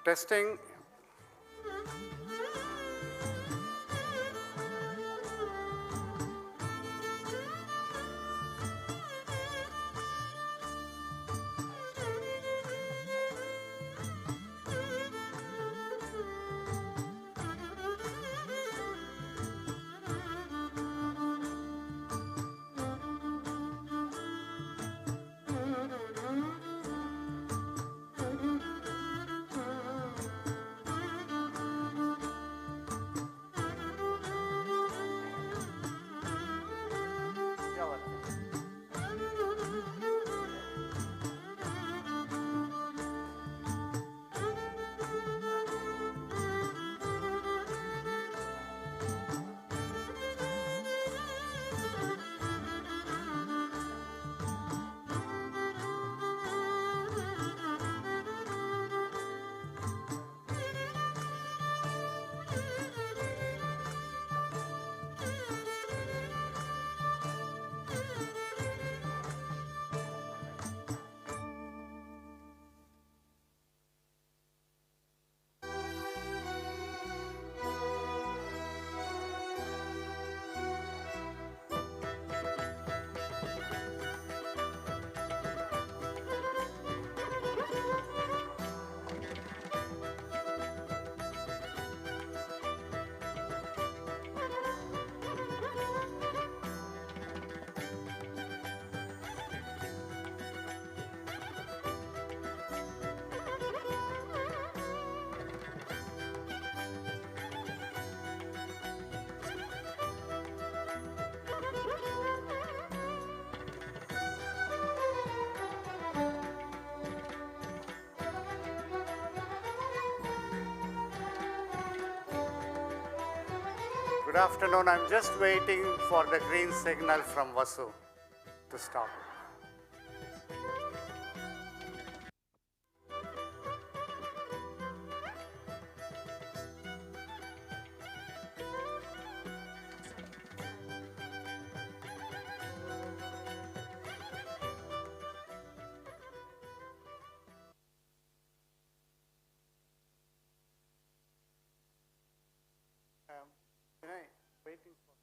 Testing. Good afternoon. I'm just waiting for the green signal from Vasu to stop. Waiting for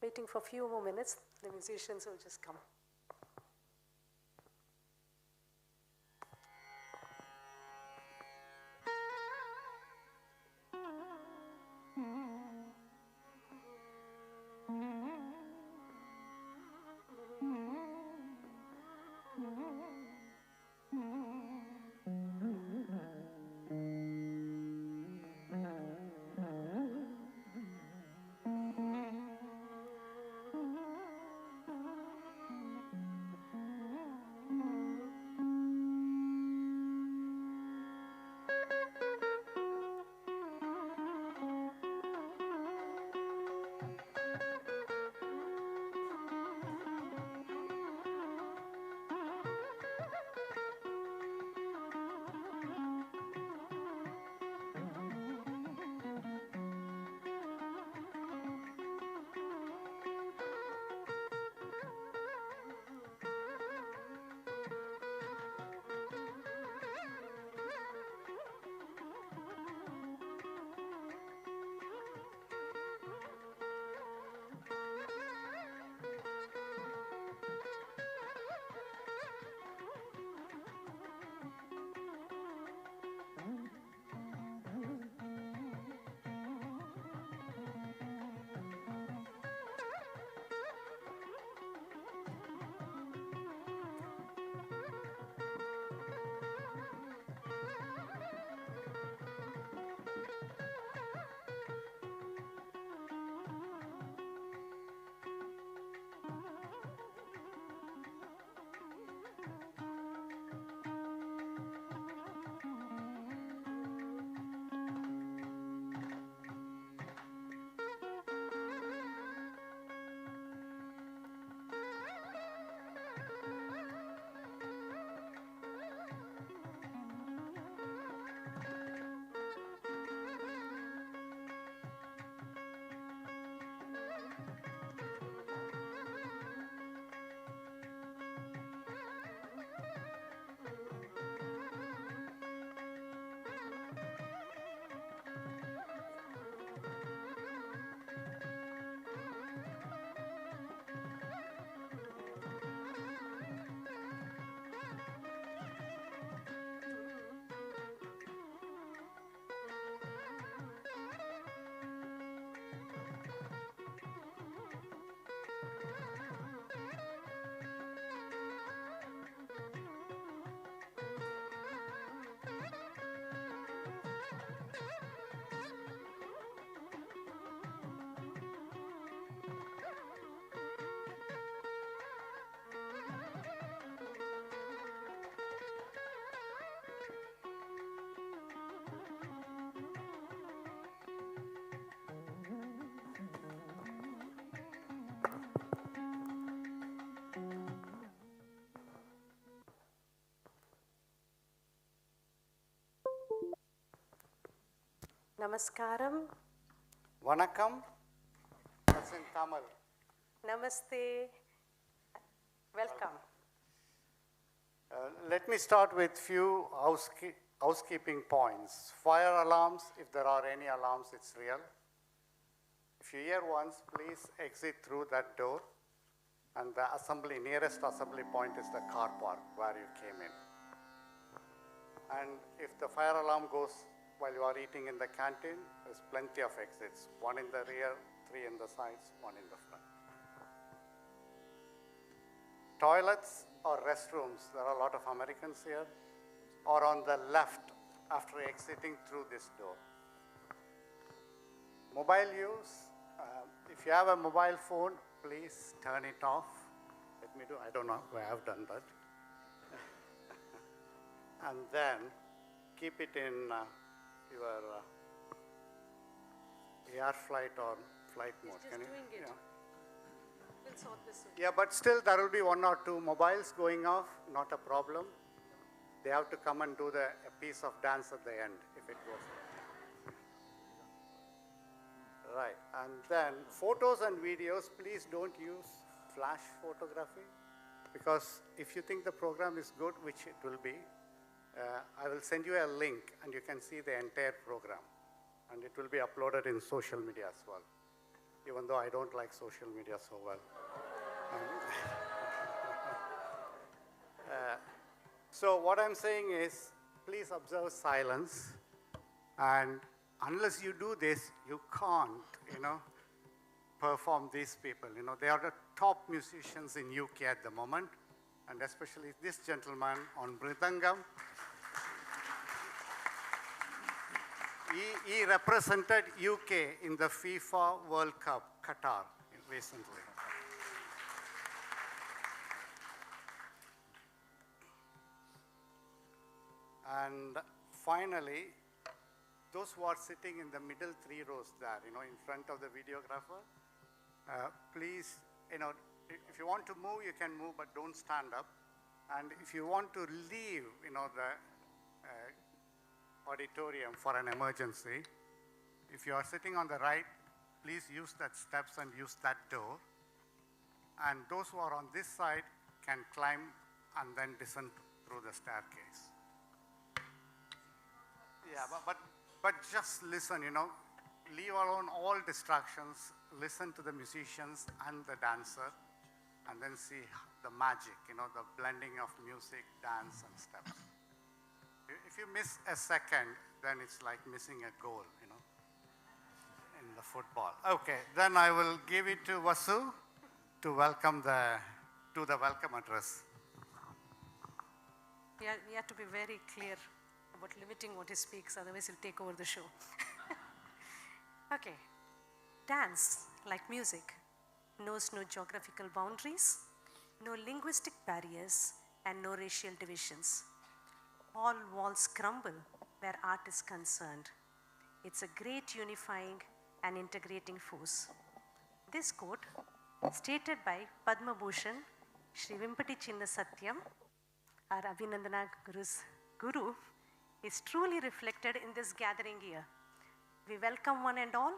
Waiting for a few more minutes, the musicians will just come. Namaskaram. Vanakkam. That's in Tamil. Namaste. Welcome. Let me start with few housekeeping points. Fire alarms, if there are any alarms, it's real. If you hear once, please exit through that door. And the nearest assembly point is the car park where you came in. And if the fire alarm goes while you are eating in the canteen, there's plenty of exits. One in the rear, 3 in the sides, 1 in the front. Toilets or restrooms, there are a lot of Americans here, or on the left after exiting through this door. Mobile use, if you have a mobile phone, please turn it off. Let me do, I don't know where I've done that. And then keep it in your air flight or flight mode. Just Can you? doing it. Yeah. We'll sort this out. Yeah, but still there will be 1 or 2 mobiles going off, not a problem. They have to come and do a piece of dance at the end if it goes off. Right, and then photos and videos, please don't use flash photography, because if you think the program is good, which it will be, I will send you a link and you can see the entire program. And it will be uploaded in social media as well, even though I don't like social media so well. So what I'm saying is, please observe silence. And unless you do this, you can't, perform these people. They are the top musicians in UK at the moment, and especially this gentleman on Mridangam. He represented UK in the FIFA World Cup, Qatar, recently. And finally, those who are sitting in the middle 3 rows there, in front of the videographer, please, if you want to move, you can move, but don't stand up. And if you want to leave, the auditorium for an emergency, if you are sitting on the right, please use that steps and use that door. And those who are on this side can climb and then descend through the staircase. Yeah, but just listen, leave alone all distractions, listen to the musicians and the dancer, and then see the magic, the blending of music, dance, and steps. If you miss a second, then it's like missing a goal, in the football. Okay, then I will give it to Vasu to welcome do the welcome address. We have to be very clear about limiting what he speaks, otherwise he'll take over the show. Okay. Dance, like music, knows no geographical boundaries, no linguistic barriers, and no racial divisions. All walls crumble where art is concerned. It's a great unifying and integrating force. This quote, stated by Padma Bhushan Shri Vimpati Chinna Satyam, our Abhinandana Guru's Guru, is truly reflected in this gathering here. We welcome one and all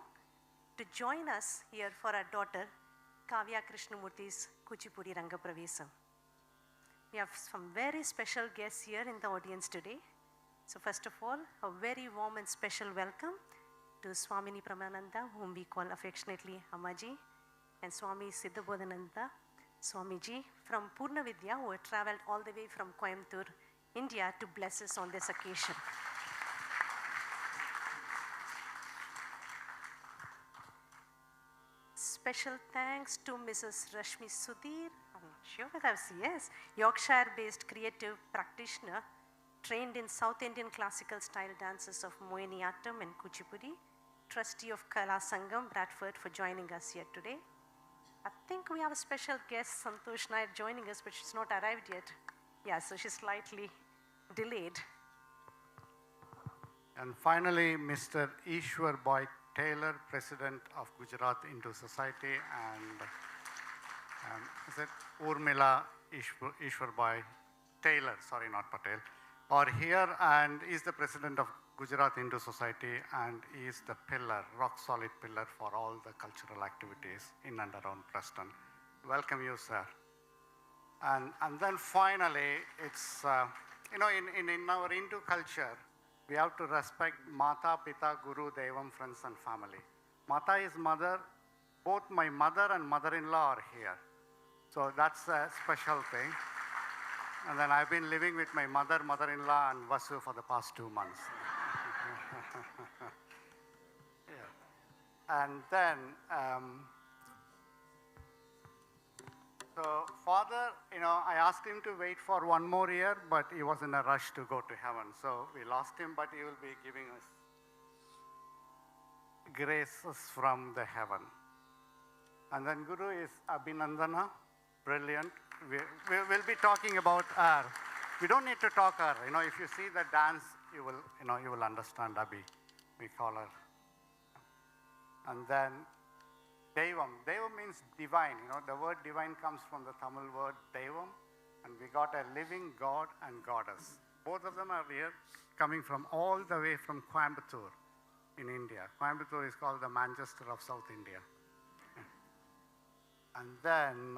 to join us here for our daughter Kavya Krishnamoorthy's Kuchipudi Rangapravesam. We have some very special guests here in the audience today. So first of all, a very warm and special welcome to Swamini Pramananda, whom we call affectionately Ammaji, and Swami Siddhabodhananda Swamiji from Purna Vidya, who had traveled all the way from Coimbatore, India, to bless us on this occasion. Special thanks to Mrs. Rashmi Sudhir, I'm not sure whether I've seen, yes, Yorkshire-based creative practitioner, trained in South Indian classical style dances of Mohiniyattam and Kuchipudi, trustee of Kala Sangam, Bradford, for joining us here today. I think we have a special guest, Santosh Nair, joining us, but she's not arrived yet. Yeah, so she's slightly delayed. And finally, Mr. Ishwar Boy Taylor, President of Gujarat Hindu Society, and is it Urmila Ishwar Boy Taylor, sorry, not Patel, are here, and is the President of Gujarat Hindu Society, and he is the pillar, rock solid pillar for all the cultural activities in and around Preston. Welcome you, sir. And then finally, it's, in our Hindu culture, we have to respect Mata, Pita, Guru, Devam, friends, and family. Mata is mother. Both my mother and mother-in-law are here. So that's a special thing. And then I've been living with my mother, mother-in-law, and Vasu for the past 2 months. Yeah. And then, so father, I asked him to wait for 1 more year, but he was in a rush to go to heaven. So we lost him, but he will be giving us graces from the heaven. And then Guru is Abhinandana, brilliant. We'll be talking about her. We don't need to talk her. If you see the dance, you will understand Abhi. We call her. And then Devam. Devam means divine. The word divine comes from the Tamil word Devam, and we got a living God and goddess. Both of them are here, coming from all the way from Coimbatore in India. Coimbatore is called the Manchester of South India. And then,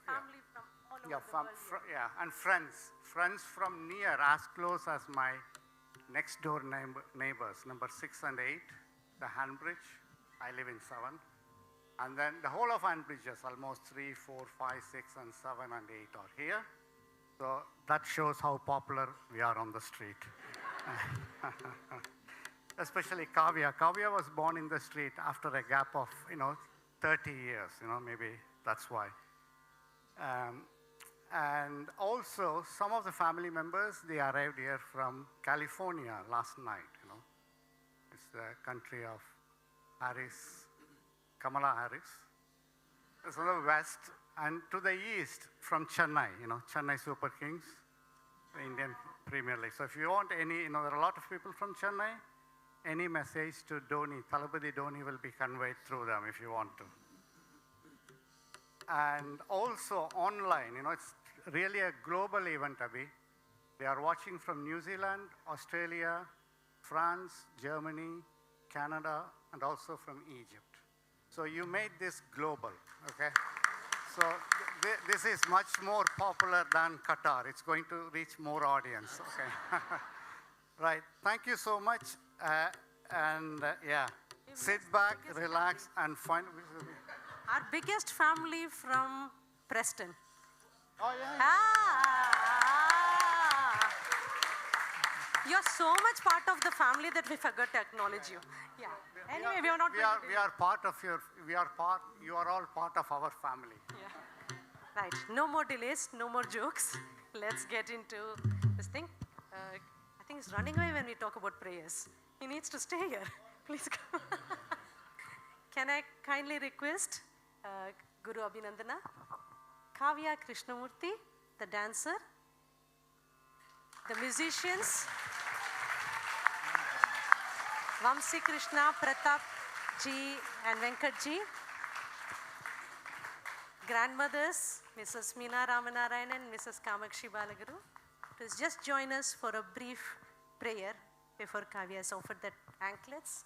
family from all over the world. And friends from near, as close as my next door neighbors, number 6 and 8, the Handbridge. I live in 7. And then the whole of Handbridges, almost 3, 4, 5, 6, and 7, and 8 are here. So that shows how popular we are on the street. Especially Kavya. Kavya was born in the street after a gap of, 30 years, maybe that's why. And also, some of the family members, they arrived here from California last night, It's the country of Kamala Harris. It's on the west, and to the east from Chennai, Chennai Super Kings, the Indian Premier League. So if you want any, there are a lot of people from Chennai, any message to Dhoni, Thalapathy Dhoni will be conveyed through them if you want to. And also online, it's really a global event, Abhi. They are watching from New Zealand, Australia, France, Germany, Canada, and also from Egypt. So you made this global, okay? So this is much more popular than Qatar. It's going to reach more audience, okay? Right, thank you so much. Sit back, relax, and find. Our biggest family from Preston. Oh, yeah. You're so much part of the family that we forgot to acknowledge you. Yeah. Anyway, we are not. We are part of your. You are all part of our family. Yeah. Right. No more delays. No more jokes. Let's get into this thing. I think he's running away when we talk about prayers. He needs to stay here. Please come. Can I kindly request Guru Abhinandana, Kavya Krishnamoorthy, the dancer, the musicians, Vamsi Krishna, Pratap ji and Venkat ji, grandmothers, Mrs. Meena Ramanarayan and Mrs. Kamakshi Balaguru, to just join us for a brief prayer before Kavya has offered the anklets.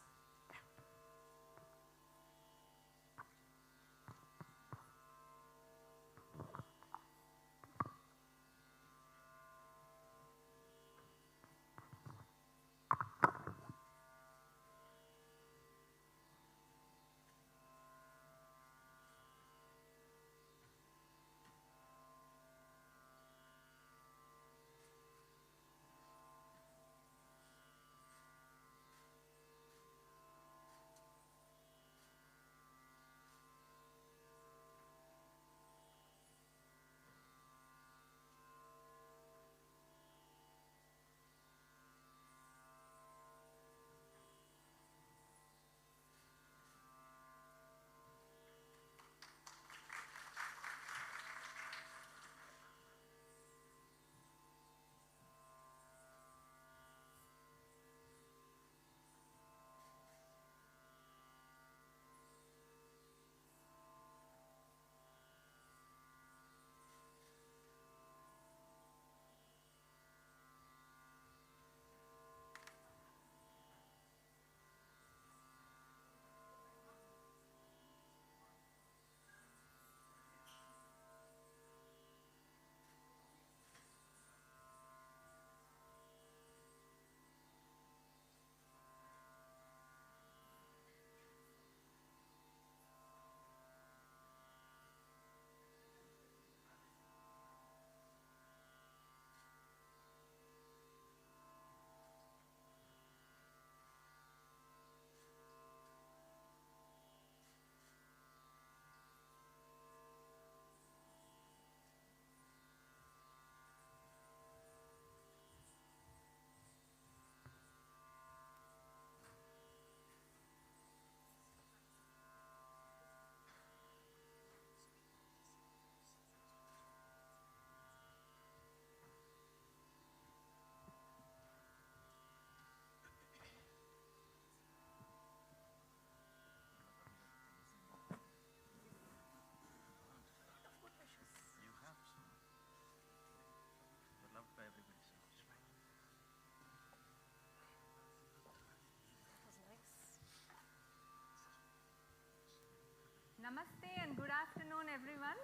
everyone.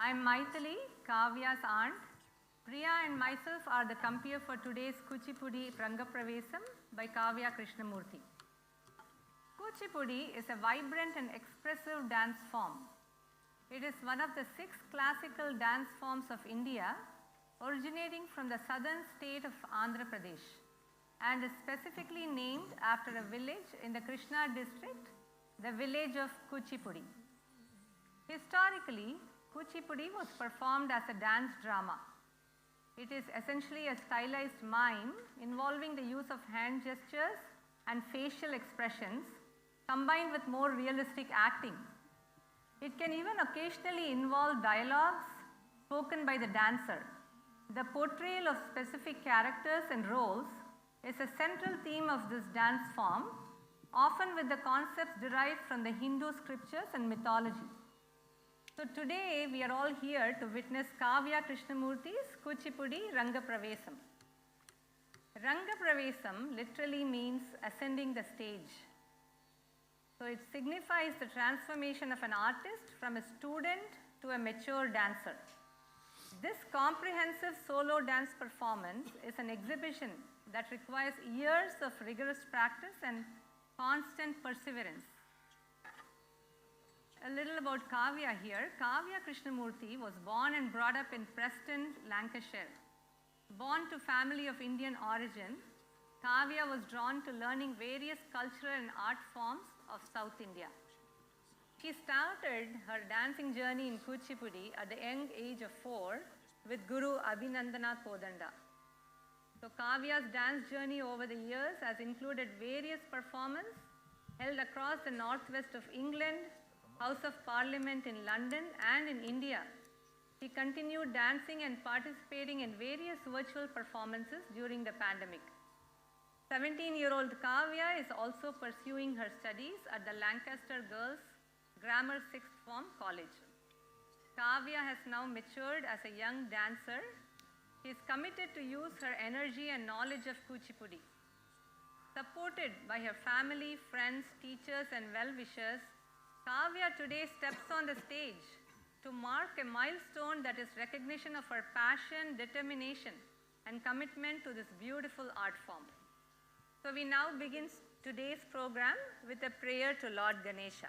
I'm Maithili, Kavya's aunt. Priya and myself are the compeer for today's Kuchipudi Rangapravesam by Kavya Krishnamoorthy. Kuchipudi is a vibrant and expressive dance form. It is one of the 6 classical dance forms of India, originating from the southern state of Andhra Pradesh, and is specifically named after a village in the Krishna district, the village of Kuchipudi. Historically, Kuchipudi was performed as a dance drama. It is essentially a stylized mime involving the use of hand gestures and facial expressions combined with more realistic acting. It can even occasionally involve dialogues spoken by the dancer. The portrayal of specific characters and roles is a central theme of this dance form, often with the concepts derived from the Hindu scriptures and mythology. So today we are all here to witness Kavya Krishnamoorthy's Kuchipudi Rangapravesam. Rangapravesam literally means ascending the stage. So it signifies the transformation of an artist from a student to a mature dancer. This comprehensive solo dance performance is an exhibition that requires years of rigorous practice and constant perseverance. A little about Kavya here. Kavya Krishnamoorthy was born and brought up in Preston, Lancashire. Born to family of Indian origin, Kavya was drawn to learning various cultural and art forms of South India. She started her dancing journey in Kuchipudi at the young age of 4 with Guru Abhinandana Kodanda. So Kavya's dance journey over the years has included various performances held across the northwest of England, House of Parliament in London and in India. She continued dancing and participating in various virtual performances during the pandemic. 17-year-old Kavya is also pursuing her studies at the Lancaster Girls Grammar Sixth Form College. Kavya has now matured as a young dancer. She is committed to use her energy and knowledge of Kuchipudi. Supported by her family, friends, teachers and well-wishers, Kavya today steps on the stage to mark a milestone that is recognition of her passion, determination and commitment to this beautiful art form. So we now begin today's program with a prayer to Lord Ganesha.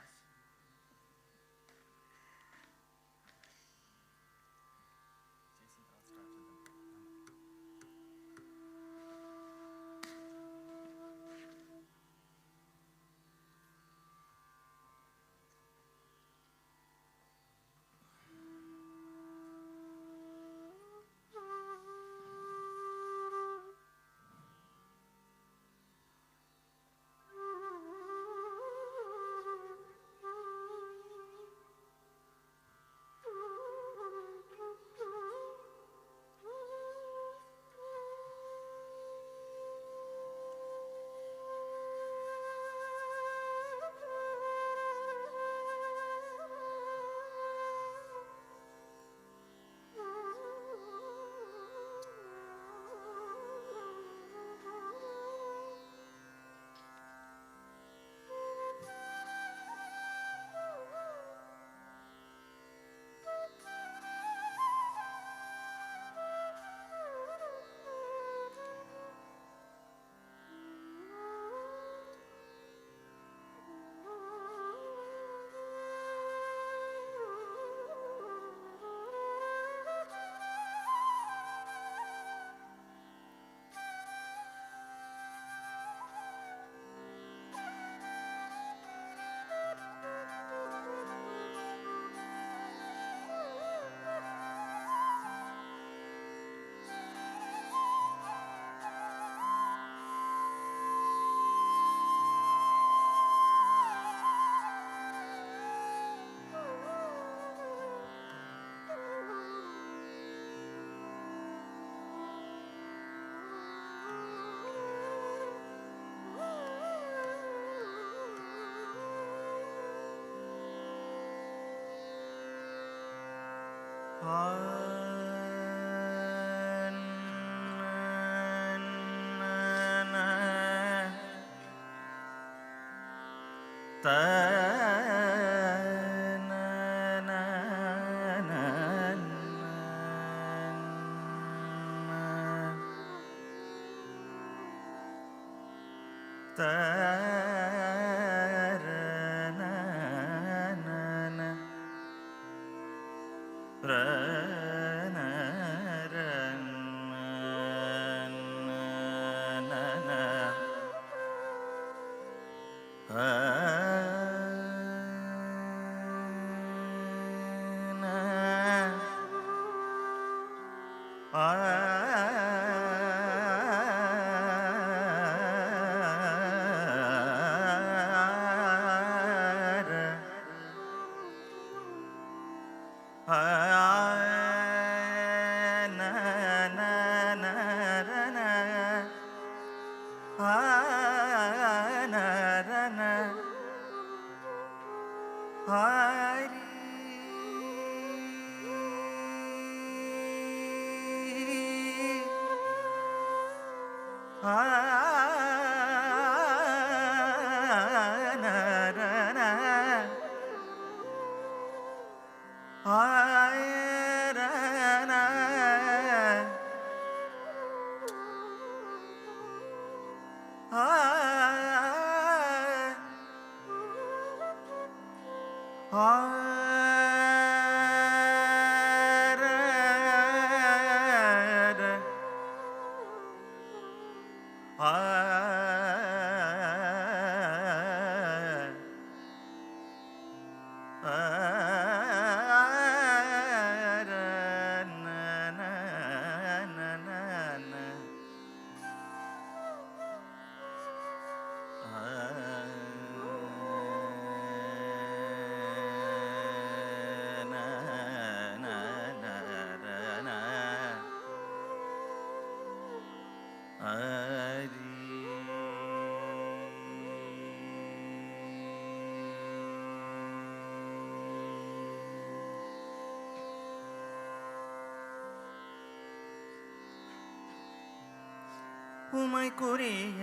உமைக்குரிய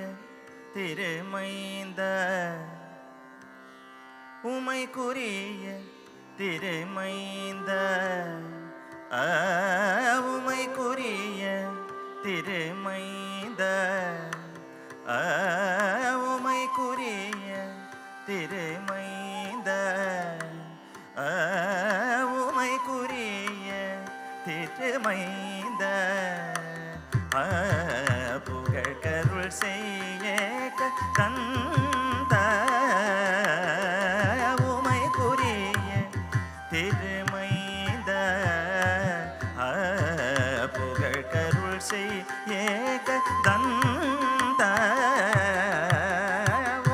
திருமைந்த உமைக்குரிய திருமைந்த உமைக்குரிய திருமைந்த உமைக்குரிய திருமைந்த உமைக்குரிய திருமைந்த புகழ் கருள் செய்ய தந்த உமைக்குரிய திருமைந்த புகழ் கருள் செய்ய தந்த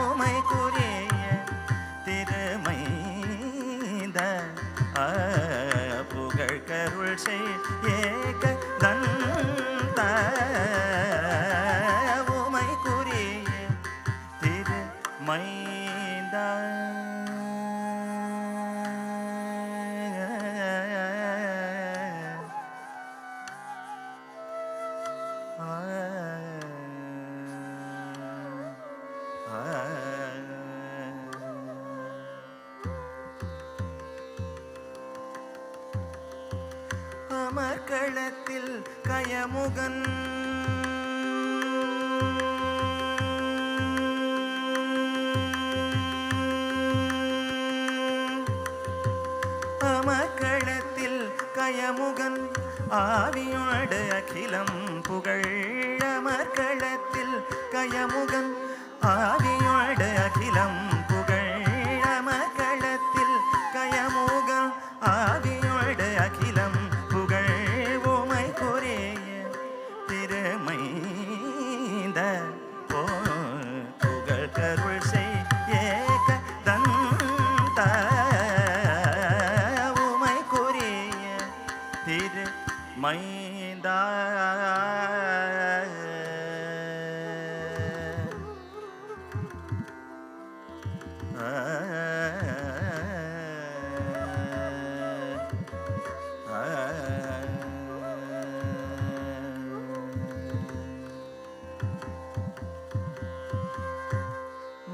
உமைக்குரிய திருமைந்த புகழ் கருள் செய்ய தந்த உமைக்குரிய திருமைந்த அமர்களத்தில் கயமுகன் அமர்களத்தில் கயமுகன் ஆவியோடு அகிலம் புகழ் அமர்களத்தில் கயமுகன் ஆவியோடு அகிலம் புகழ் அமர்களத்தில் கயமுகன் ஆவியோடு அகிலம் புகழ் உமைக்குரிய திருமைந்த புகழ் கருள் செய்ய தந்த உமைக்குரிய திருமைந்த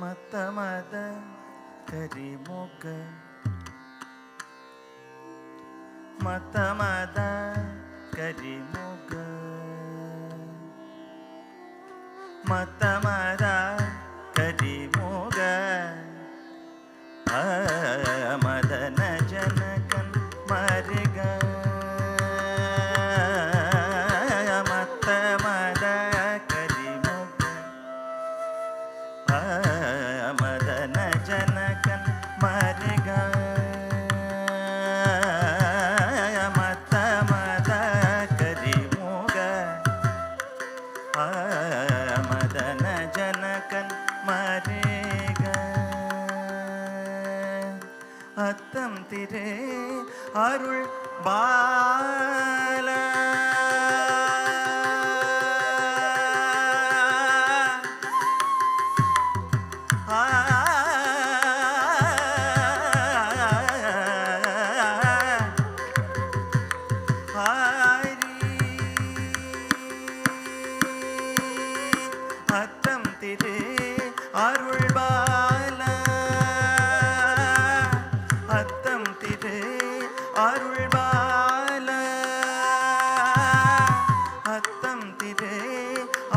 மத்தமத கரிமுக மத்தமத கரிமுக மத்தமத கரிமுக மதன ஜனகன் மருக மத்த மத கரிமுக மதன ஜனகன் மருக மத்த மத கரிமுக மதன ஜனகன் மருக அத்தம் திரு அருள் பால அத்தம் திரு அருள் பால அத்தம் திரு அருள் பால அத்தம் திரு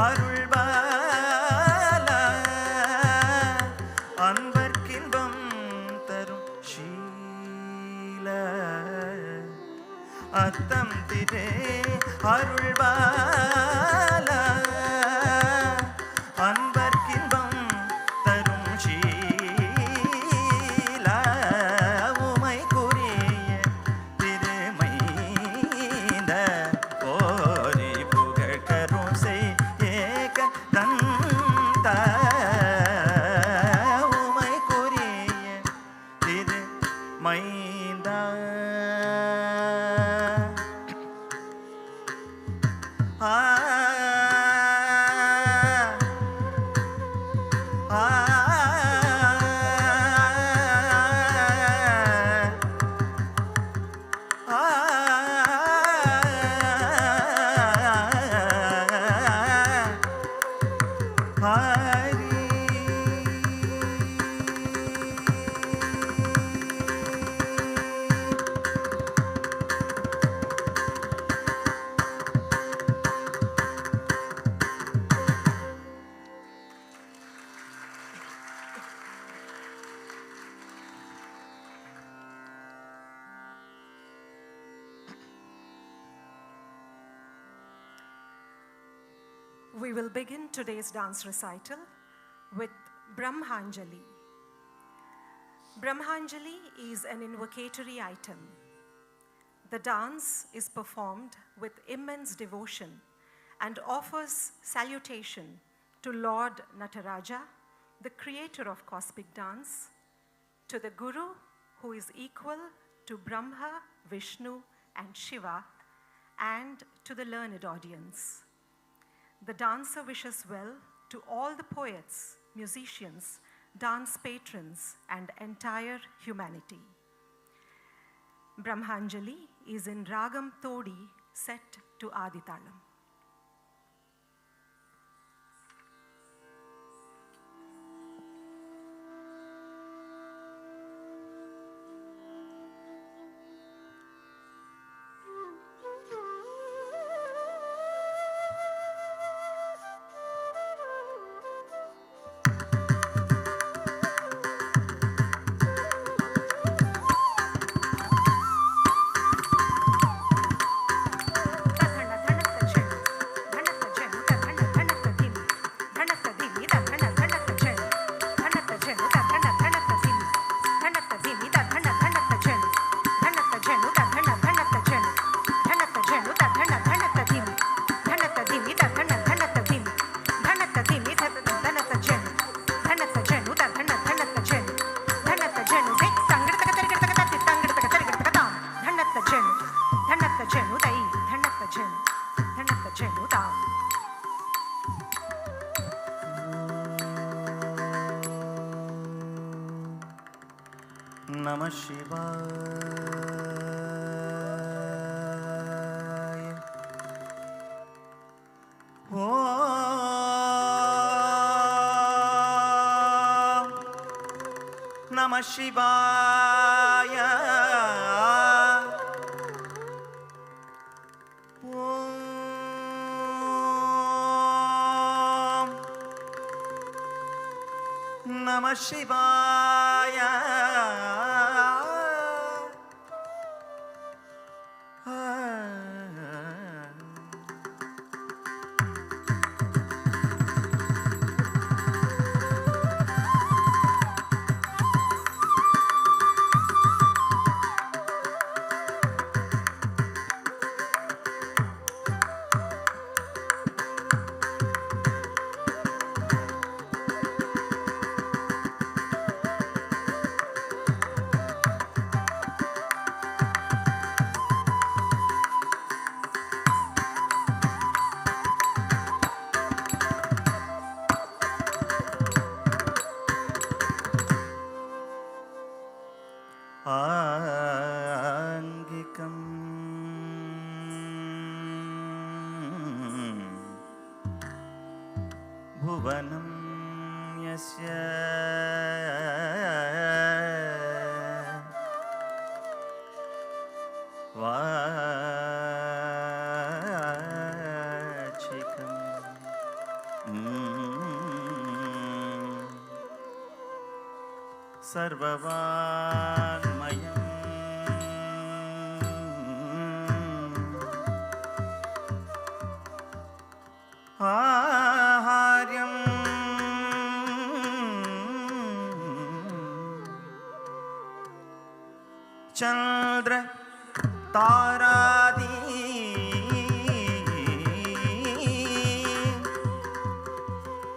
அருள் பால அன்பர்க்கின்பம் தரும் ஷீல அத்தம் திரு அருள் பால அன்பர்க்கின்பம் தரும் ஷீல உமைக்குரிய திருமைந்த கோரி புகழ் கருசை ஏக தந்த உமைக்குரிய திருமைந்த We will begin today's dance recital with Brahmanjali. Brahmanjali is an invocatory item. The dance is performed with immense devotion and offers salutation to Lord Nataraja, the creator of cosmic dance, to the Guru, who is equal to Brahma, Vishnu, and Shiva, and to the learned audience. The dancer wishes well to all the poets, musicians, dance patrons, and entire humanity. Brahmanjali is in Ragam Todi set to Aditalam. Namah Shivaya. Om Namah Shivaya. Om Namah Shivaya. Angikam Bhuvanam Yasya Vachikam Sarvavanmayam Aharyam Chandra Taradi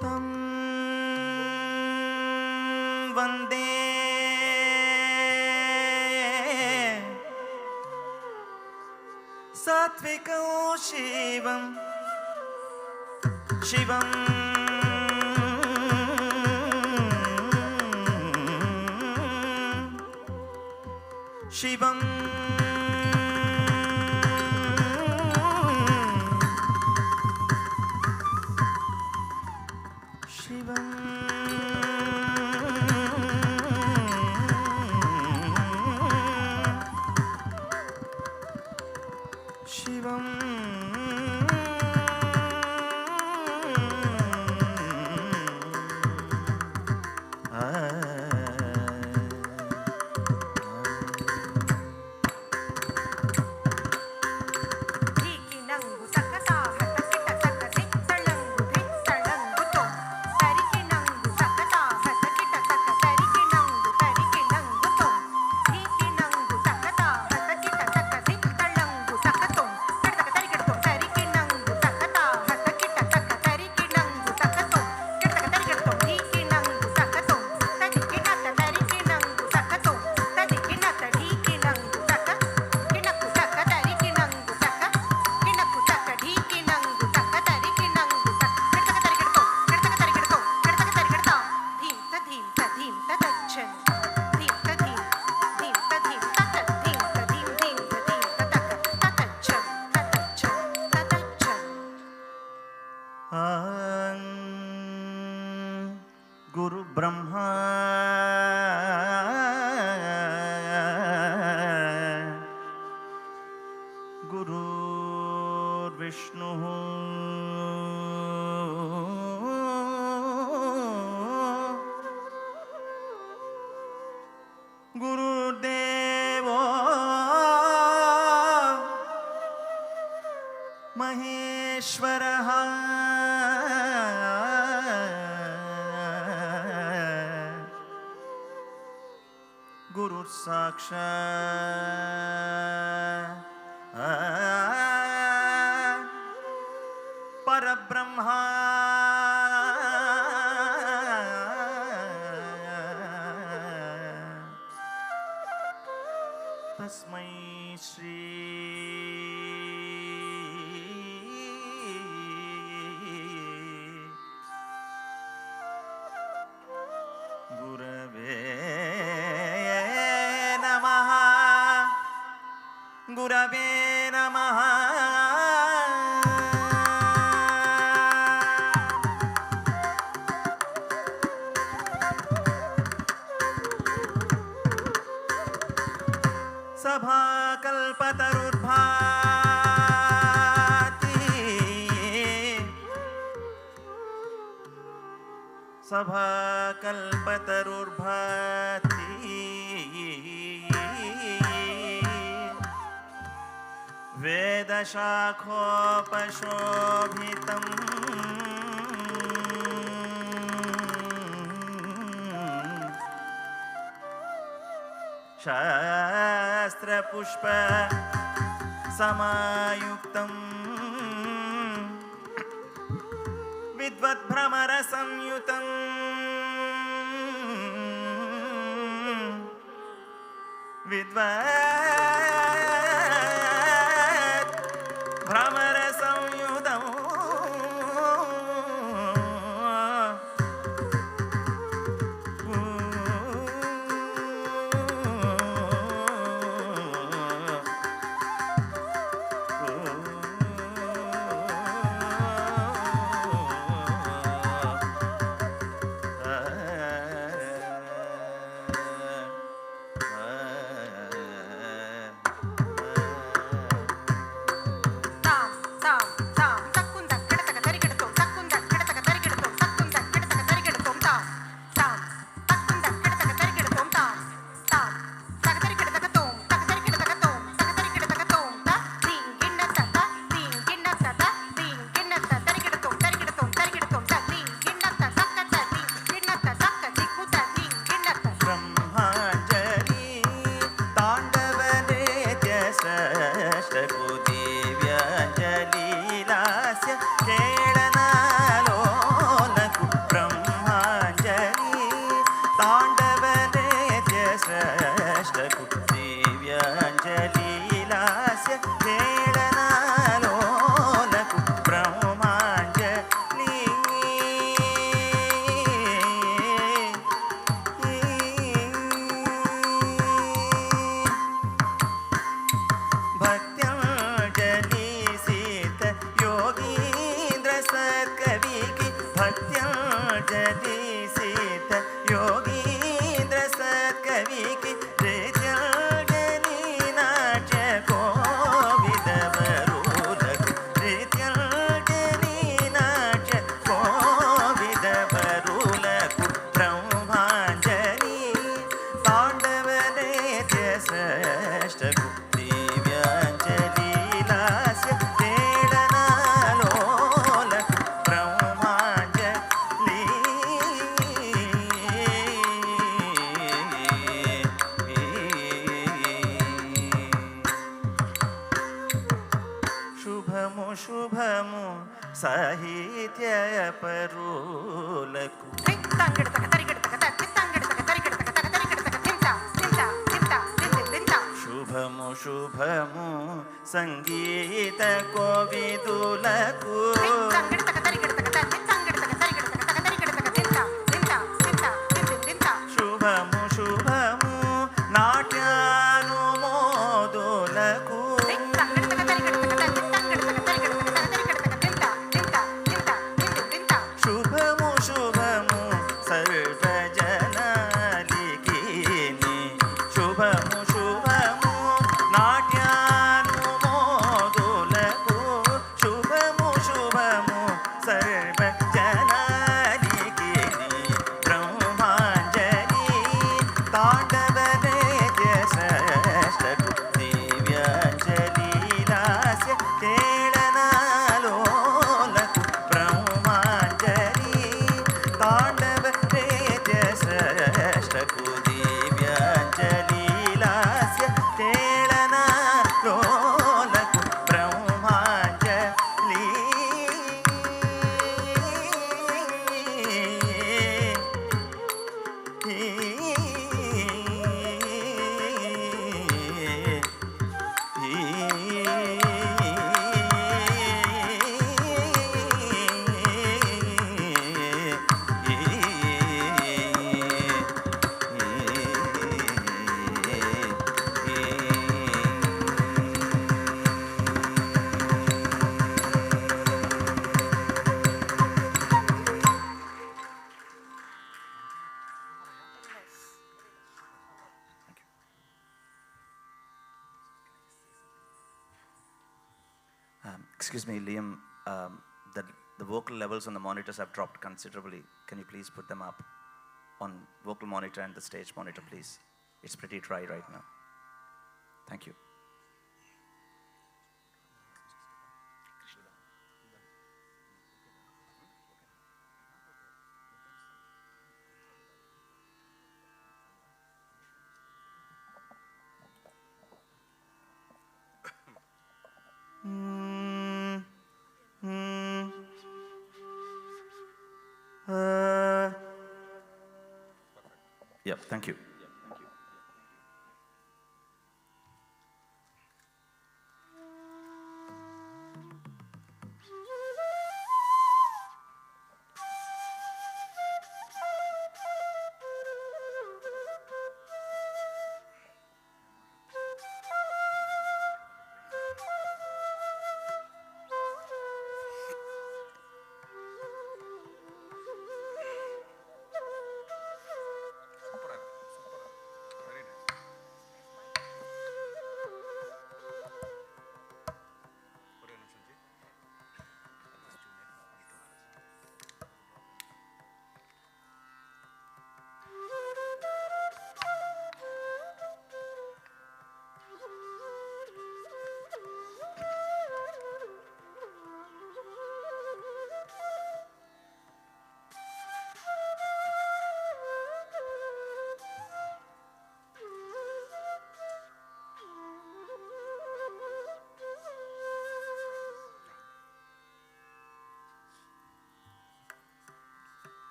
Tam Vande Satvikam Shivam Shivam Shivam Shivam Shivam Guru Brahma Guru Vishnu Guru Devo Maheshwaraha Guru Sakshat Parabrahma Tasmai Shri Gurave Gurave Namaha Sabha Kalpatarudbhati सभाकल्पतरुर्भाति वेदशाखोपशोभितम् शास्त्रपुष्प समायुक्तम् विद्वद्भ्रमरसंयुतम् विद्वद्भ्रमरसंयुतम् శుభము సాహిత్య పరులకు శుభము శుభము సంగీత కోవిదులకు శుభము శుభము నాట్యానుమోదులకు శుభము శుభము సర్వజనాలికి శుభము శుభము నాట్యానుమోదులకు శుభము శుభము సర్వజనాలికి బ్రహ్మాంజలి తాండవ నృత్య శ్రేష్టకు దివ్యాంజలి లాస్య కేళనాలోలకు బ్రహ్మాంజలి తాండవ నృత్య శ్రేష్టకు Divyanjali Lasya కేళనాలోలకు బ్రహ్మాంజలి Excuse me, Liam, The vocal levels on the monitors have dropped considerably. Can you please put them up on vocal monitor and the stage monitor, please? It's pretty dry right now. Thank you. Yep, thank you.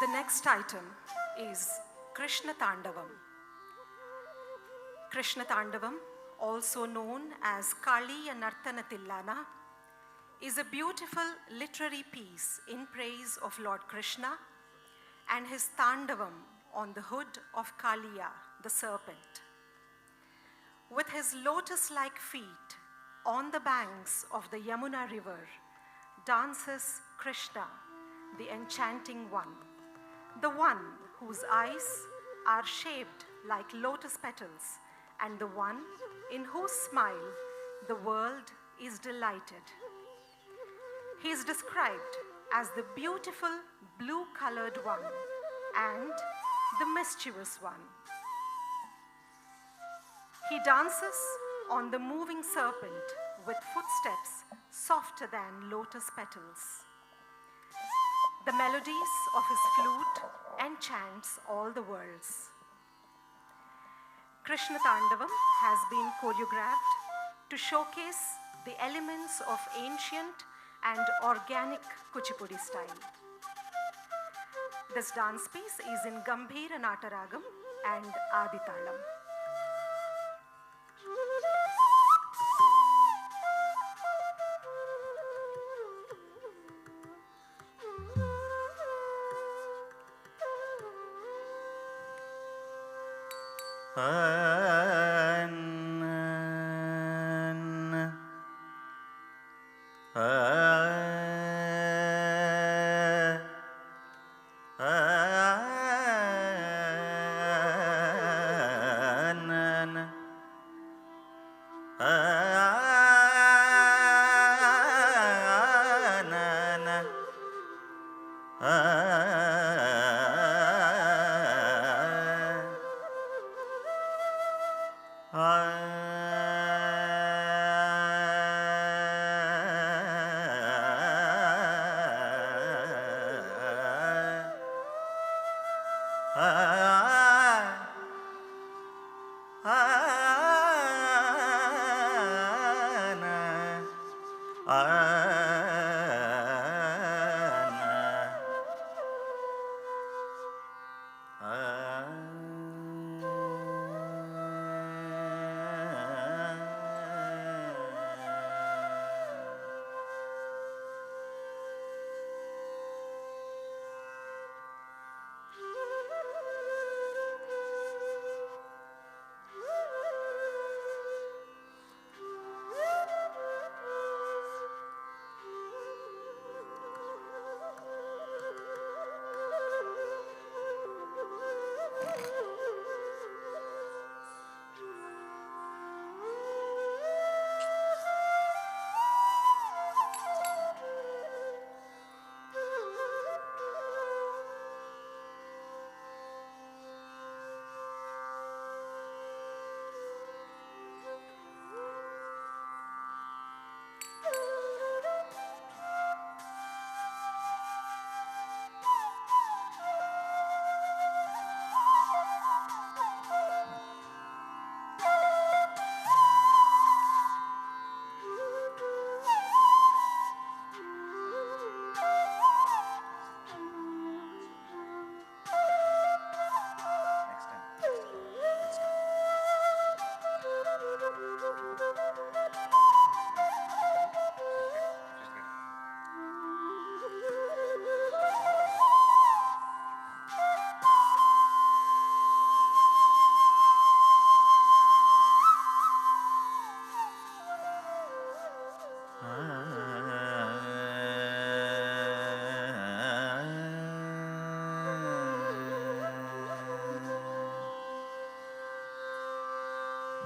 The next item is Krishna Tandavam. Krishna Tandavam, also known as Kaliya Nartana Tillana, is a beautiful literary piece in praise of Lord Krishna and his Tandavam on the hood of Kaliya, the serpent. With his lotus-like feet on the banks of the Yamuna river, dances Krishna, the enchanting one, the one whose eyes are shaped like lotus petals, and the one in whose smile the world is delighted. He is described as the beautiful blue-colored one and the mischievous one. He dances on the moving serpent with footsteps softer than lotus petals. The melodies of his flute enchants all the worlds. Krishna Tandavam has been choreographed to showcase the elements of ancient and organic Kuchipudi style. This dance piece is in Gambhira Nataragam and Aditalam.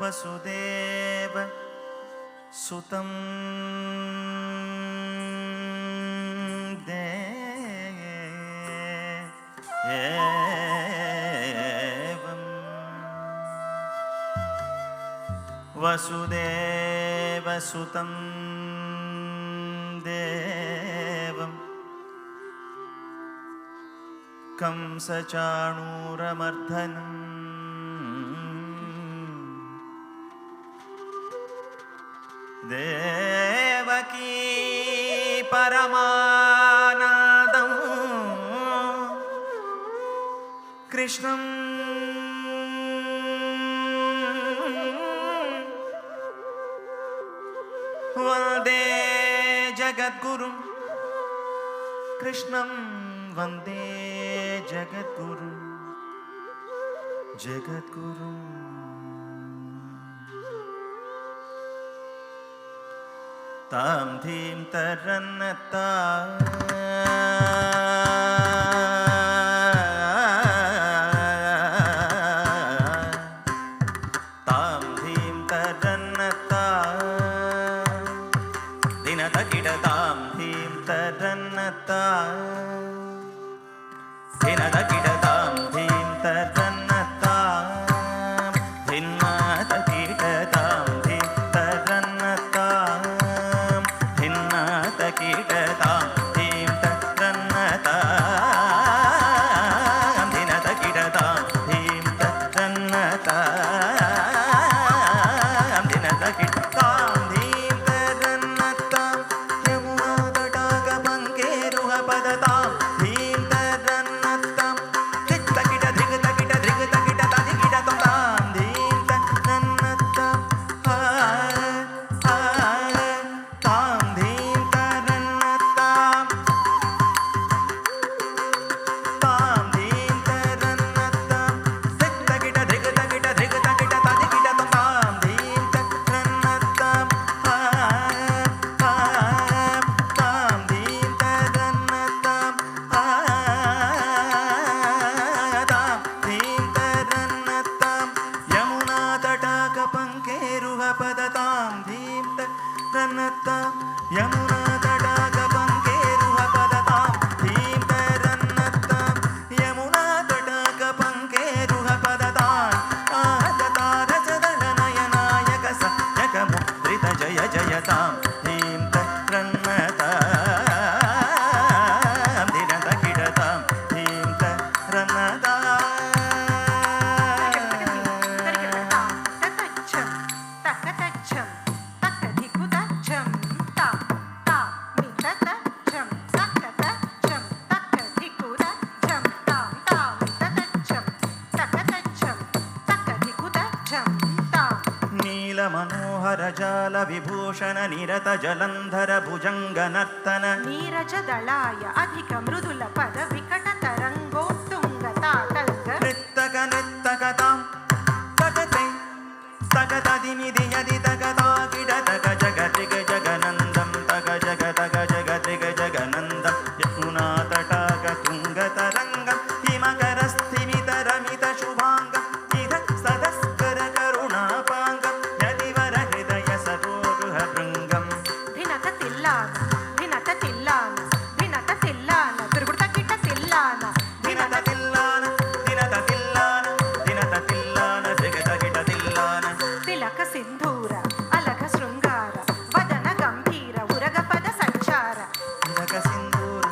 Vasudev सुतं देवं वसुदेव सुतं देवं कंसचाणूरमर्दनम् देवकी परमानन्दं कृष्णं वन्दे जगद्गुरुं कृष्णं वन्दे जगद्गुरुं जगद्गुरुं तां धीं तरन्नता तां धीं तरन्नता दिनतकिड तां धीं तरन्नता दिनतकिड तां धीं तरन्नता भिन्नतकिड तां धीं तरन्नता भिन्नतकिडतां धीं तरन्नता भिन्नतकिडतां धीं तरन्नता भिन्नतकिडतां धीं तरन्नता यमुनातटाकपङ्केरुहपदतां धीं तरन्नतां धित्तकिड धिगतकिड धिगतकिड तदिकिडतां धीं तरन्नता तां धीं तरन्नतां तां धीं तरन्नतां धित्तकिड धिगतकिड धिगतकिड तदिकिडतां धीं तरन्नतां तां धीं तरन्नतां तां धीं तरन्नतां यमुनातटाकपङ्केरुहपदतां धीं तरन्नतां यमुनातटाकपङ्केरुहपदतां धीं तरन्नतां यमुनातटाकपङ्केरुहपदतां आदतारसदलनयनायक सयकमुद्रित जय जयतां धीं तरन्नतां दिनतकिडतां धीं तरन्नतां నీలమనోహరజాల విభూషణ నిరత జలంధర భుజంగనర్తన నీరజదళాయ అధిక మృదుల పద వికట తరంగోత్తుంగ తాటంగ నృత్తక నృత్తకతాం తగతే తగతదిమిది యది తగతాగిడ తగ జగతిగ జగనందం తగ జగతగ జగతిగ జగనందం యమునాతటాక తుంగతరంగం హిమకరస్థిమితరమిత శుభాంగం ఇద సదస్కర కరుణాపాంగం యదివర హృదయ సరోరుహ భృంగం భినత తిల్లాన భినత తిల్లాన భినత తిల్లాన తిరుగుత కిట తిల్లాన దినత తిల్లాన దినత తిల్లాన దినత తిల్లాన జగతగిట తిల్లాన తిలక సింధూర అలక శృంగార వదన గంభీర ఉరగ పద సంచార తిలక సింధూర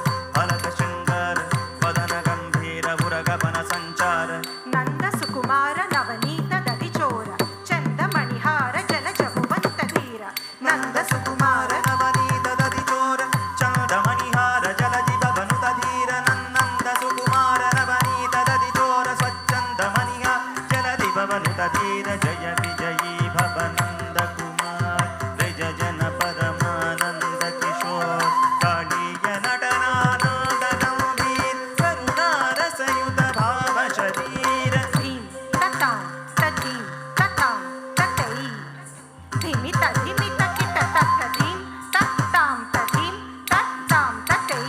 అలక శృంగార వదన గంభీర ఉరగపన సంచార నంద సుకుమార నవనీత దది చోర చందమణిహార జల జమువంత ధీర నంద సుకుమార నవనీత దది చోర చందమణిహార జలజి భవనుత ధీర నంద సుకుమార నవనీత దది చోర స్వచ్ఛందమణిహార జలది భవనుత ధీర జయ విజయీ భవనంద కుమార్ విజ జన పరమానంద కిశోర్ కాళీయ నటనానంద గంభీర్ కరుణారసయుత భావ శరీర ధీం తతాం తధీం తతాం తతై ధిమిత ధిమిత కిట తక్క ధీం తత్తాం తధీం తత్తాం తతై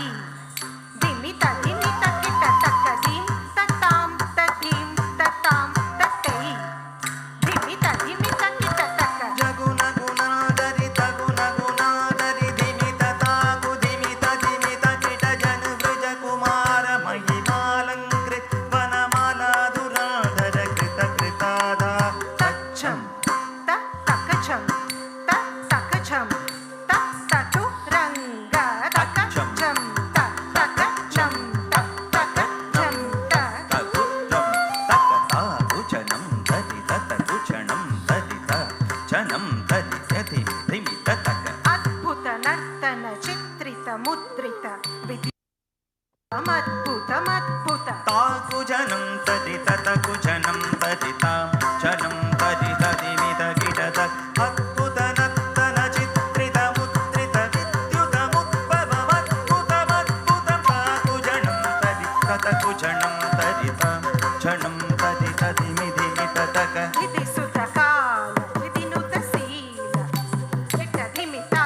ధిమిత ధిమిత కిట తక్క ధీం తతాం తధీం తతాం తతై ధిమిత janam tadi tata kujanam tadi tam janam tadi tadi mida gita tak adbhuta nattana chitrita mutrita vidyuta mudbhava adbhuta adbhutam taku janam tadi tata kujanam tadi tam janam tadi tadi midi mita taka Vidhi sudakala, vidhi nuta sila, kita dhimita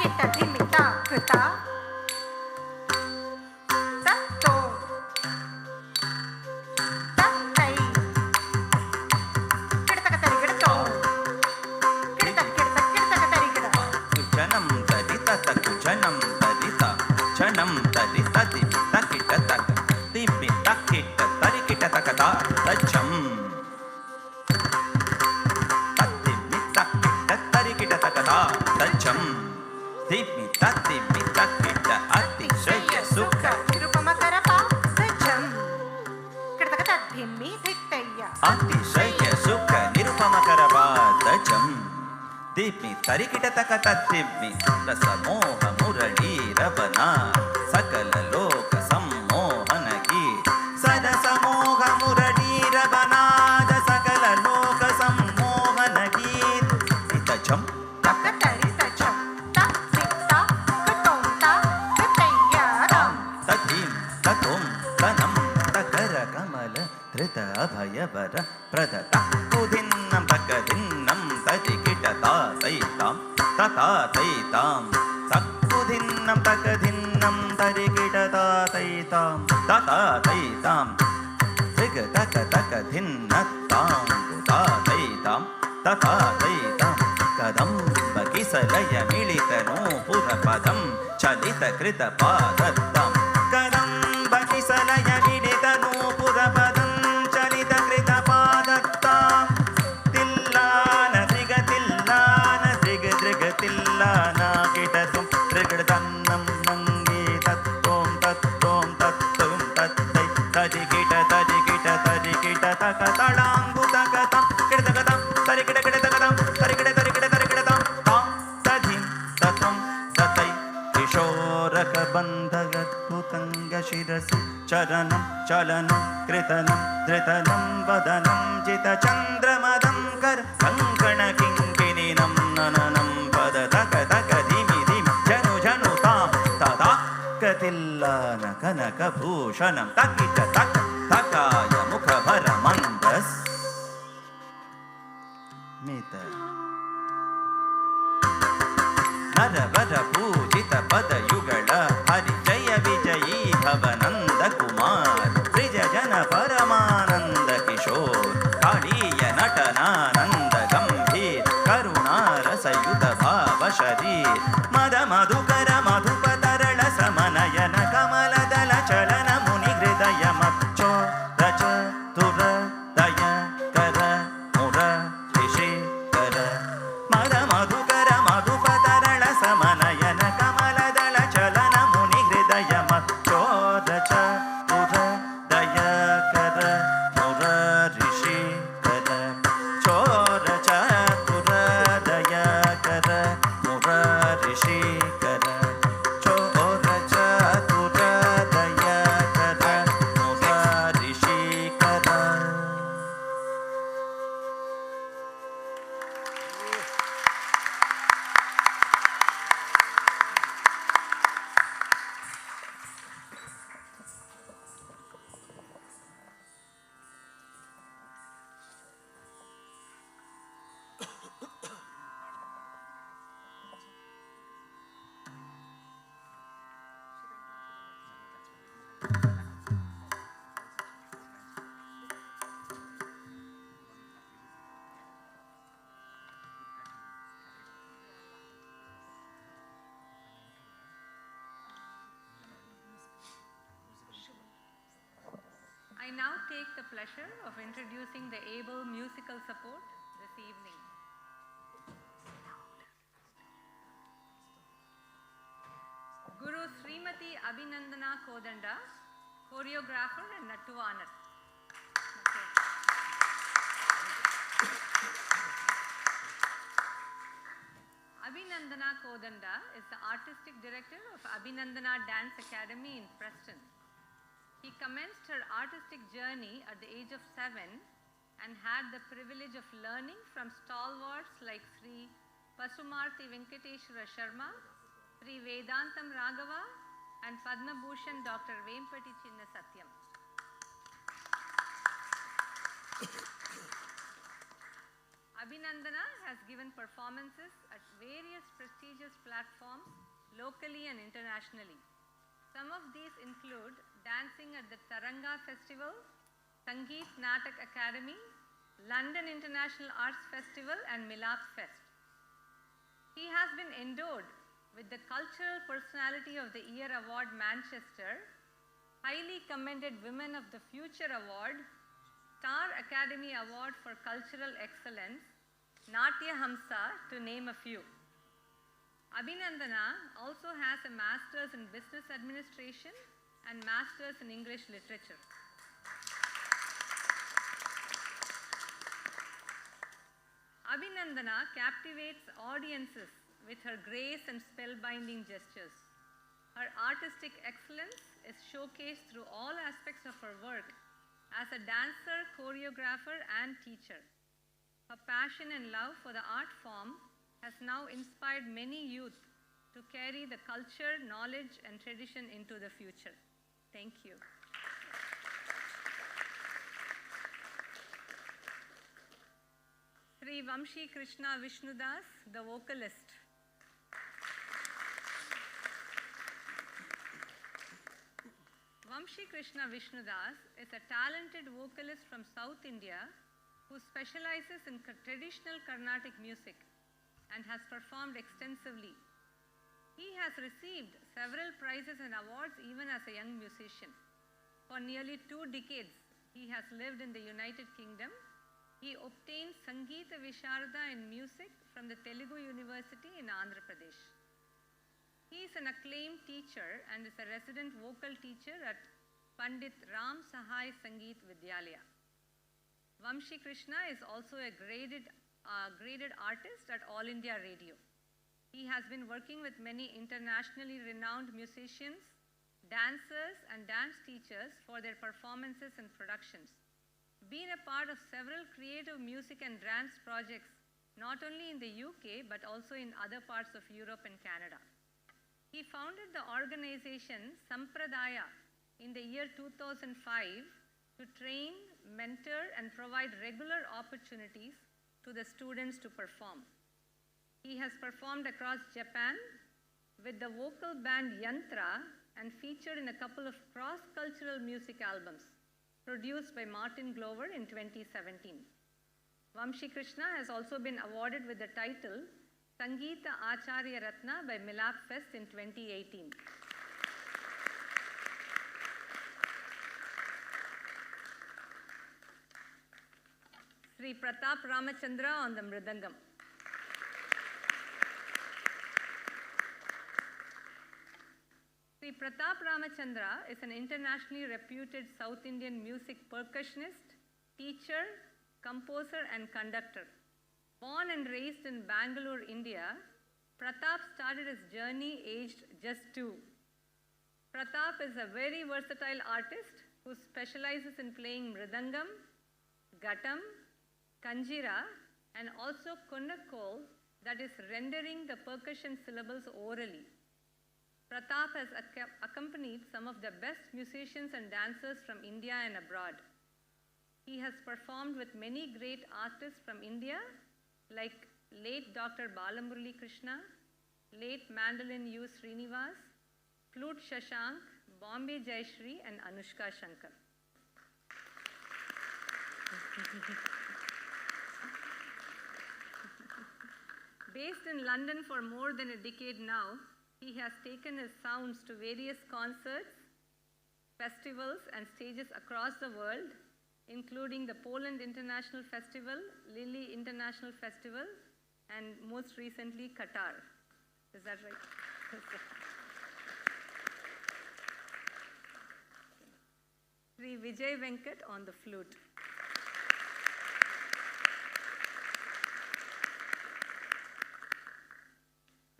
kita dhimita kita. Tatto, tattai, kidatakatari kidato, kidatakatari kidata. janam tadi tata kujanam tadi tam janam tadi tadi takita tak tipi takita tari kita takata tajam tati mitakita tari kita takata tajam tipi tati mitakita atishaya sukha Nirupamakara sajam, kidatakata dhimmi dhittaya. atishaya sukha nirupamakarapadajam tipi tari kita takata tipi rasamoha murali ravana sakala loka sammohanagi sada samoha murali ravana sakala loka sammohanagi itajam Takatari tajam, takita, katonta, kitayyaram. tatim tatum tanam takara kamala trita abhayavara pradata kudhinnam takadinnam tadikitata taitam tata taitam sakudhinnam takadinnam tadikitata taitam tata taitam trigataka takadhinnatam guta taitam tata taitam kadam bakisalaya militano purapadam chalita krita padatam kadam bakisalaya militano purapadam chalita krita padatam tillana trigatillana kitatum trigatannam nangi tattom tattom tattum tattai tadikita takatadangu takatam kidakatam tarikidakatam tarikidakatam tam tadhim tatam tatai kishoraka bandhagadbhutanga shirasi charanam chalanam kritanam dhritanam vadanam jita chandramadam kar kankana kinkininam nananam padataka takadimi dhimi janu janu tam tadakatillana kanaka bhushanam takita tak takaya mukhabhara mandas mita nara pujita pada yugala hari jaya vijayi bhavananda kumar brija jana paramananda kishor kaliya natanananda gambhir karuna rasayuta bhava sharir mada madhukara madhupatarala samanayana kamala dala chalana muni hridaya macho raja tura daya kara mura rishi kara mada madhukara madhupatarala samanayana kamala dala chalana muni hridaya macho raja tura daya kara mura rishi kara chora chatura daya kara mura rishi kara chora chatura daya kara mura rishi kara. I now take the pleasure of introducing the able musical support this evening. Guru Srimati Abhinandana Kodanda, choreographer and Nattuvanar. Abhinandana Kodanda is the artistic director of Abhinandana Dance Academy in Preston. He commenced her artistic journey at the age of 7 and had the privilege of learning from stalwarts like Sri Pasumarthi Venkateshwara Sharma, Sri Vedantam Raghava, and Padma Bhushan Dr. Vempati Chinna Satyam. Abhinandana has given performances at various prestigious platforms locally and internationally. Some of these include dancing at the Taranga Festival, Sangeet Natak Academy, London International Arts Festival, and Milap Fest. He has been endowed with the Cultural Personality of the Year Award Manchester, Highly Commended Women of the Future Award, Star Academy Award for Cultural Excellence, Natya Hamsa, to name a few. Abhinandana also has a Master's in Business Administration and Master's in English Literature. Abhinandana captivates audiences with her grace and spellbinding gestures. Her artistic excellence is showcased through all aspects of her work as a dancer, choreographer, and teacher. Her passion and love for the art form has now inspired many youth to carry the culture, knowledge, and tradition into the future. Thank you. Sri Vamshi Krishna Vishnudas, the vocalist. Vamshi Krishna Vishnudas is a talented vocalist from South India who specializes in traditional Carnatic music and has performed extensively. He has received several prizes and awards even as a young musician. For nearly 2 decades, he has lived in the United Kingdom. He obtained Sangeeta Visharda in music from the Telugu University in Andhra Pradesh. He is an acclaimed teacher and is a resident vocal teacher at Pandit Ram Sahai Sangeet Vidyalaya. Vamshi Krishna is also a graded artist at All India Radio. He has been working with many internationally renowned musicians, dancers, and dance teachers for their performances and productions. Been a part of several creative music and dance projects, not only in the UK, but also in other parts of Europe and Canada. He founded the organization Sampradaya in the year 2005 to train, mentor, and provide regular opportunities to the students to perform. He has performed across Japan with the vocal band Yantra and featured in a couple of cross-cultural music albums produced by Martin Glover in 2017. Vamshi Krishna has also been awarded with the title Sangeeta Acharya Ratna by Milap Fest in 2018. Sri Pratap Ramachandra on the Mridangam. Sri Pratap Ramachandra is an internationally reputed South Indian music percussionist, teacher, composer, and conductor. Born and raised in Bangalore, India, Pratap started his journey aged just 2. Pratap is a very versatile artist who specializes in playing mridangam, ghatam, kanjira, and also konnakkol, that is rendering the percussion syllables orally. Pratap has accompanied some of the best musicians and dancers from India and abroad. He has performed with many great artists from India like late Dr. Balamurali Krishna, late mandolin U. Srinivas, flute Shashank, Bombay Jayashree, and Anushka Shankar. Based in London for more than a decade now, he has taken his sounds to various concerts, festivals, and stages across the world, including the Poland International Festival, Lille International Festival, and most recently, Qatar. Is that right? Sri Vijay Venkat on the flute.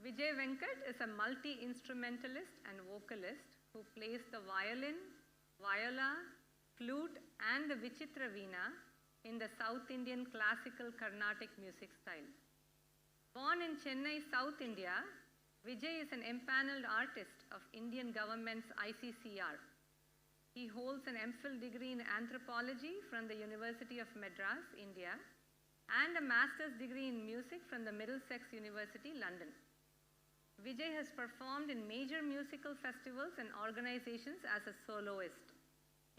Vijay Venkat is a multi-instrumentalist and vocalist who plays the violin, viola, flute, and the Vichitra Veena in the South Indian classical Carnatic music style. Born in Chennai, South India, Vijay is an empaneled artist of Indian government's ICCR. He holds an MPhil degree in anthropology from the University of Madras, India, and a master's degree in music from the Middlesex University, London. Vijay has performed in major musical festivals and organizations as a soloist.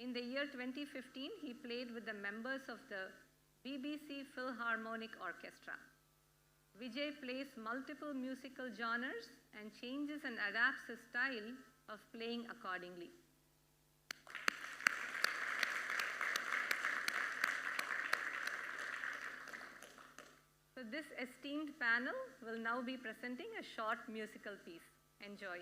In the year 2015, he played with the members of the BBC Philharmonic Orchestra. Vijay plays multiple musical genres and changes and adapts his style of playing accordingly. So this esteemed panel will now be presenting a short musical piece. Enjoy.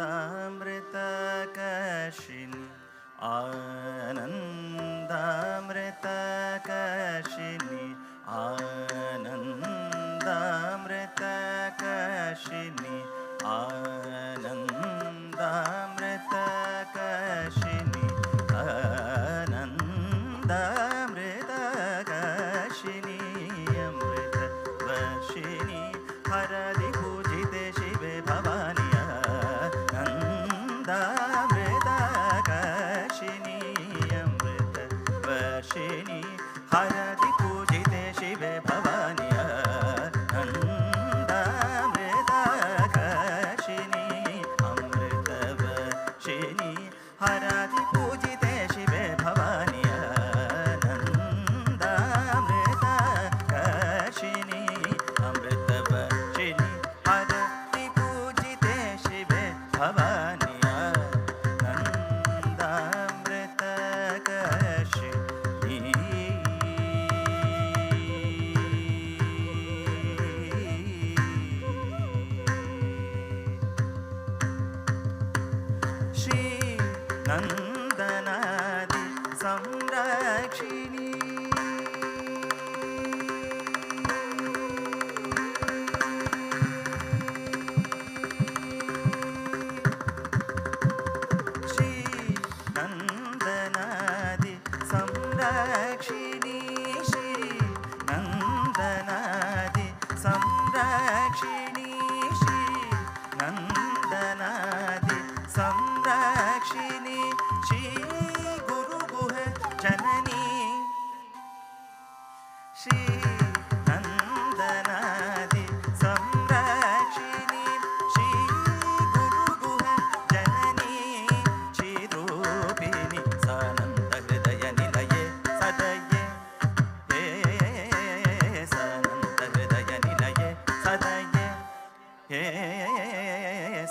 आनन्दामृतकर्षिणि आनन्दामृतकर्षिणि आनन्दामृतकर्षिणि आनन्दामृतकर्षिणि आनन्दामृतकर्षिणि अमृतवर्षिणि हरदि पूजिते शिवे भवानि आनन्दामृतकर्षिणि अमृतवर्षिणि हरदि पूजिते शिवे भवानि आनन्दामृतकर्षिणि अमृतवर्षिणि हरदि पूजिते शिवे भवानि आनन्दामृतकर्षिणि अमृतवर्षिणि हरदि पूजिते शिवे भवानि नन्दनादि संरक्षिणी श्री नन्दनादि संरक्षिणी श्री नन्दनादि संरक्षिणी श्री नन्दनादि संरक्षिणी श्री गुरुगुह जननी श्री नन्दनादि संरक्षिणी श्री गुरुगुह जननी श्री रूपिणी सानन्द हृदय निलये सदये हे सानन्द हृदय निलये सदये हे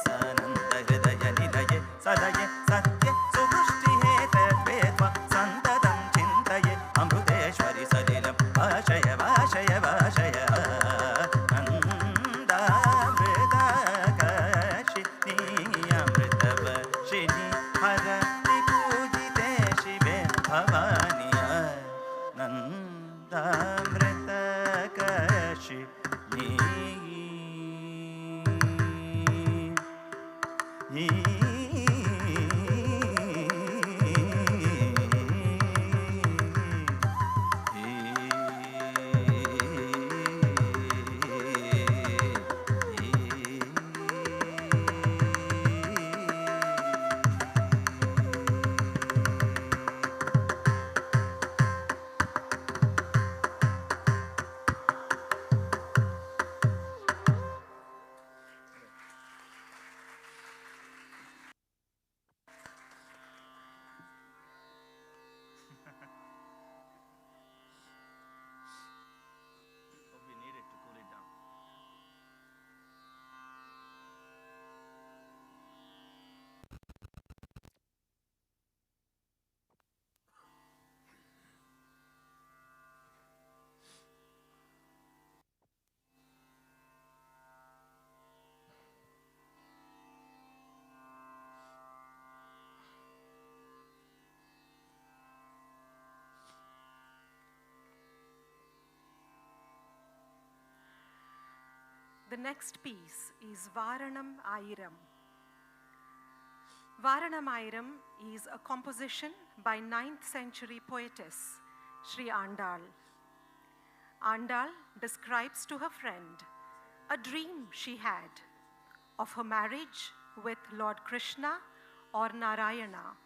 सानन्द हृदय निलये सदये सत्य सुवृष्टि हेतवे त्वं सन्ततं चिन्तये अमृतेश्वरि सलिलं भाषय भाषय भाषय आनन्दामृतकर्षिणि अमृतवर्षिणि हरदि पूजिते शिवे भवानि आनन्दामृतकर्षिणि We need it to cool it down. The next piece is Varanam Ayiram. Varanam Ayiram is a composition by 9th century poetess Sri Andal. Andal describes to her friend a dream she had of her marriage with Lord Krishna or Narayana.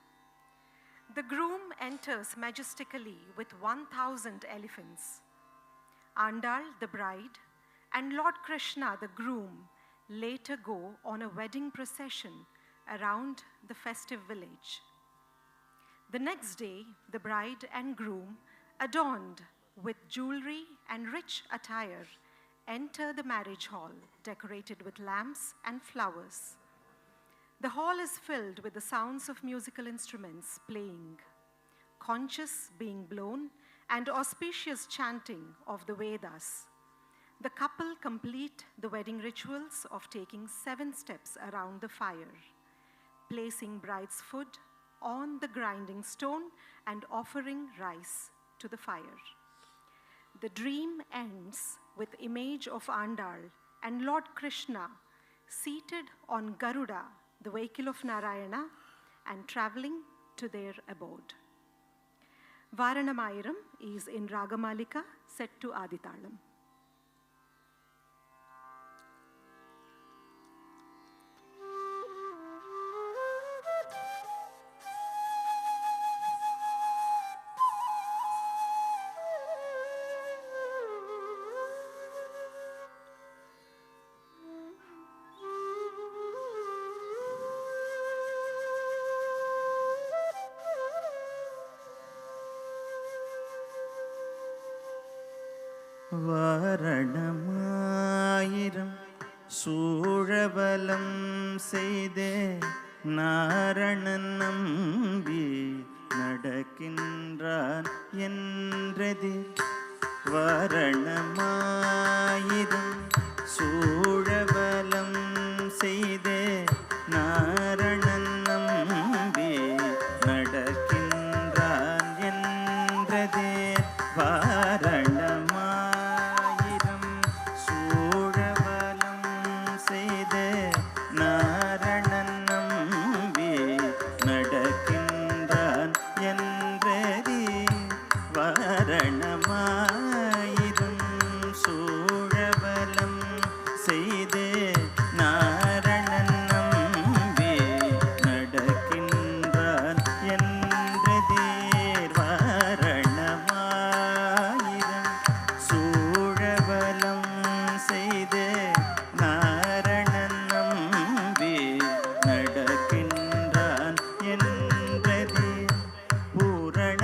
The groom enters majestically with 1,000 elephants. Andal, the bride, and Lord Krishna, the groom, later go on a wedding procession around the festive village. The next day, the bride and groom, adorned with jewelry and rich attire, enter the marriage hall, decorated with lamps and flowers. The hall is filled with the sounds of musical instruments playing, conches being blown, and auspicious chanting of the Vedas. The couple complete the wedding rituals of taking 7 steps around the fire. placing bride's food on the grinding stone and offering rice to the fire. The dream ends with image of Andal and Lord Krishna seated on Garuda, the vehicle of Narayana, and traveling to their abode. Varanamayiram is in Ragamalika set to Aditalam. Vaaranam Aayiram சூழவலம் செய்தே நாரணன் நம்பி நடக்கின்றான் என்றது. வாரணமாயிரம் சூழவலம் செய்தே நாரணன் நம்பி நடக்கின்றான் என்றது. வாரணமாயிரம் சூழவலம் செய்தே நாரணன் நம்பி நடக்கின்றான் என்றது. வாரணமாயிரம் சூழவலம் செய்தே நாரணன் நம்பி நடக்கின்றான் என்றது. வாரணமாயிரம் சூழவலம் செய்தே நாரணன் நம்பி நடக்கின்றான் என்றது. பூரண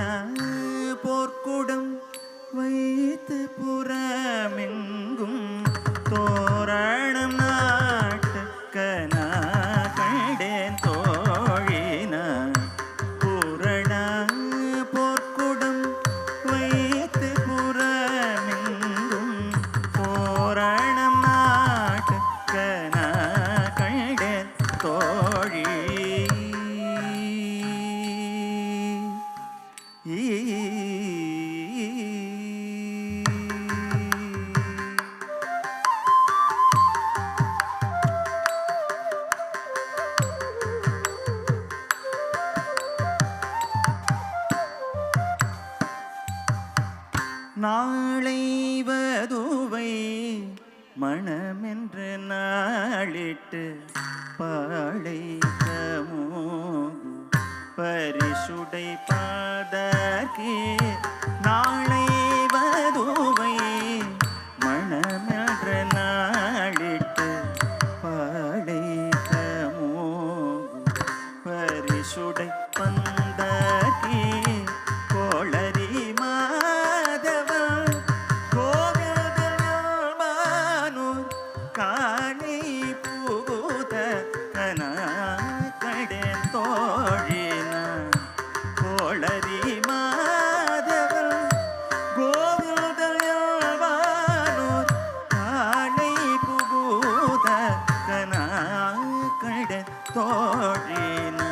போர்க்குடம் வைத்து புறமெங்கும் தோரணம் நாட்டுக்கனா கண்டேன் தோழினான். பூரண போர்க்குடம் வைத்து புறமெங்கும் தோரணம் நாட்டுக்கனா கண்டேன் தோழி. நாளை வதுவை மணமென்று நாளிட்டு பாளை கமோகு பரிசுடை பாதர்க்கே. நாளை வதுவை மணமென்று நாளிட்டு பாளை கமோகு பரிசுடை பந்தர்க்கே. கோளரி மாதவன் கோவில்மானூர் காணி பூத கனா கடன் தோழினான். கோளரி மாதவன் கோவில்மானூர் காணி பூத கனா கடன் தோழினான்.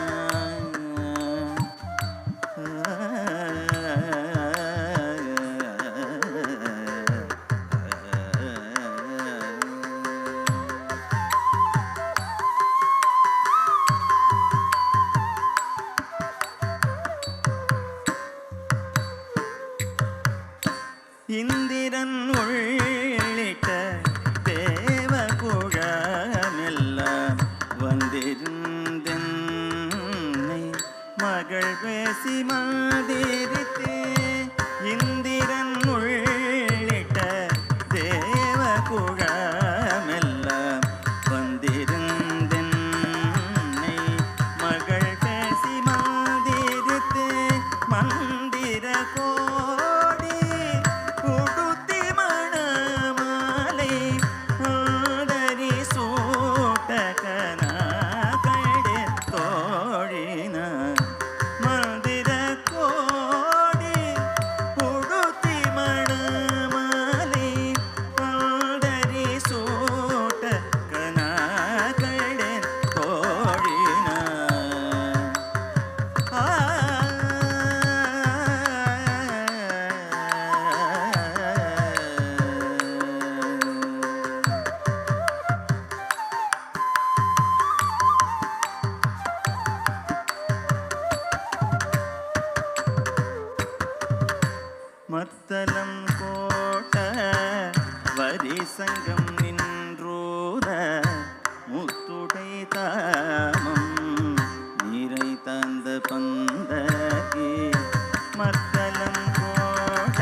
இந்திரன் உள்ளிட்ட தேவ குழாமெல்லாம் வந்திருந்தென்னை மகள் பேசி மாதிரித்தே. இந்திரன் உள்ளிட்ட தேவ குழாமெல்லாம் வந்திருந்தென்னை மகள் பேசி மாதிரித்தே. மந்திர கோடி உடுத்தி மணமாலை ஆதரி சூட்டகனா கಡೆ தோழினான். மந்திர ஹரிசங்கம் நின்றோத முத்துடை தாமம் நீரை தந்த பந்தகே மத்தலம் கோட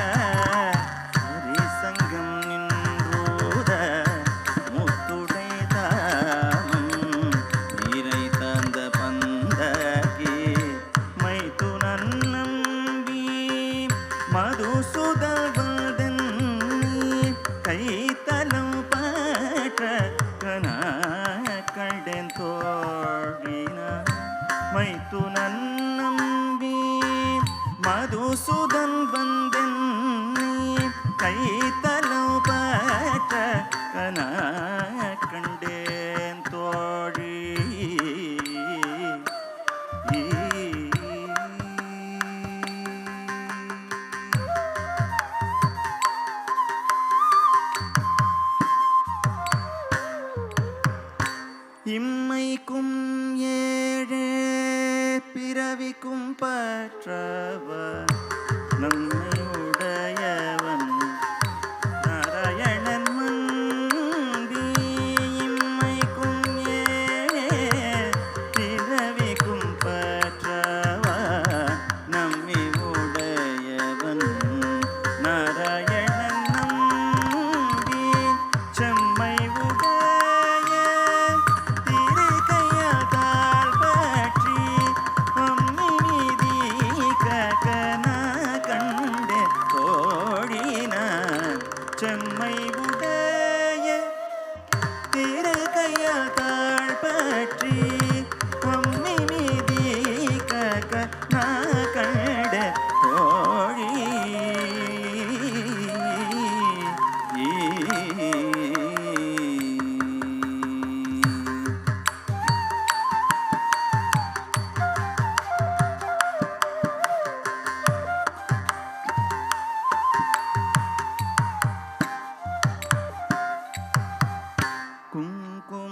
ஹரிசங்கம் நின்றோத முத்துடை தாமம் நீரை தந்த பந்தகே மைத்துனன் நம்பி மதுசூதவதன் கைத்தலம் பற்ற கனா கண்டேன் தோழின மைத்துனன் நம்பி மதுசூதன் வந்தன் கைத்தலம் பற்ற கனா கண்டேன் தோழி இம்மைக்கும் ஏழே பிறவிக்கும் பற்றவன் நம்மை உடையவன் நாராயணன் மந்தி இம்மைக்கும் ஏழே பிறவிக்கும் பற்றவன் நம்மை உடையவன் நாராயணன் நம்பி செம்மை உடைய திருக்கையாதால் பற்றி அம்மி மீதி ககன கண்டே தோழினான் செம்மை உடைய திருக்கையாதால் பற்றி அம்மி மீதி ககன கண்டே தோழி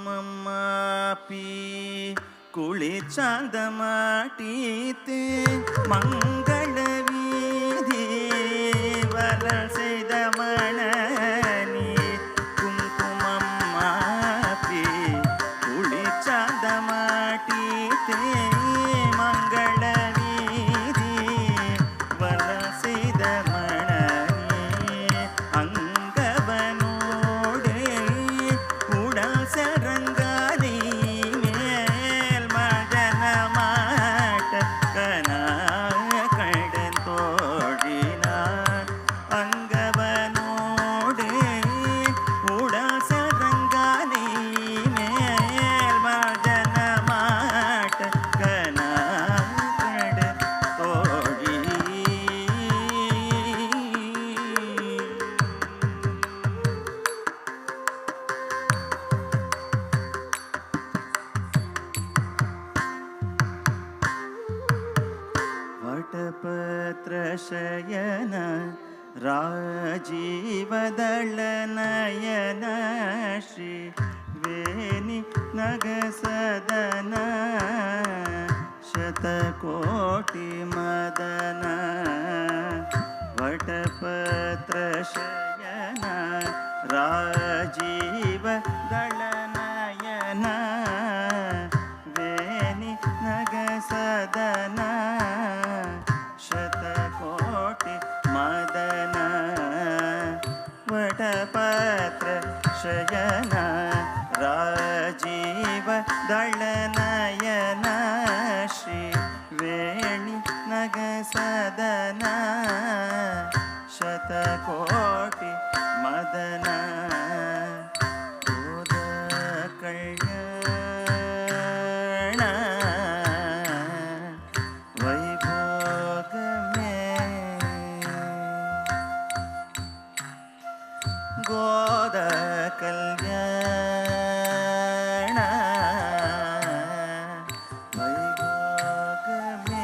குங்குமம்மாப்பி குளிச்சாந்தமாட்டீத்து மங்கள வீதி வரல் செய்த மணனி குங்குமம்மாப்பி குளிச்சாந்தமாட்டீத்து மங்கள வீதி வரல் செய்த மணனி அங்கவனோடு உடல் சரங்காதி மேல் மஜன மாட்ட கனா கடன் தோழினான் அங்கவனோடு உடல் சரங்காதி மேல் மஜன மாட்ட கனா கடன் தோழி वटपत्रशयन राजीवदलनयन श्री वेणि नगसदन शतकोटि मदन वटपत्रशयन राजीवदलनयन वेणि नगसदन शतकोटि मदन वटपत्र शयन राजीव दलनयन श्री वेणि नगसदन शतकोटि मदन कल्याण वैभोगमे गोद कल्याण वैभोगमे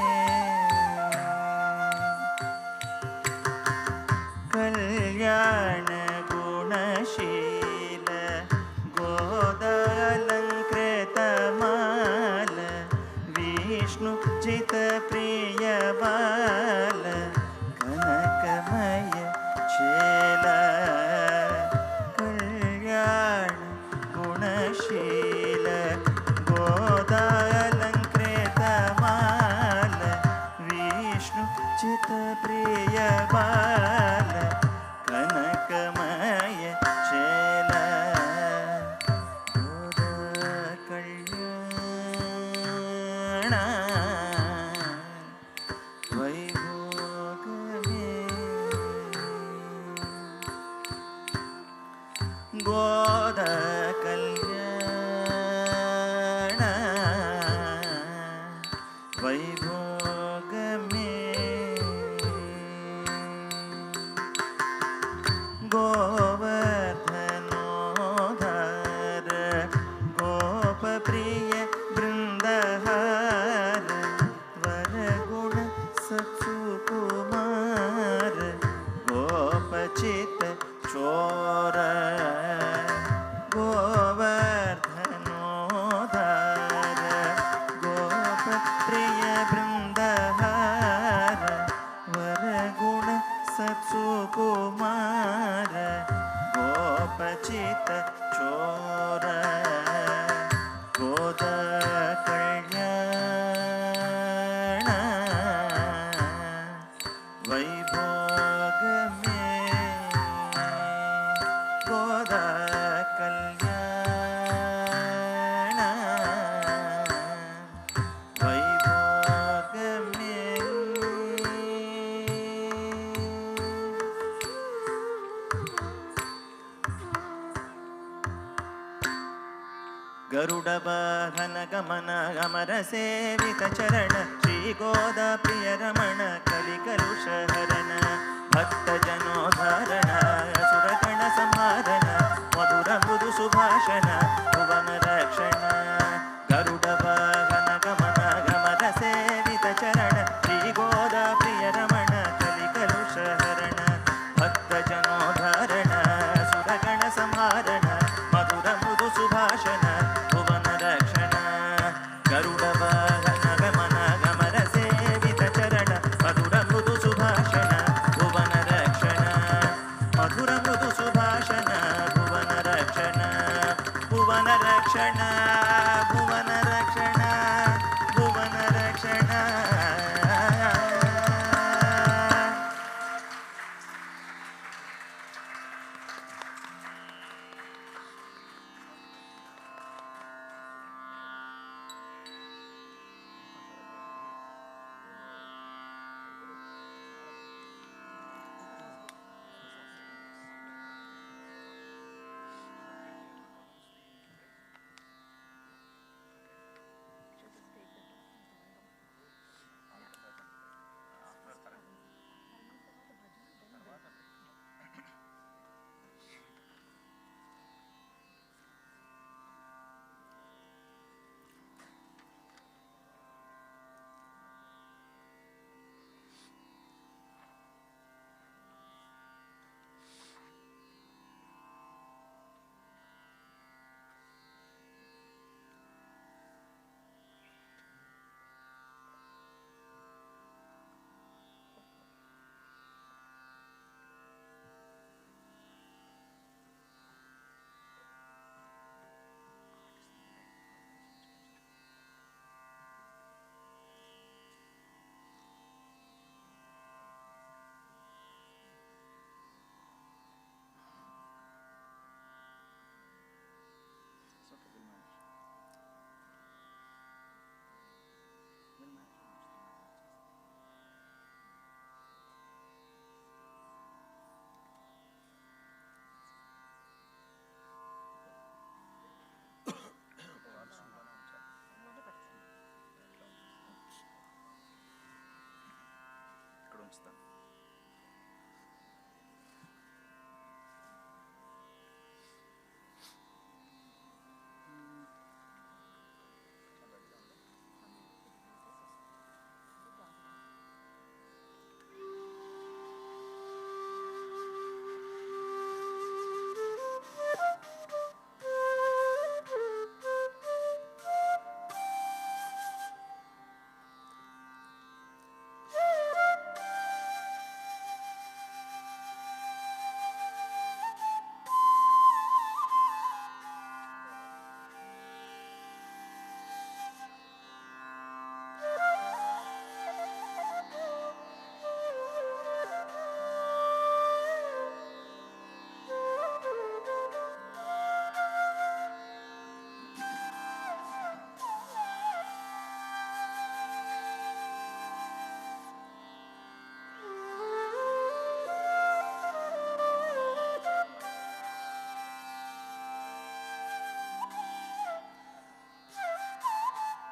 कल्याण गुणशील गोदालङ्कृतमाल विष्णु चित प्रिय बाल कनकमय शेल గోద కళ్యాణ వైభోగమే గోవర్ధనోధర గోపప్రియ బృందహార వరగుణ సత్సుకుమార గోపచిత చోర గోవర్ధనోధర గోపప్రియ బృందహార వరగుణ సత్సుకుమార గోపచిత చోర గోద కళ్యాణ వైభోగమే గోద కళ్యాణ వైభోగమే గరుడ వాహన గమన అమర సేవిత చరణ శ్రీ గోద ప్రియ రమణ కలికలుష హరణ భక్త జనోధారణ అసురగణ సంహారణ మధుర మృదు సుభాషణ భువన రక్షణ గరుడ వాహన గమన గమన సేవిత చరణ శ్రీ గోద ప్రియ రమణ కలికలుష హరణ భక్త జనోధారణ అసురగణ సంహారణ మధుర మృదు సుభాషణ భువన రక్షణ గరుడ వాహన గమన గమన సేవిత చరణ మధుర మృదు సుభాషణ భువన రక్షణ మధుర మృదు సుభాషణ భువన రక్షణ భువన రక్షణ భువన రక్షణ భువన రక్షణ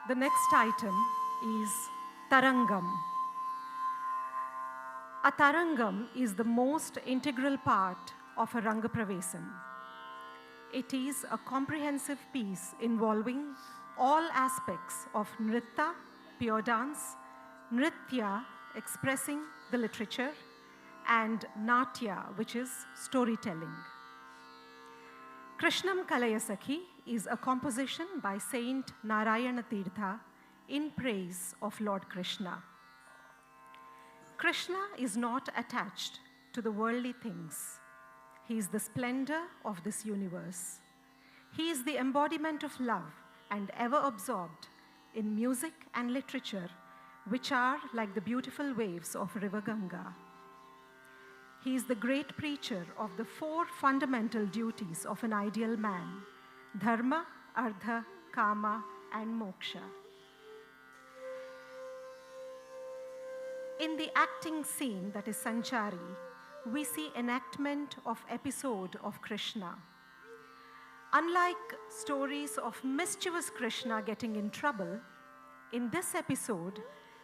The next item is Tarangam. A Tarangam is the most integral part of a Rangapravesam. It is a comprehensive piece involving all aspects of Nritta, pure dance, Nritya, expressing the literature, and Natya, which is storytelling. Krishnam Kalayasakhi is a composition by Saint Narayana Tirtha in praise of Lord Krishna. Krishna is not attached to the worldly things. He is the splendor of this universe. He is the embodiment of love and ever absorbed in music and literature, which are like the beautiful waves of River Ganga. He is the great preacher of the 4 fundamental duties of an ideal man: dharma, artha, kama, and moksha. In the acting scene, that is Sanchari, we see enactment of episode of Krishna. Unlike stories of mischievous Krishna getting in trouble, in this episode,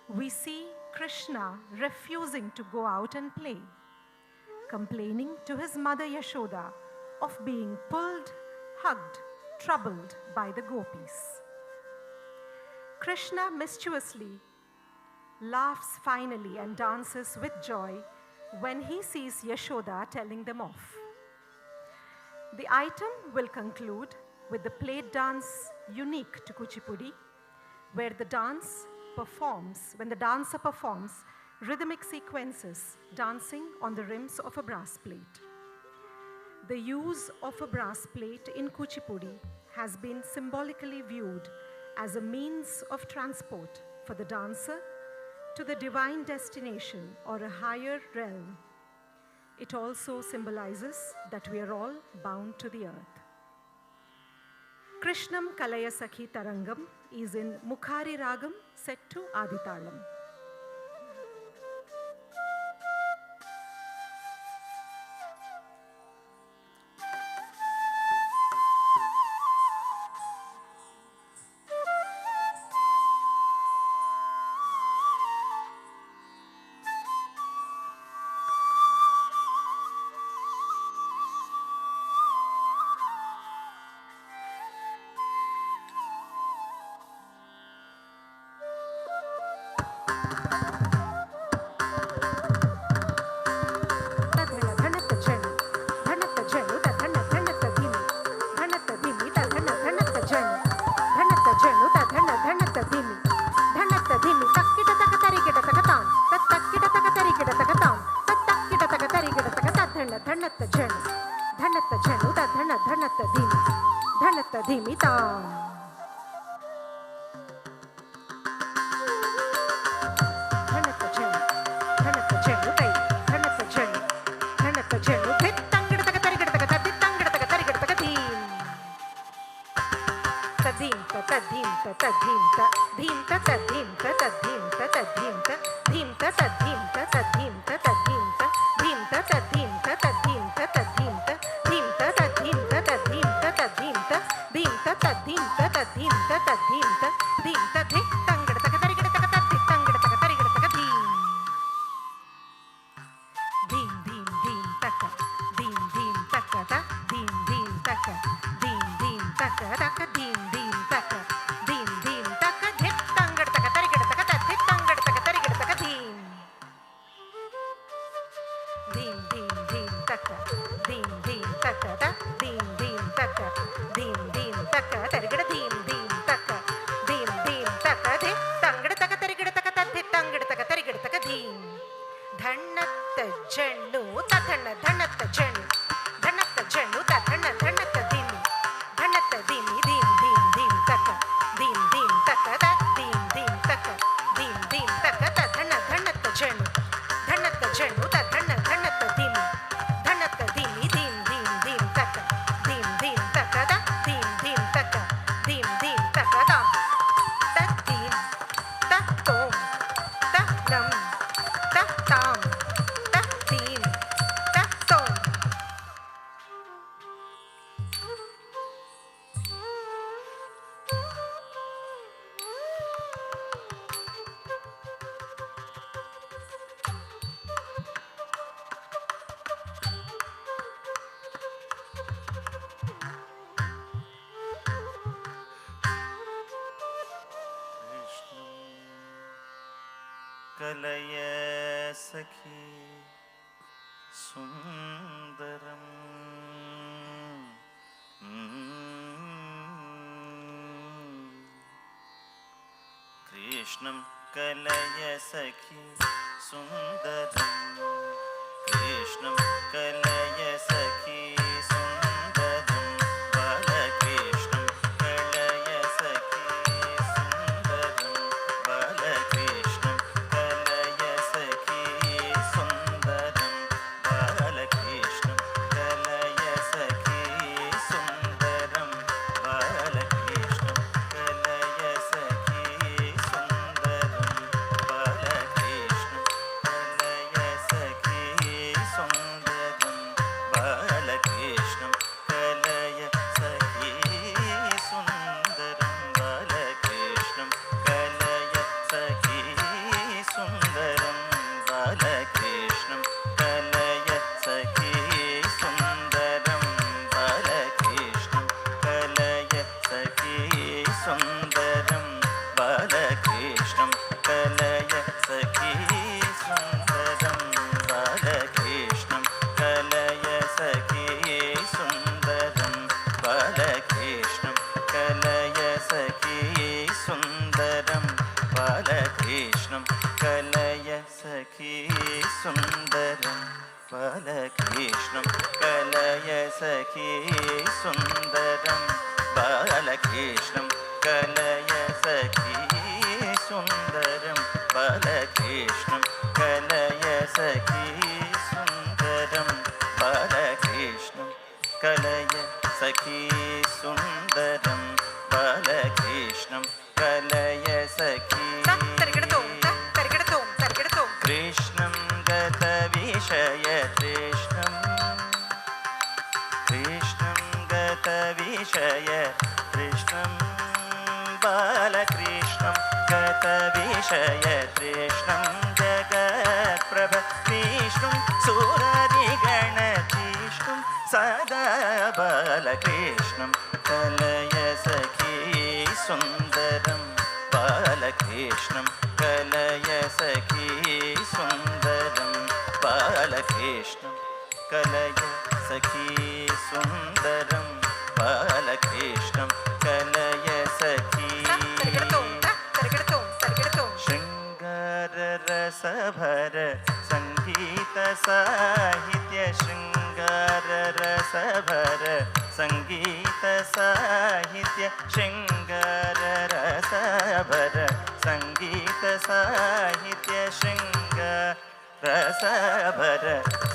we see Krishna refusing to go out and play, complaining to his mother Yashoda of being pulled, hugged, troubled by the gopis. Krishna mischievously laughs finally and dances with joy when he sees Yashoda telling them off. The item will conclude with the plate dance unique to Kuchipudi, where the dancer performs rhythmic sequences dancing on the rims of a brass plate. The use of a brass plate in Kuchipudi has been symbolically viewed as a means of transport for the dancer to the divine destination or a higher realm. It also symbolizes that we are all bound to the earth. Krishnam Kalayasakhi Tarangam is in Mukhari Ragam set to Aditalam. കലയ സഖി സുന്ദരം കൃഷ്ണം കലയ സഖി സുന്ദരം കൃഷ്ണം കലയ സഖി സുന്ദരം ബാലകൃഷ്ണം കലയ സഖി സുന്ദരം ബാലകൃഷ്ണം കലയ സഖി സുന്ദരം ബാലകൃഷ്ണം കലയ സഖി സുന്ദരം ബാലകൃഷ്ണം കലയ സഖി സുന്ദരം ബാലകൃഷ്ണം കലയ സഖി സുന്ദരം ബാലകൃഷ്ണം കലയ സഖി സുന്ദരം ബാലകൃഷ്ണം കലയ സഖി സുന്ദരം ബാലകൃഷ്ണം കലയ സഖി സുന്ദരം ബാലകൃഷ്ണം കലയ സഖി സുന്ദരം ബാലകൃഷ്ണം കലയ സഖി സുന്ദരം ബാലകൃഷ്ണം കലയ സഖി സുന്ദരം ബാലകൃഷ്ണം കലയ സഖി സുന്ദരം ബാലകൃഷ്ണം കലയ സഖി സുന്ദരം ബാലകൃഷ്ണം കലയ സഖി സുന്ദരം ബാലകൃഷ്ണം കലയ സഖി സുന്ദരം ബാലകൃഷ്ണം കലയ സഖി സുന്ദരം ബാലകൃഷ്ണം കലയ സഖി സുന്ദരം ബാലകൃഷ്ണം കലയ സഖി കൃഷ്ണം ഗതവിഷയ കൃഷ്ണം കൃഷ്ണം ഗതവിഷയ കൃഷ്ണം ബാലകൃഷ്ണം ഗതവിഷയ കൃഷ്ണം ജഗത്പ്രഭ വിഷ്ണും സുരരിഗണജിഷ്ണും സദാ ബാലകൃഷ്ണം കലയ സഖി സുന്ദരം ബാലകൃഷ്ണം കലയ സഖി സുന്ദരം ബാലകൃഷ്ണം കലയ സഖി സുന്ദരം ബാലകൃഷ്ണം കലയ സഖി ശൃംഗാരരസഭര സംഗീത സാഹിത്യ ശൃംഗാരരസഭര സംഗീത സാഹിത്യ ശൃംഗാരരസഭര സംഗീത സാഹിത്യ ശൃംഗാരസഭര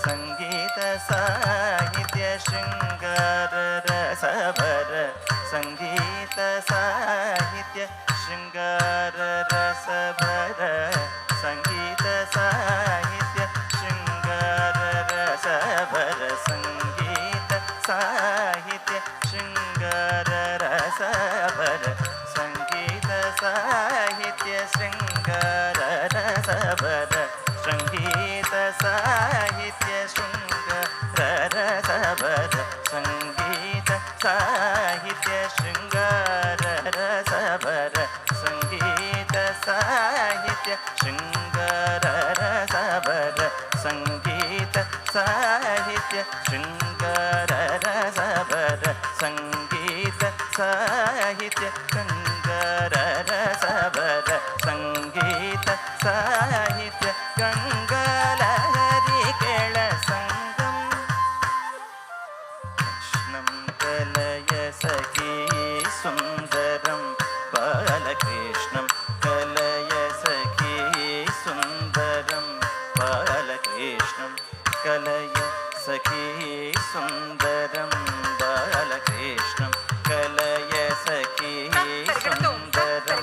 സംഗീത സാഹിത്യ ശൃംഗാരരസഭര സംഗീത സാഹിത്യ ശൃംഗാരരസഭര സംഗീത സാഹിത്യ ശൃംഗാരരസഭര സംഗീത സാഹിത്യ ശൃംഗാരരസഭര സംഗീത സാഹിത്യ ശൃംഗാരരസഭര സംഗീത സാഹിത്യ ശൃംഗാരരസഭര സംഗീത സാഹിത്യ ശൃംഗാരരസഭര സംഗീത സാഹിത്യ ശൃംഗാരരസഭര സംഗീത സാഹിത്യ ശൃംഗാരരസഭര സംഗീത സാഹിത്യ ശൃംഗാരരസഭര സംഗീത സാഹിത്യ ഗംഗാലഹരി കേള സംഗം കൃഷ്ണം കലയ സഖി സുന്ദരം ബാലകൃഷ്ണം കലയ സഖി സുന്ദരം ബാലകൃഷ്ണം കലയ സഖി സുന്ദരം ബാലകൃഷ്ണം കലയ സഖി സുന്ദരം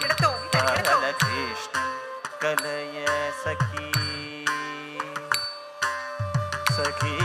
ബാലകൃഷ്ണം കലയ സഖി സഖി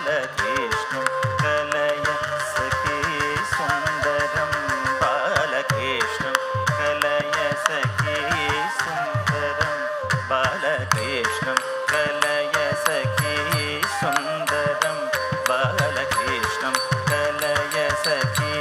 బాలకృష్ణం కలయ సఖీ సుందరం బాలకృష్ణం కలయ సఖీ సుందరం బాలకృష్ణం కలయ సఖీ సుందరం బాలకృష్ణం కలయ సఖీ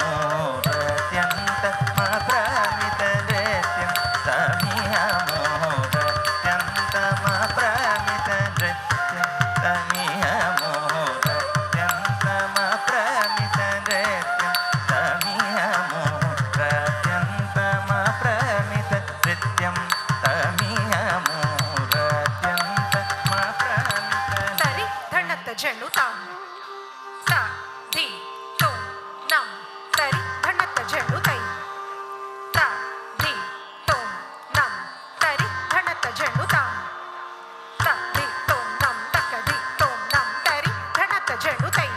సమీహమోరత్యంత మా ప్రమిత నృత్యం సమీహ తమియమూరత్యంత మా ప్రమిత తరి ధణత జను తాం త ది తో నం తరి ధణత జను తై త ది తో నం తరి ధణత జను తాం త ది తో నం తక ది తో నం తరి ధణత జను తై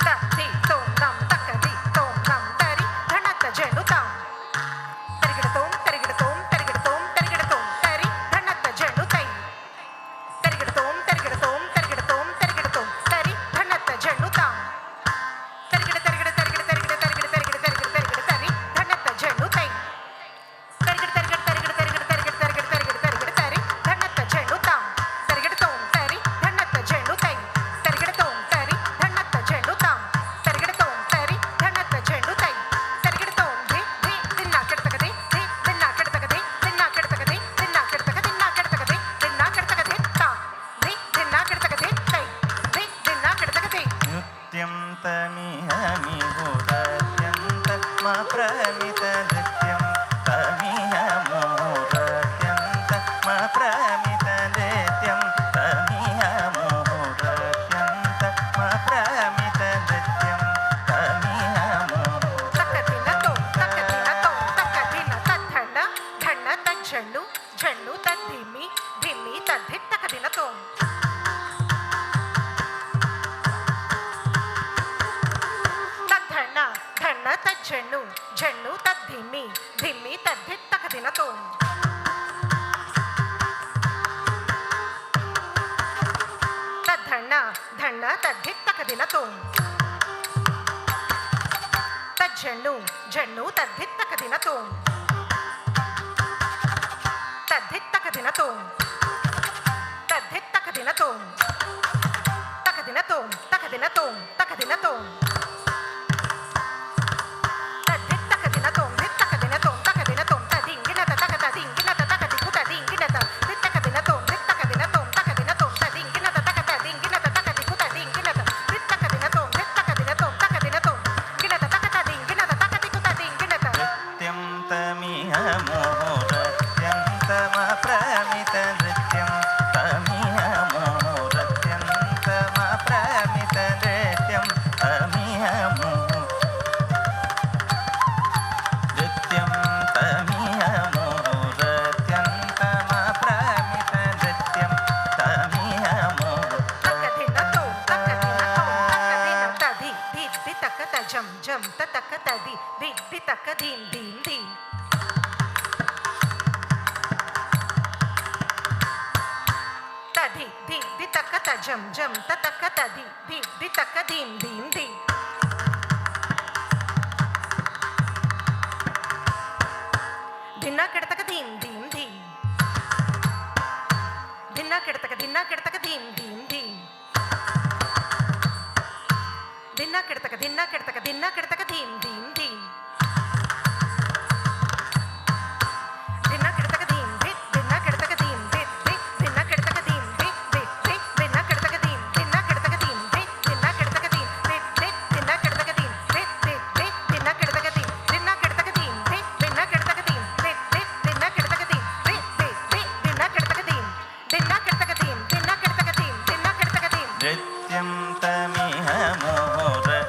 త ది తో నం తక ది తో నం తరి ధణత జను తాం తరిగిడతోం తరిగిడతోం తరిగిడతోం తరిగిడతోం తరి ధణత జను తై తరిగిడతోం తరిగిడతోం తరిగిడతోం తరిగిడతోం తరి ధణత జను తాం తరిగిడ తరిగిడ తరిగిడ తరిగిడ తరిగిడ తరిగిడ తరిగిడ తరిగిడ తరి ధణత జను తై తరిగిడ తరిగిడ తరిగిడ తరిగిడ తరిగిడ తరిగిడ తరిగిడ తరిగిడ తరి ధణత జను తాం తరిగిడతోం తరి ధణత జను తై తరిగిడతోం తరి ధణత జను తాం తరిగిడతోం తరి ధణత జను తై తరిగిడతోం ధి ధి దిన్నా కెడతగది ధి దిన్నా కెడతగది దిన్నా కెడతగది దిన్నా కెడతగ దిన్నా కెడతగది దిన్నా కెడతగది తా ధి దిన్నా కెడతగది తై ధి దిన్నా కెడతగది నృత్యం తమియమిహురత్యంత మా ప్రమిత నృత్యం తమియమూరత్యంత మా ప్రమిత నృత్యం తమియమూరత్యంత మా ప్రమిత నృత్యం తమియమూ తక్కదినతో తక్కదినతో తక్కదిన తద్ధణ ధణ తజ్జను జన్ను తద్ధిమి ధిమి తద్ధి తక్కదినతో తద్ధణ ధణ తజ్జను జన్ను తద్ధిమి ధిమి తద్ధి తక్కదినతో తద్ధణ ధణ తద్ధి తక్కదినతో తజ్జను జన్ను తద్ధి తక్కదినతో తద్ధి తక్కదినతో తద్ధి తక్కదినతో తక్కదినతో తక్కదినతో తక్కదినతో తద్ధి తక్కదినతో ధి తక్కదినతో తక్కదినతో తదింగినత తకత దింగినత తకది కుత దింగినత ధి తక్కదినతో ధి తక్కదినతో తక్కదినతో తదింగినత తకత దింగినత తకది కుత దింగినత ధి తక్కదినతో ధి తక్కదినతో తక్కదినతో గినత తకత దింగినత తకది కుత దింగినత నృత్యం తమియమూరత్యంత మా ప్రమిత నృత్యం తమియమూరత్యంత మా ప్రమిత నృత్యం తమియమూ నృత్యం తమియమూరత్యంత మా ప్రమిత నృత్యం తమియమూ తక్కదినతో తక్కదినతో తక్కదిన తది ది ది తక్కత జం జం తక్క తది ది ది తక్క ధీం ధీం ధీం తది ది ది తక్కత జం జం తక్క తది ది ది తక్క ధీం ధీం ధీం దిన్నా కెడతక ధీం ధీం ధీం దిన్నా కెడతక ధీం ధీం ధీం దిన్నా కెడతక ధీం ధీం ధీం దిన్నా కెడతక ధీం ధిత్ దిన్నా కెడతక ధీం ధిత్ ధిత్ దిన్నా కెడతక ధీం ధిత్ ధిత్ ధిత్ దిన్నా కెడతక ధీం దిన్నా కెడతక ధీం ధిత్ దిన్నా కెడతక ధీం ధిత్ ధిత్ దిన్నా కెడతక ధీం ధిత్ ధిత్ ధిత్ దిన్నా కెడతక ధీం దిన్నా కెడతక ధీం ధిత్ దిన్నా కెడతక ధీం ధిత్ ధిత్ దిన్నా కెడతక ధీం ధిత్ ధిత్ ధిత్ దిన్నా కెడతక ధీం దిన్నా కెడతక ధీం దిన్నా కెడతక ధీం దిన్నా కెడతక ధీం నృత్యం తమియమూరత్యంత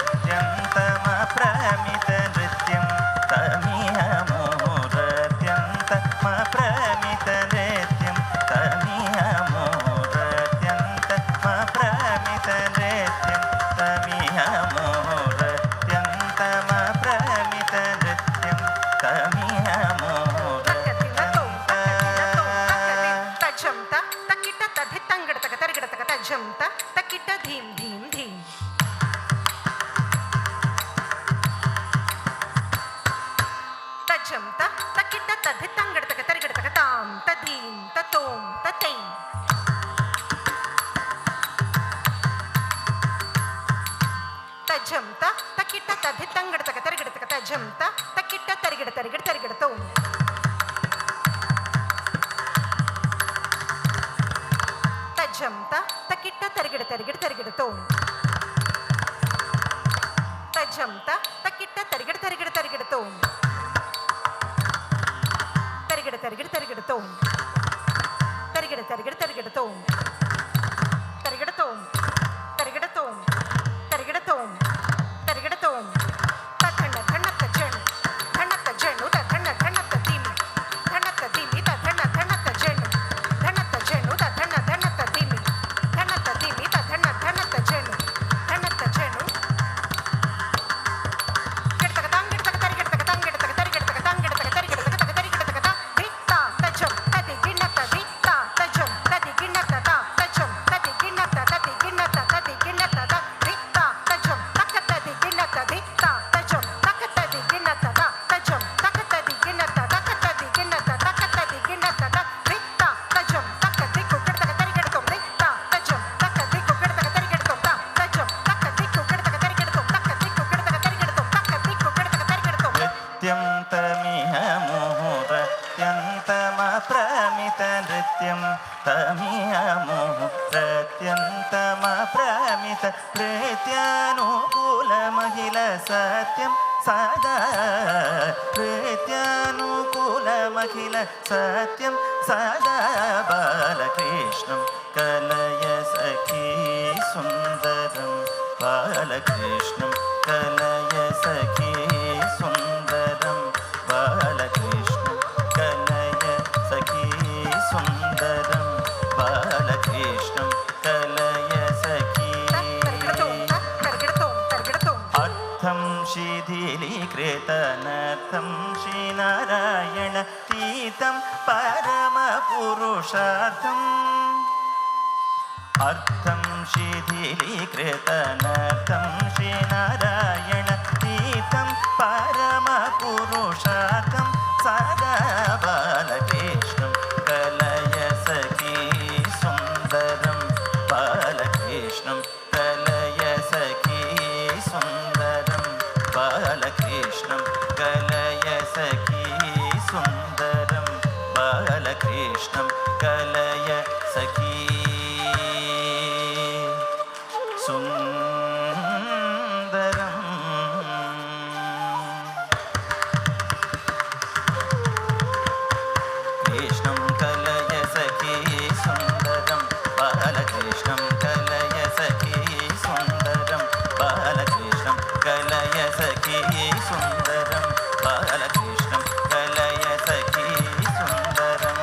మా ప్రమిత నృత్యం తమియమూరత్యంత మా ప్రమిత నృత్యం తమియమూరత్యంత మా ప్రమిత నృత్యం తమియమూరత్యంత మా ప్రమిత నృత్యం తక్కదినతో తక్కదినతో తక్కది తమియమూరత్యంత తజ్జంత తక్కిట తద్ధి తంగడతక తరిగడతక తజ్జంత తక్కిట ధీం ధీం ధీం తజ్జంత తక్కిట తద్ధి తంగడతక తరిగడతక తాం తధీం తతోం తతై తజ్జంత తక్కిట తద్ధి తంగడతక తరిగడతక తజ్జంత తక్కిట తరిగడ తరిగడ తరిగడతో తజ్జంత తక్కిట తరిగడ తరిగడ తరిగడతో తజ్జంత తక్కిట తరిగడ తరిగడ తరిగడతో തരികിട തരികിട തരികിടത്തോം തരികിട തരികിട തരികിടത്തോം തരികിടത്തോം തരികിടത്തോം തരികിടത്തോം തരികിടത്തോം തണ്ണ തണ്ണത്ത ജണു തണ്ണത്ത ജണു തണ്ണ തണ്ണത്ത തീമി തണ്ണത്ത തീമി തണ്ണ തണ്ണത്ത ജണു തണ്ണത്ത ജണു തണ്ണ തണ്ണത്ത തീമി തണ്ണത്ത തീമി തണ്ണ തണ്ണത്ത ജണു തണ്ണത്ത ജണു നൃത്യം തമിയമുഹൂർത്തത്യന്തമപ്രമിത പ്രത്യാനുകൂല മഹിള സത്യം സദാ പ്രത്യാനുകൂല മഹിള സത്യം സദാ ബാലകൃഷ്ണം കലയ സഖി സുന്ദരം ബാലകൃഷ്ണം കലയ സഖി സുന്ദരം ബാലകൃഷ്ണം കലയ സഖി സുന്ദരം ബാലകൃഷ്ണം കലയ സഖി അർത്ഥം ശിഥിലീകൃതനർത്ഥം ശ്രീനാരായണ തീതം പരമപുരുഷാർത്ഥം അർത്ഥം ശിഥിലീകൃതനർത്ഥം ശ്രീനാരായണ തീതം പരമപുരുഷാർത്ഥം സദാ ബാലകൃഷ്ണം കലയ സഖി സുന്ദരം ബാലകൃഷ്ണം കലയ സഖി സുന്ദരം ബാലകൃഷ്ണം കലയ സഖി സുന്ദരം ബാലകൃഷ്ണം കലയ സഖി സുന്ദരം കൃഷ്ണം കലയ സഖി സുന്ദരം ബാലകൃഷ്ണം കലയ സഖി സുന്ദരം ബാലകൃഷ്ണം കലയ സഖി സുന്ദരം ബാലകൃഷ്ണം കലയ സഖി സുന്ദരം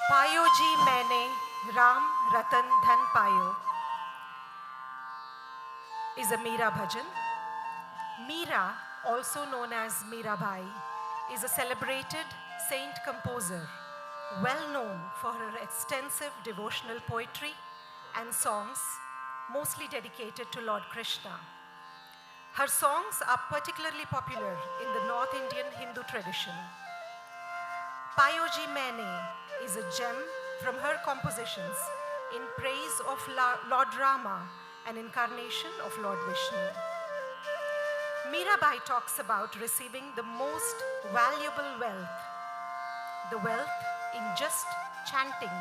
पायो जी मैंने राम रतन धन पायो is a Meera bhajan. Meera, also known as Meerabai, is a celebrated saint composer, well known for her extensive devotional poetry and songs, mostly dedicated to Lord Krishna. Her songs are particularly popular in the North Indian Hindu tradition. Payoji Maine is a gem from her compositions in praise of Lord Rama, an incarnation of Lord Vishnu. Meerabai talks about receiving the most valuable wealth, the wealth in just chanting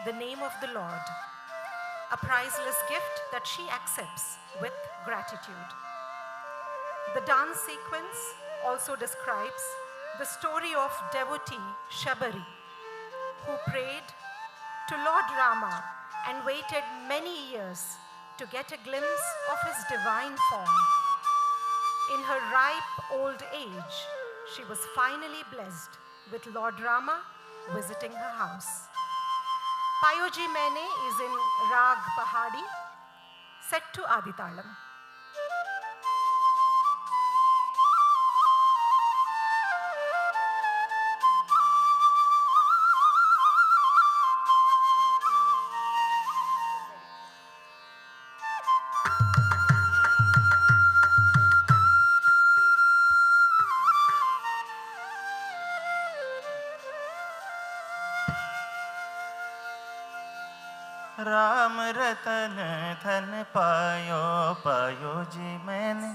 the name of the Lord, a priceless gift that she accepts with gratitude. The dance sequence also describes the story of devotee Shabari, who prayed to Lord Rama and waited many years to get a glimpse of his divine form. In her ripe old age, she was finally blessed with Lord Rama visiting her house. Payoji Maine is in Rag Pahadi, set to Aditalam. Ram Ratan Dhan पायो पायो जी मैंने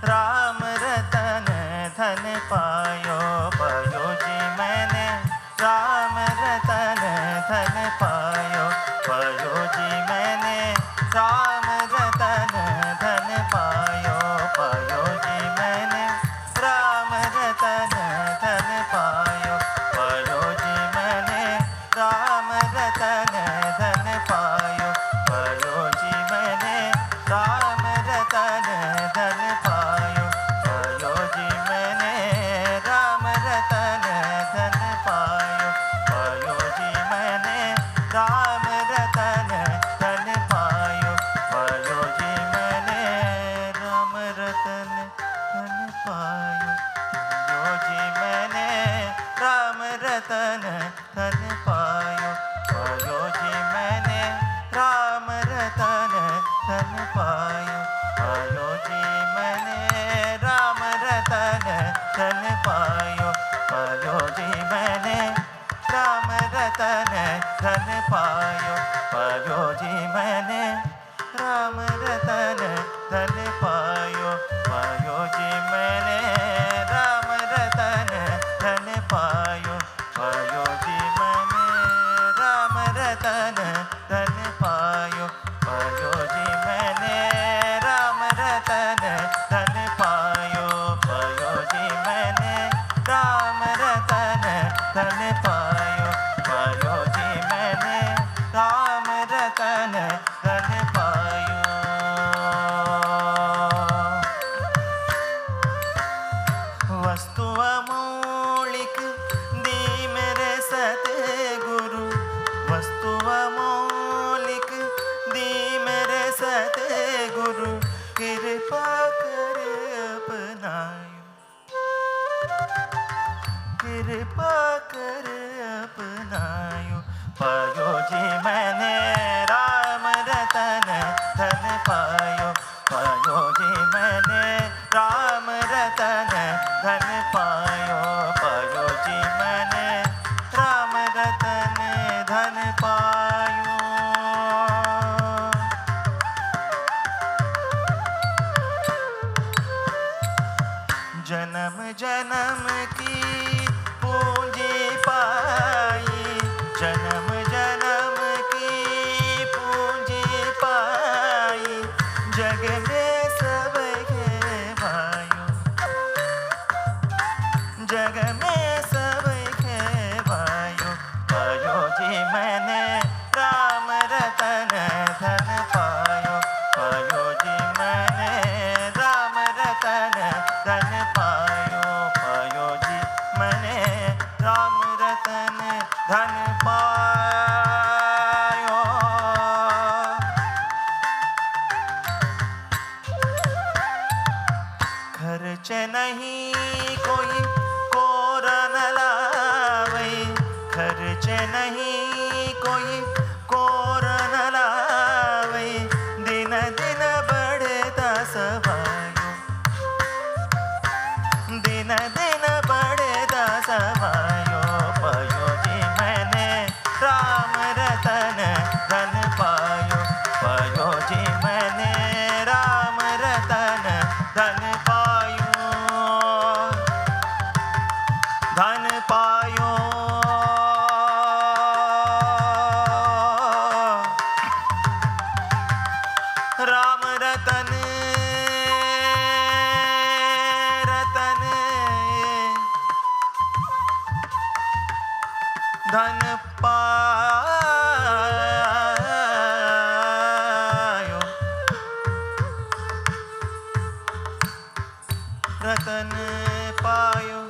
राम रतन धन पायो पायो जी मैंने राम रतन धन पायो पायो जी मैंने राम रतन धन पायो पायो जी मैंने राम रतन धन पायो पायो जी मैंने राम रतन धन पायो पायो जी मैंने राम रतन धन पायो पायो जी मैंने राम रतन धन पायो पायो जी मैंने राम रतन धन पायो पायो जी मैंने राम रतन धन पायो पायो जी मैंने राम रतन धन पायो पायो जी मैंने राम रतन धन पायो पायो जी मैंने राम रतन धन पायो पायो जी मैंने राम रतन धन पायो पायो जी मैंने राम रतन धन पायो पायो जी मैंने राम रतन धन पायो पायो जी मैंने राम रतन धन पायो पायो जी मैंने राम रतन धन पायो पायो जी मैंने राम रतन धन पायो पायो जी मैंने राम रतन धन पायो वस्तु अमौलिक दी मेरे सतगुरु वस्तु अमौलिक दी मेरे सतगुरु कृपा कर अपनायो कृपा कर अपनायो पायो जी मैंने राम रतन धन पायो पायो जी मैंने राम रतन धन पायो पायो जी मैंने राम रतन धन पायो जन्म जन्म की पूंजी पाई जन्म जन्म की पूंजी पाई जग में सबके भाइयों जग में सबके भाइयों पायो जी मैंने राम रतन धन पायो पायो जी मैंने राम रतन धन पायो पायो जी मैंने राम रतन धन पायो धन पायो राम रतन रतन धन पायो रतन पायो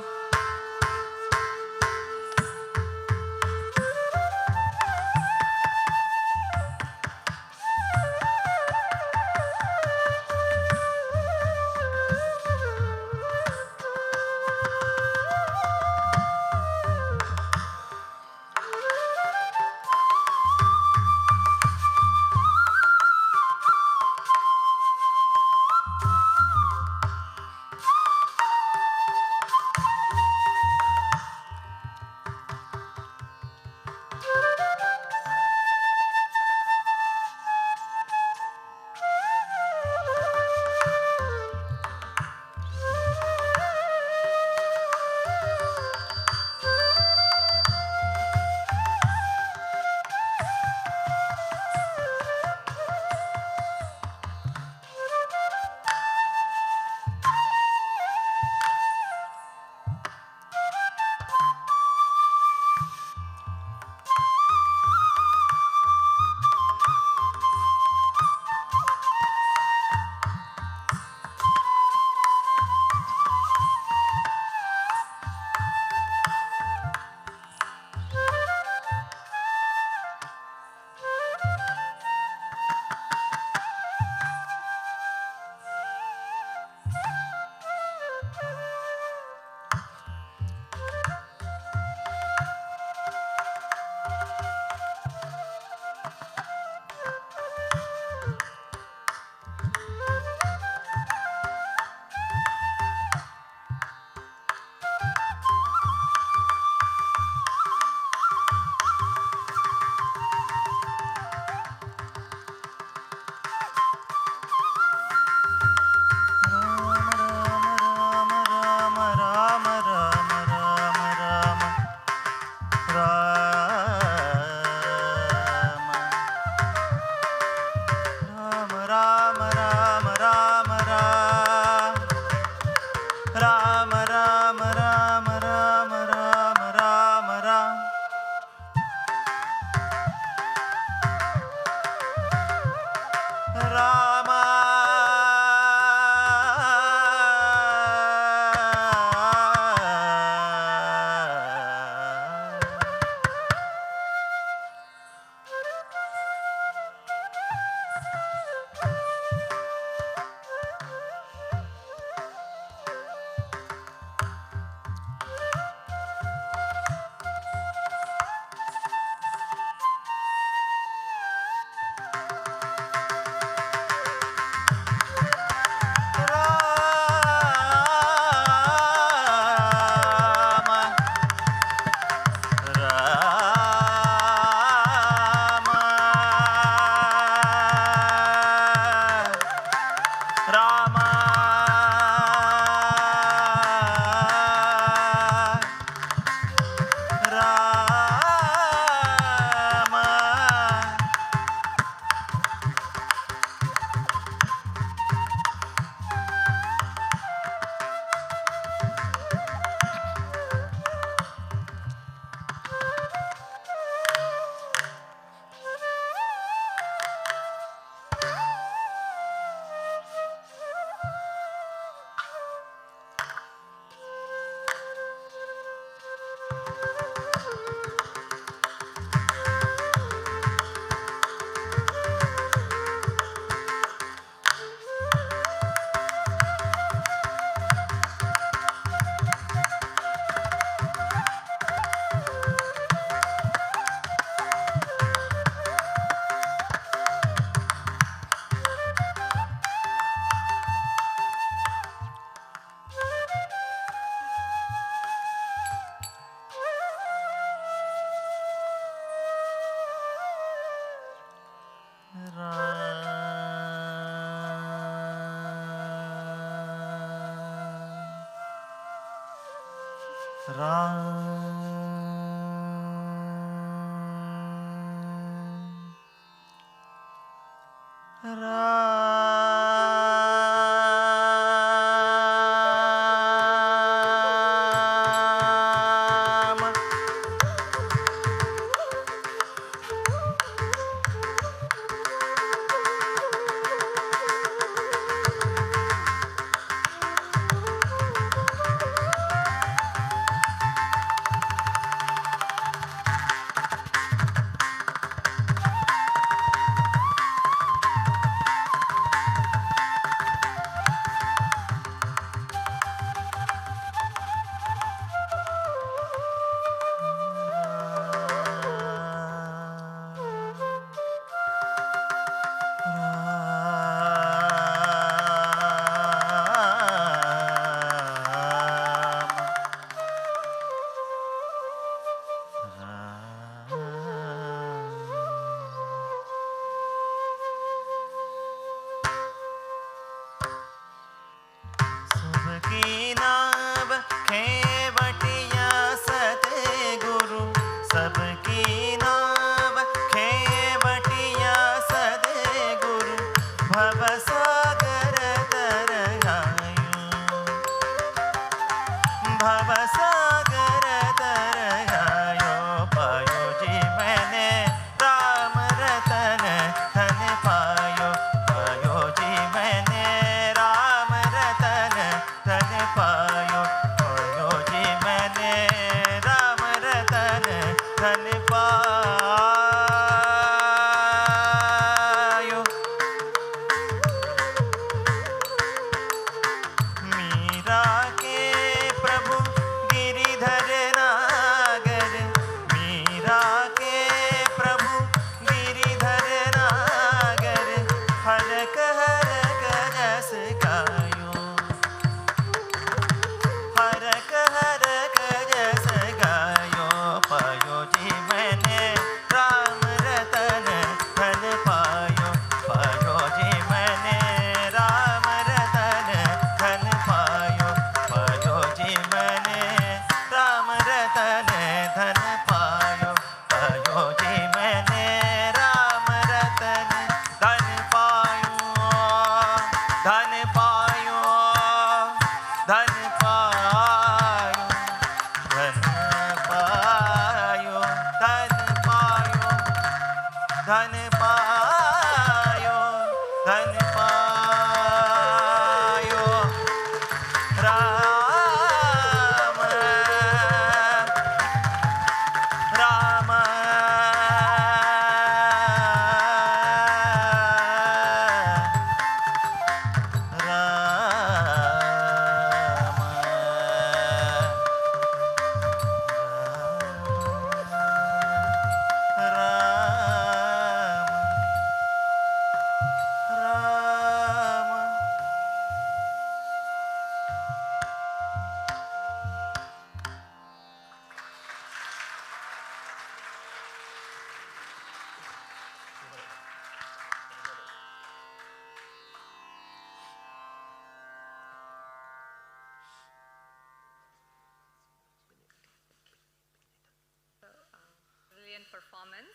Performance.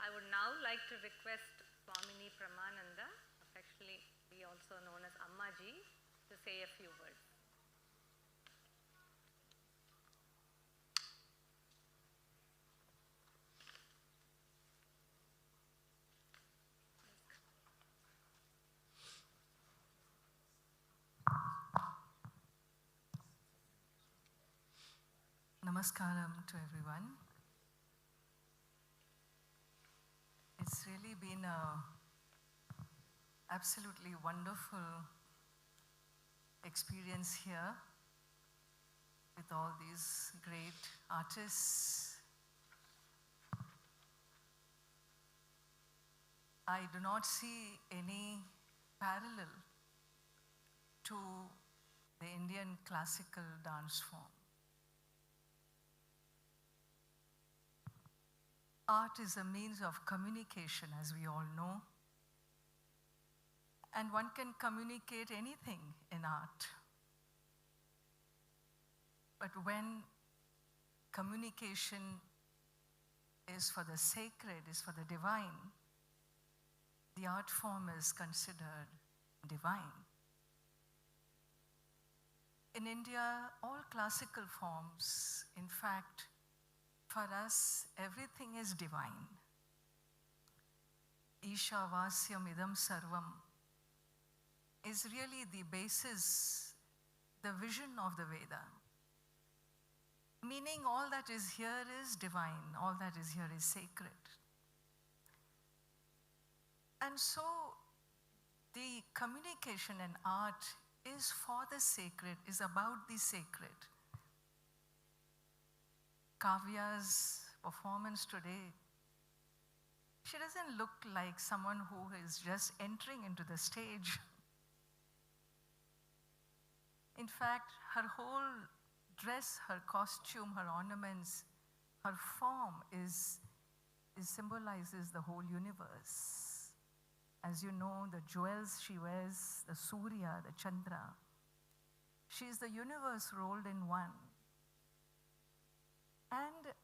I would now like to request Swamini Pramananda, affectionately be also known as Ammaji, to say a few words. Namaskaram to everyone. It's really been a absolutely wonderful experience here with all these great artists. I do not see any parallel to the Indian classical dance form. Art is a means of communication, as we all know, and one can communicate anything in art. But when communication is for the sacred, is for the divine, the art form is considered divine. In India, all classical forms, in fact, for us, everything is divine. Isha Vasyam Idam Sarvam is really the basis, the vision of the Veda. Meaning all that is here is divine, all that is here is sacred. And so the communication and art is for the sacred, is about the sacred. Kavya's performance today, she doesn't look like someone who is just entering into the stage. In fact, her whole dress, her costume, her ornaments, her form symbolizes the whole universe. As you know, the jewels she wears, the Surya, the Chandra, she is the universe rolled in one. And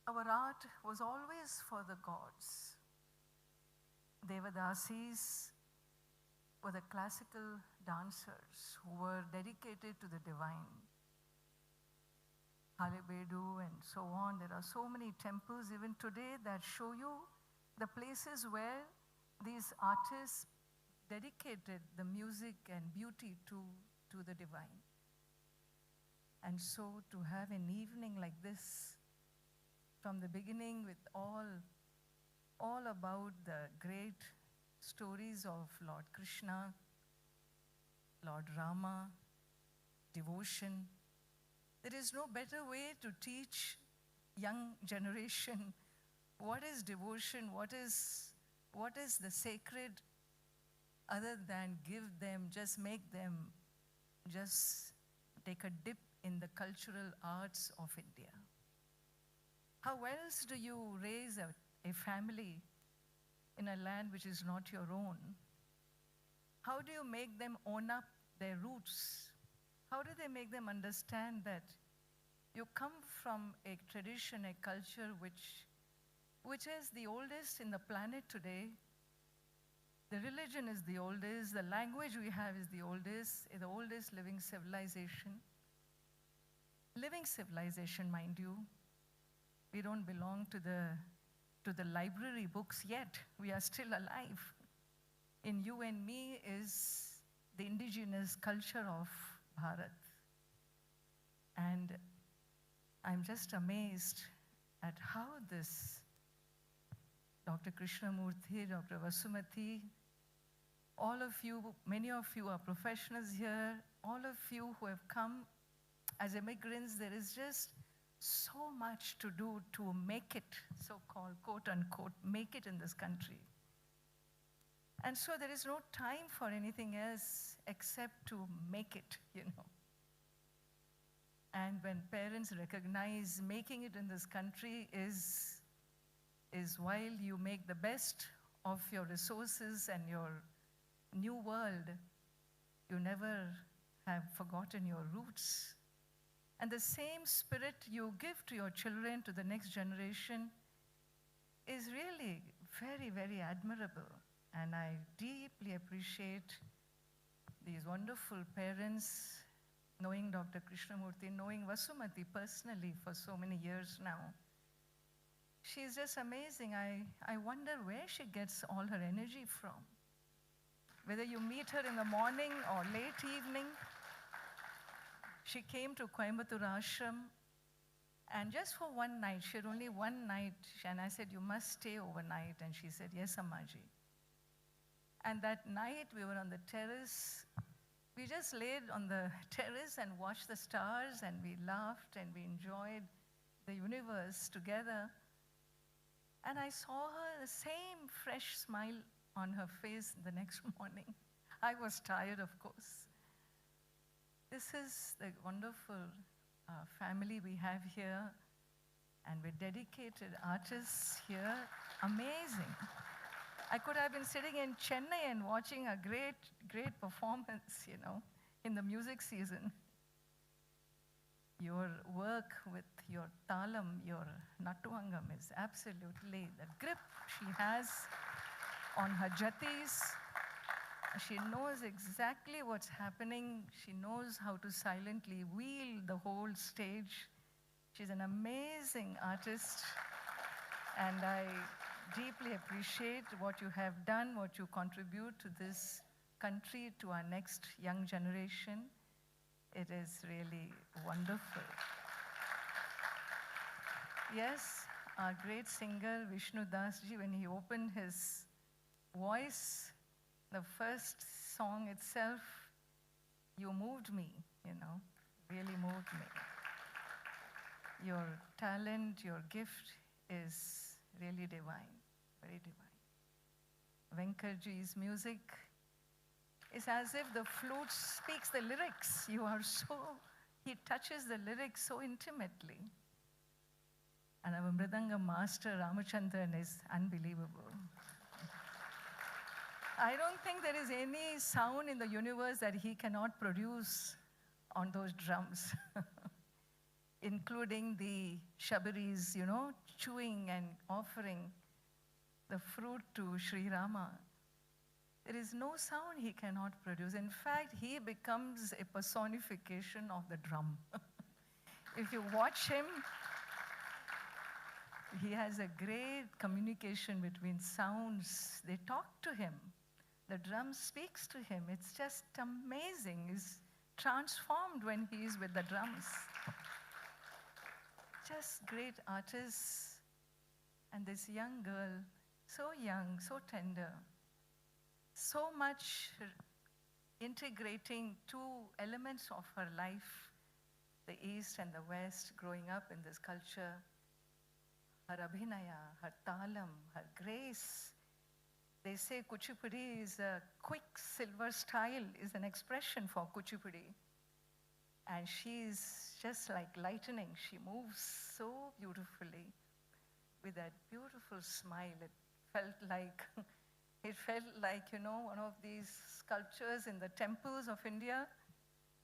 our art was always for the gods. Devadasis were the classical dancers who were dedicated to the divine. Halebedu and so on. There are so many temples even today that show you the places where these artists dedicated the music and beauty to the divine. And so to have an evening like this, from the beginning with all about the great stories of Lord Krishna, Lord Rama, devotion. There is no better way to teach young generation what is devotion, what is the sacred, other than give them, just make them just take a dip in the cultural arts of India. How else do you raise a family in a land which is not your own? How do you make them own up their roots? How do they make them understand that you come from a tradition, a culture which is the oldest in the planet today? The religion is the oldest, the language we have is the oldest living civilization. Living civilization, mind you. We don't belong to the library books yet. We are still alive. In you and me is the indigenous culture of Bharat. And I'm just amazed at how this Dr. Krishnamoorthy, Dr. Vasumati, all of you, many of you are professionals here, all of you who have come as immigrants, there is just so much to do to make it, so-called, quote-unquote, make it in this country. And so there is no time for anything else except to make it, you know. And when parents recognize making it in this country is while you make the best of your resources and your new world, you never have forgotten your roots. And the same spirit you give to your children, to the next generation, is really very, very admirable. And I deeply appreciate these wonderful parents, knowing Dr. Krishnamoorthy, knowing Vasumati personally for so many years now. She's just amazing. I wonder where she gets all her energy from. Whether you meet her in the morning or late evening. She came to Coimbatore Ashram, and just for one night, she had only one night, and I said, you must stay overnight. And she said, yes, Ammaji. And that night, we were on the terrace. We just laid on the terrace and watched the stars, and we laughed, and we enjoyed the universe together. And I saw her, the same fresh smile on her face the next morning. I was tired, of course. This is the wonderful family we have here, and with dedicated artists here. Amazing. I could have been sitting in Chennai and watching a great, great performance, in the music season. Your work with your your talam, your nattuangam is absolutely the grip she has on her jatis. She knows exactly what's happening. She knows how to silently wheel the whole stage. She's an amazing artist, and I deeply appreciate what you have done, what you contribute to this country, to our next young generation. It is really wonderful. Yes, our great singer Vishnu Dasji, when he opened his voice, the first song itself, you moved me, really moved me. Your talent, your gift is really divine, very divine. Venkarji's music is as if the flute speaks the lyrics. He touches the lyrics so intimately. And our Mridanga master, Ramachandran, is unbelievable. I don't think there is any sound in the universe that he cannot produce on those drums, including the shabaris, chewing and offering the fruit to Sri Rama. There is no sound he cannot produce. In fact, he becomes a personification of the drum. If you watch him, he has a great communication between sounds. They talk to him. The drum speaks to him. It's just amazing. He's transformed when he is with the drums. Just great artists. And this young girl, so young, so tender, so much integrating two elements of her life, the East and the West, growing up in this culture. Her abhinaya, her talam, her grace. They say Kuchipudi is a quick silver style, is an expression for Kuchipudi. And she's just like lightning. She moves so beautifully with that beautiful smile. It felt like, one of these sculptures in the temples of India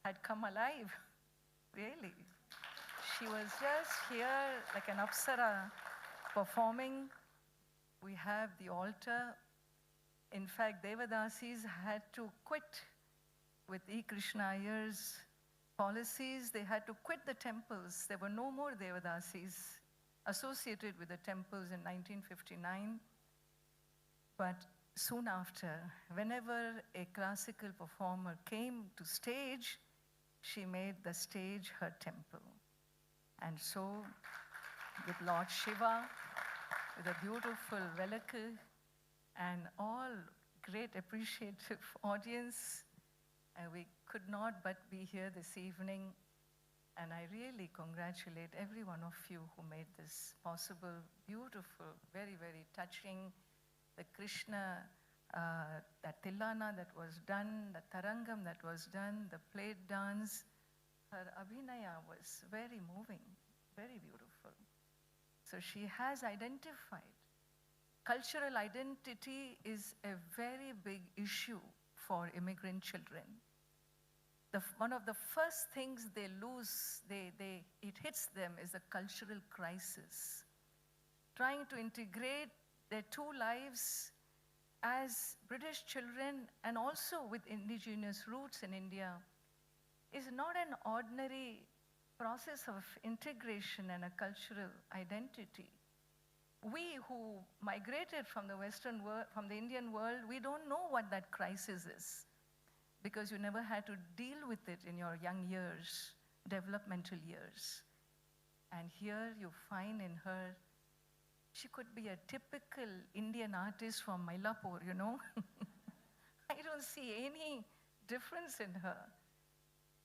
had come alive, really. She was just here like an apsara performing. We have the altar. In fact, Devadasis had to quit with E. Krishna Iyer's policies. They had to quit the temples. There were no more Devadasis associated with the temples in 1959. But soon after, whenever a classical performer came to stage, she made the stage her temple. And so, with Lord Shiva, with a beautiful velakku, and all great appreciative audience, we could not but be here this evening. And I really congratulate every one of you who made this possible, beautiful, very, very touching. The Krishna, that Tillana that was done, the Tarangam that was done, the plate dance, her abhinaya was very moving, very beautiful. So she has identified. Cultural identity is a very big issue for immigrant children. One of the first things they lose, it hits them, is a cultural crisis. Trying to integrate their two lives as British children and also with indigenous roots in India is not an ordinary process of integration and a cultural identity. We who migrated from the Western world, from the Indian world, we don't know what that crisis is because you never had to deal with it in your young years, developmental years. And here you find in her, she could be a typical Indian artist from Mylapore, I don't see any difference in her.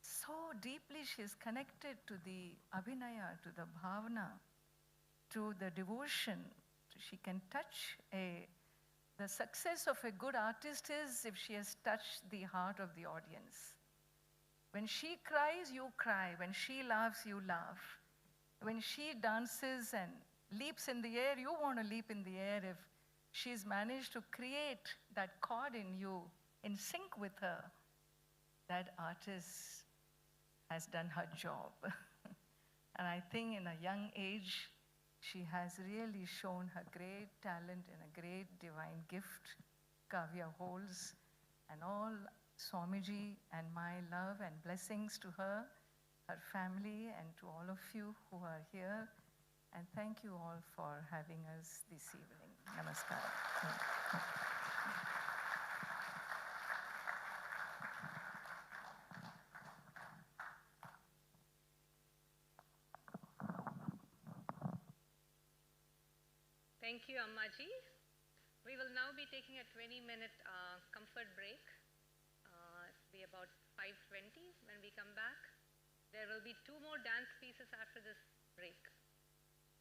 So deeply she is connected to the abhinaya, to the bhavana, to the devotion. She can touch the success of a good artist is if she has touched the heart of the audience. When she cries, you cry. When she laughs, you laugh. When she dances and leaps in the air, you want to leap in the air. If she's managed to create that chord in you, in sync with her, that artist has done her job. And I think in a young age, she has really shown her great talent and a great divine gift Kavya holds. And all Swamiji and my love and blessings to her, her family, and to all of you who are here. And thank you all for having us this evening. Namaskar. Thank you, Ammaji. We will now be taking a 20-minute comfort break. It'll be about 5:20 when we come back. There will be 2 more dance pieces after this break.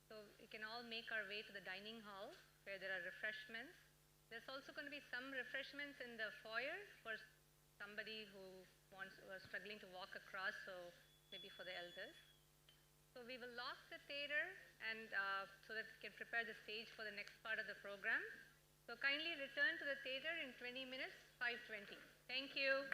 So we can all make our way to the dining hall where there are refreshments. There's also going to be some refreshments in the foyer for somebody who was struggling to walk across, so maybe for the elders. So we will lock the theater and so that we can prepare the stage for the next part of the program. So kindly return to the theater in 20 minutes, 5:20. Thank you.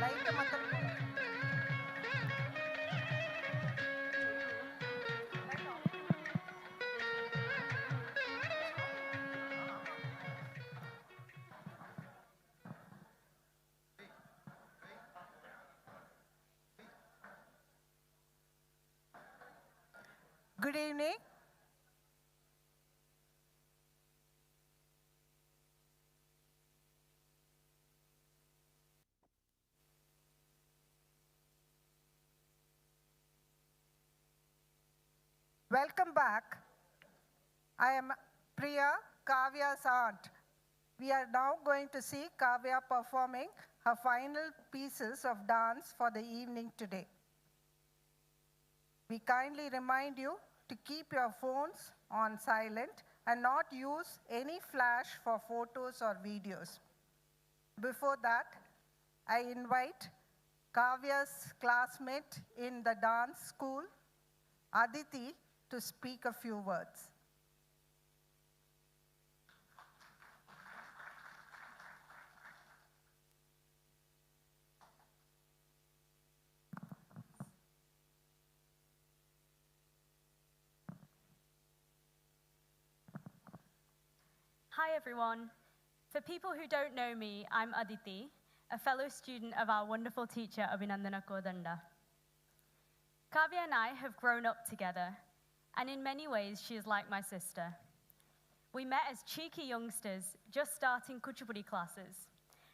light matram Good evening. Welcome back. I am Priya, Kavya's aunt. We are now going to see Kavya performing her final pieces of dance for the evening today. We kindly remind you to keep your phones on silent and not use any flash for photos or videos. Before that, I invite Kavya's classmate in the dance school, Aditi, to speak a few words. Hi everyone. For people who don't know me, I'm Aditi, a fellow student of our wonderful teacher Abhinandana Kodanda. Kavya and I have grown up together, and in many ways she is like my sister. We met as cheeky youngsters just starting Kuchipudi classes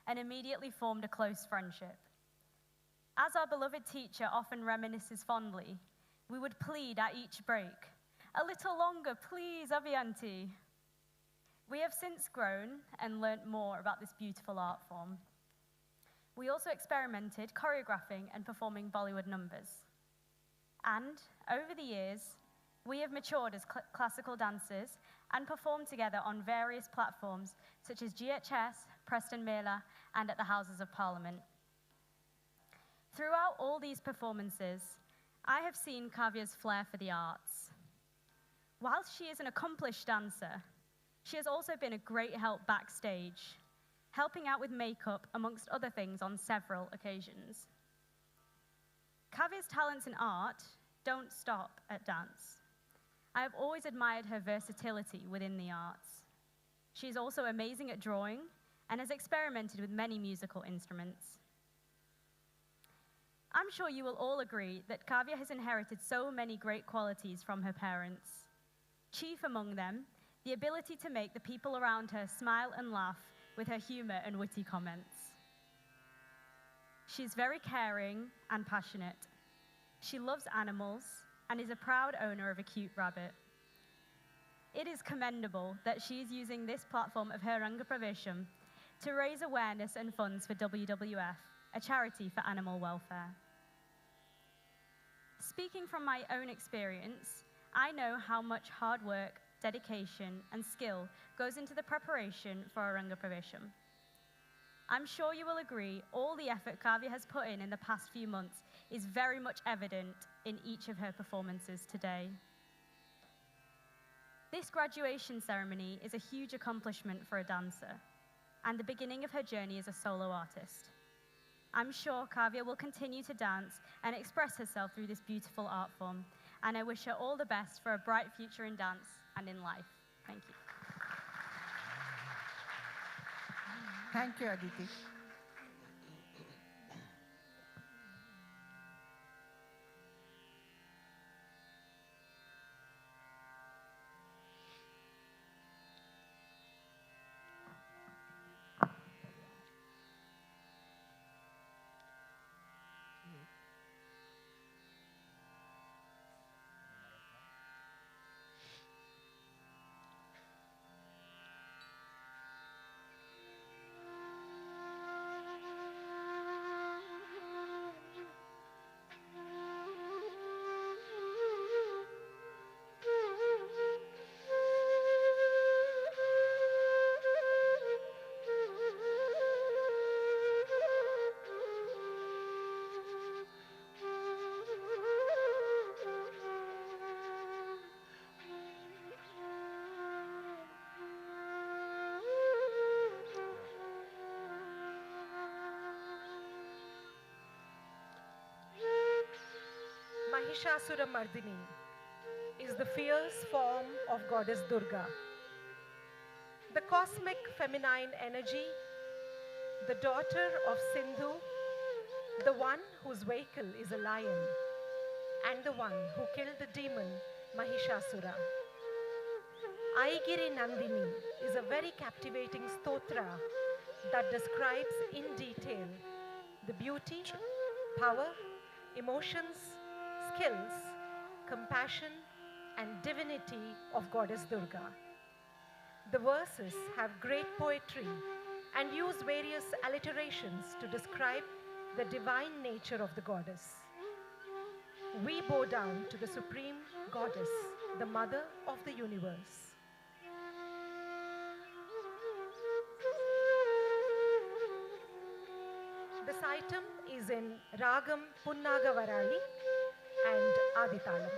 and immediately formed a close friendship. As our beloved teacher often reminisces fondly, we would plead at each break, "A little longer, please, Abhi-aunty." We have since grown and learnt more about this beautiful art form. We also experimented choreographing and performing Bollywood numbers. And over the years, we have matured as classical dancers and performed together on various platforms such as GHS, Preston Mela, and at the Houses of Parliament. Throughout all these performances, I have seen Kavya's flair for the arts. Whilst she is an accomplished dancer, she has also been a great help backstage, helping out with makeup, amongst other things, on several occasions. Kavya's talents in art don't stop at dance. I have always admired her versatility within the arts. She is also amazing at drawing and has experimented with many musical instruments. I'm sure you will all agree that Kavya has inherited so many great qualities from her parents. Chief among them, the ability to make the people around her smile and laugh with her humor and witty comments. She's very caring and passionate. She loves animals and is a proud owner of a cute rabbit. It is commendable that she is using this platform of her Rangapravesam to raise awareness and funds for WWF, a charity for animal welfare. Speaking from my own experience, I know how much hard work, dedication, and skill goes into the preparation for a Rangapravesam. I'm sure you will agree all the effort Kavya has put in the past few months is very much evident in each of her performances today. This graduation ceremony is a huge accomplishment for a dancer and the beginning of her journey as a solo artist. I'm sure Kavya will continue to dance and express herself through this beautiful art form, and I wish her all the best for a bright future in dance and in life. Thank you. Thank you, Aditi. Mahishasura Mardini is the fierce form of goddess Durga. The cosmic feminine energy, the daughter of Sindhu, the one whose vehicle is a lion, and the one who killed the demon Mahishasura. Aigiri Nandini is a very captivating stotra that describes in detail the beauty, power, emotions, skills, compassion, and divinity of goddess Durga. The verses have great poetry and use various alliterations to describe the divine nature of the goddess. We bow down to the supreme goddess, the mother of the universe. This item is in Ragam Punnagavarali and Aditalam.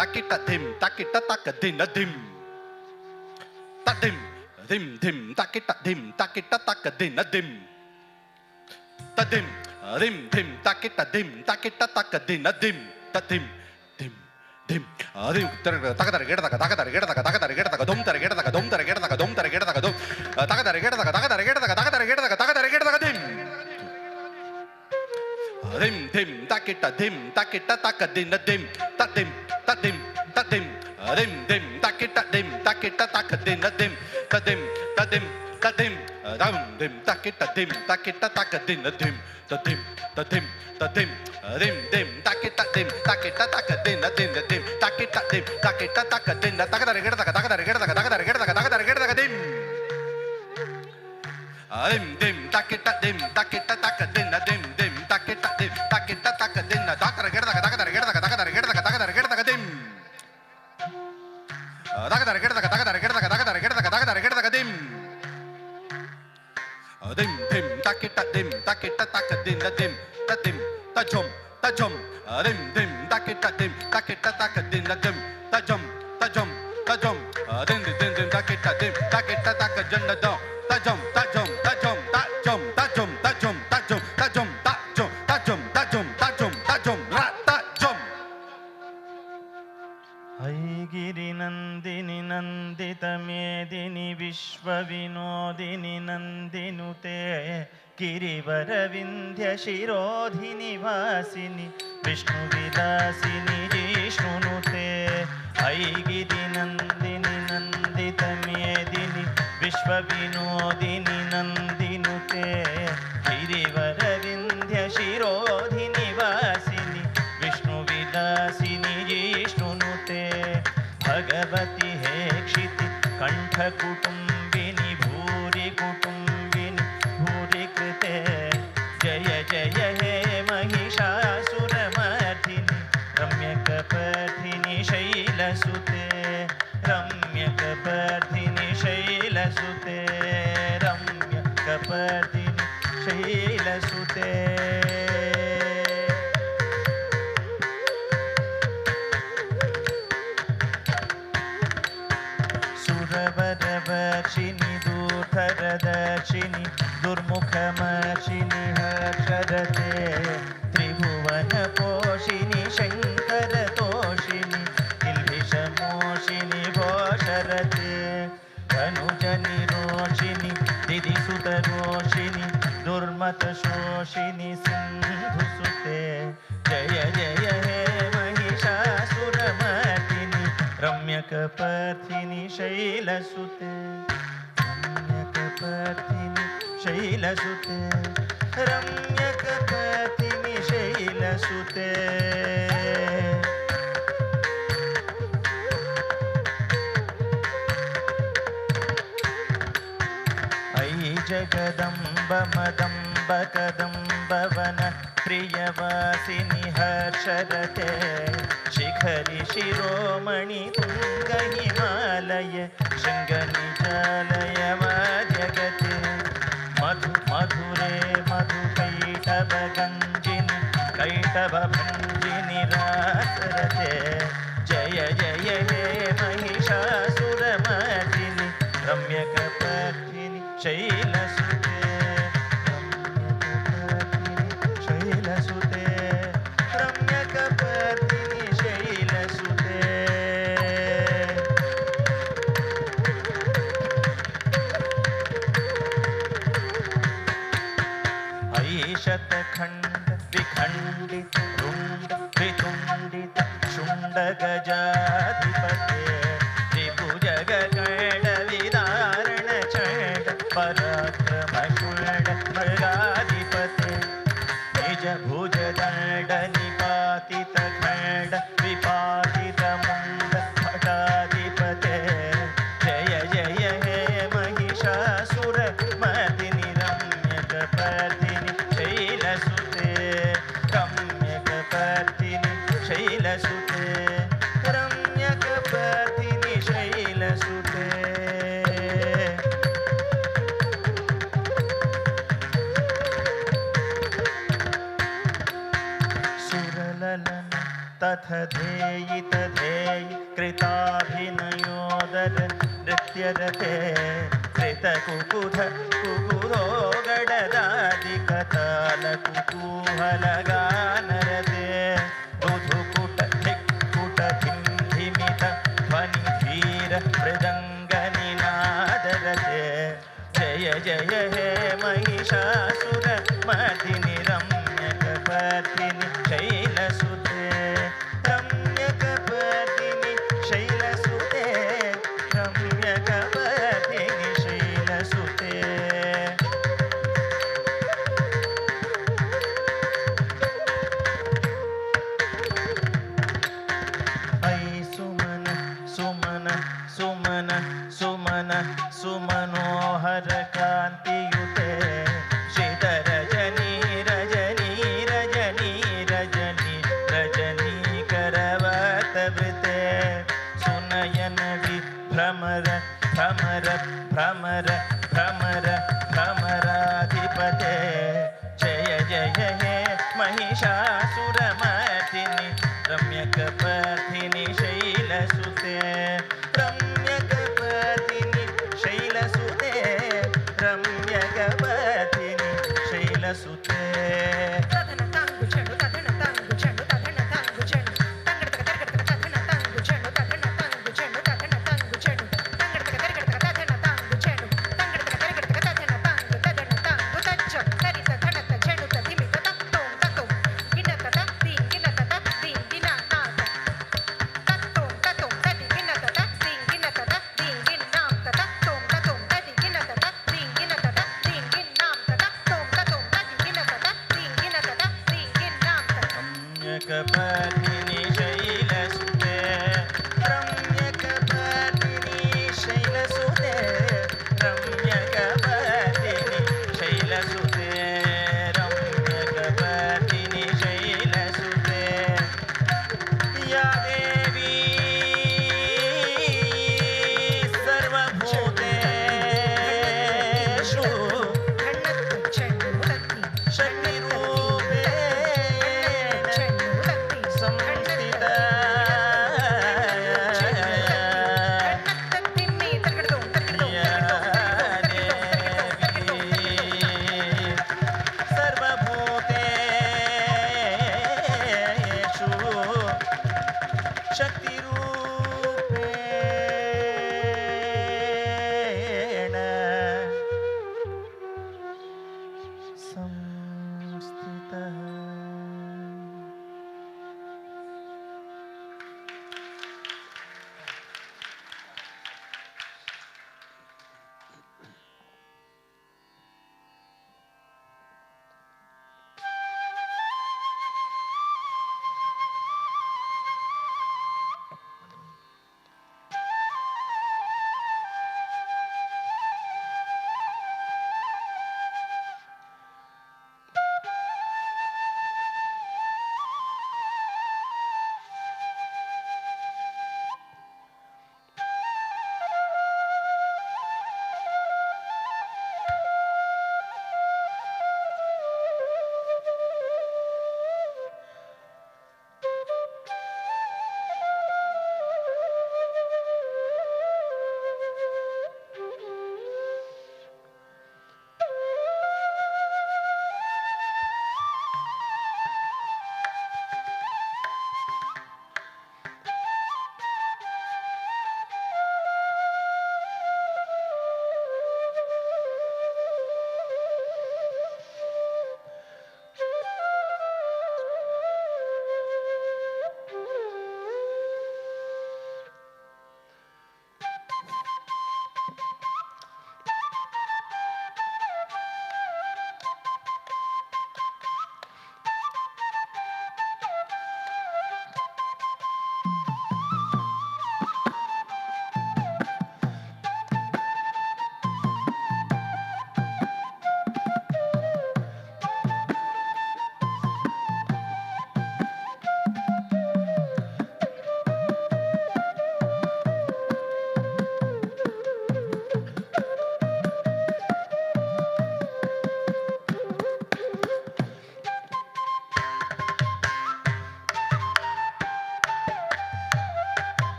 takita dim takita takadina dim tadim dim dim takita dim takita takadina dim tadim dim dim takita dim takita takadina dim tadim dim dim dim takadar geda takadar geda takadar geda takadum tar geda takadum tar geda takadum tar geda takadum takadar geda takadar geda takadar geda takadar geda takadim dim dim takita takadina dim tadim tadim tadim dim dim takita takadina dim tadim tadim tadim dam dim takita takadina dim tadim tadim tadim dim dim takita takadina dim dim takita takadina takadar geda takadar geda takadim dim dim takita takadina dim dim takita takadina takadar geda takadar geda takadim takadar geda takadim dim dim takita takadina dim tadim tajum dim dim takita takadina dim tajum dim dim takita takajanda dum tajum ratajum ऐगिरि नन्दिनि नन्दित मेदिनि विश्वविनोदिनि नन्दिनुते गिरिवरविन्ध्य शिरोधिनि वासिनि विष्णुविलासिनि जिष्णुनुते ऐगिरि नन्दिनि नन्दित मेदिनि विश्वविनोदिनि नन्दिनुते गिरिवरविन्ध्य शिरोधिनि वासिनि विष्णुविलासिनि जिष्णुनुते भगवति हे क्षिति कण्ठकुटुम्बिनि भूरि कुटुम्बिनि भूरि कृते जय जय हे महिषासुरमर्दिनि रम्यकपर्दिनि शैलसुते रम्यकपर्दिनि शैलसुते रम्यकपर्दिनि शैलसुते सुरवर वर्षिणि दूरदर्शिनि दुर्मुखमर्षिणि हर्षरते त्रिभुवनपोषिणि शङ्करतोषिणि किल्बिषमोषिणि घोषरते धनुजनिरोषिणि दिदिसुतरोषिणि दुर्मतशोषिणि सिन्धुसुते जय जय हे महिषासुरमर्दिनि रम्यकपर्दिनि शैलसुते रम्यकपर्दिनि शैलसुते रम्यकपर्दिनि शैलसुते अयि जगदम्ब मदम्ब कदम्बवन प्रियवासिनि हर्षरते शिखरि शिरोमणि तुङ्गहिमालय शृङ्गनिजालय मध्यगते मधु मधुरे मधुकैटभगञ्जिनि कैटभभञ्जिनि रासरते जय जय हे महिषासुरमर्दिनि रम्यकपर्दिनि शैलसुते शैलसुते रम्यकपर्दिनि शैलसुते ऐशतखण्ड विखण्डित रुण्ड वितुण्डित शुण्ड गजाधिपते त्रिभुजगगण विदारण चण्ड पराक्रम षुण्ड मृगाधिपते निज भुज दण्ड निपातित खण्ड विपातित मुण्ड भटाधिपते जय जय हे महिषासुरमर्दिनि रम्यकपर्दिनि शैलसुते रम्यकपर्दिनि शैलसुते रम्यकपर्दिनि शैलसुते सुरललन तथ धेयि तधेयि कृताभिनयोदर नृत्यरते कृतकुकुध कुकुरो गडदादिकताल कुतूहलगानरते दुधुकुट धिक्कुट धिमित ध्वनि धीर मृदङ्गनिनादरते जय जय हे महिषासुरमर्दिनि रम्यकपर्दिनि शैलसुते रम्यकपर्दिनि शैलसुते रम्यकपर्दिनि शैलसुते ऐ सुमन सुमन सुमन सुमन सुमनोहर कान्तियुते श्रीधरजनी रजनी रजनी रजनी रजनी करवतवृते सुनयन विभ्रमर भ्रमर भ्रमर भ्रमर भ्रमराधिपते जय जय हे Mahishasuramardini रम्यकपर्दिनि शैलसुते रम्यकपर्दिनि शैलसुते रम्यकपर्दिनि शैलसुते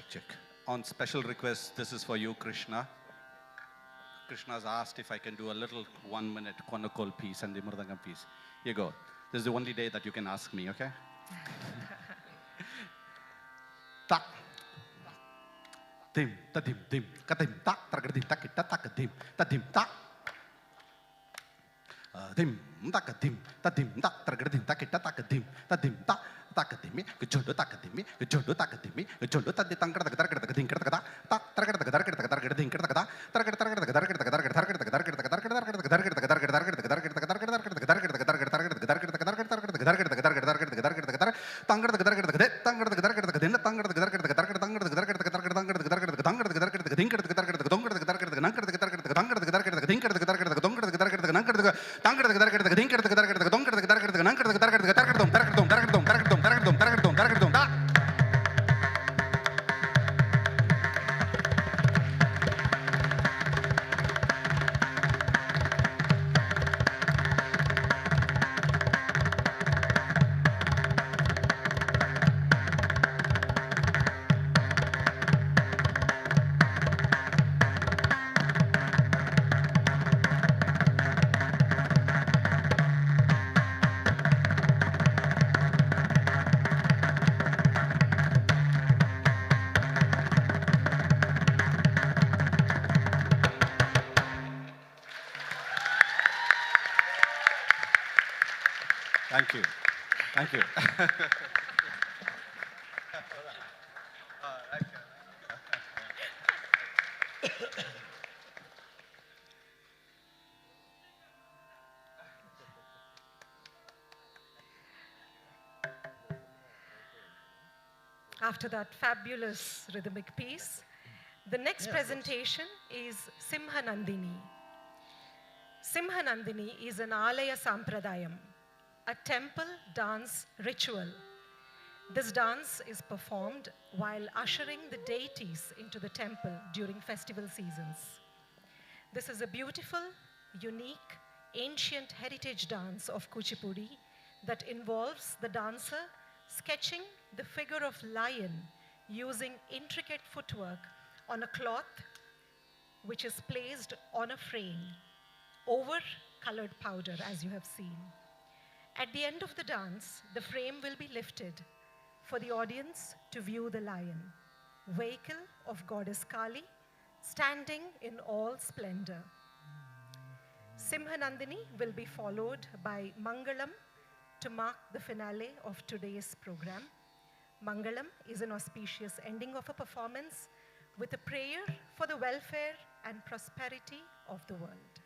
Check. On special request, this is for you, Krishna. Krishna's asked if I can do a little 1-minute Konakol piece and the Mridangam piece. Here you go. This is the only day that you can ask me, okay? Ta. Dim, ta dim, dim, ka dim, ta, tragadim, ta kita, ta ka dim, ta dim, ta. Dim, ta ka dim, ta dim, ta, tragadim, ta kita, ta ka dim, ta dim, ta. Takadimi, Kuchodo Takadimi, Kuchodo Takadimi, Kuchodo Tankar the Darkadin Kata, Target the Darkadin Kata, Target Thank you. After that fabulous rhythmic piece, the next presentation is Simhanandini. Simhanandini is an Alaya Sampradayam, a temple dance ritual. This dance is performed while ushering the deities into the temple during festival seasons. This is a beautiful, unique, ancient heritage dance of Kuchipudi that involves the dancer sketching the figure of lion using intricate footwork on a cloth which is placed on a frame over colored powder, as you have seen. At the end of the dance, the frame will be lifted for the audience to view the lion, vehicle of goddess Kali, standing in all splendor. Simhanandini will be followed by Mangalam to mark the finale of today's program. Mangalam is an auspicious ending of a performance with a prayer for the welfare and prosperity of the world.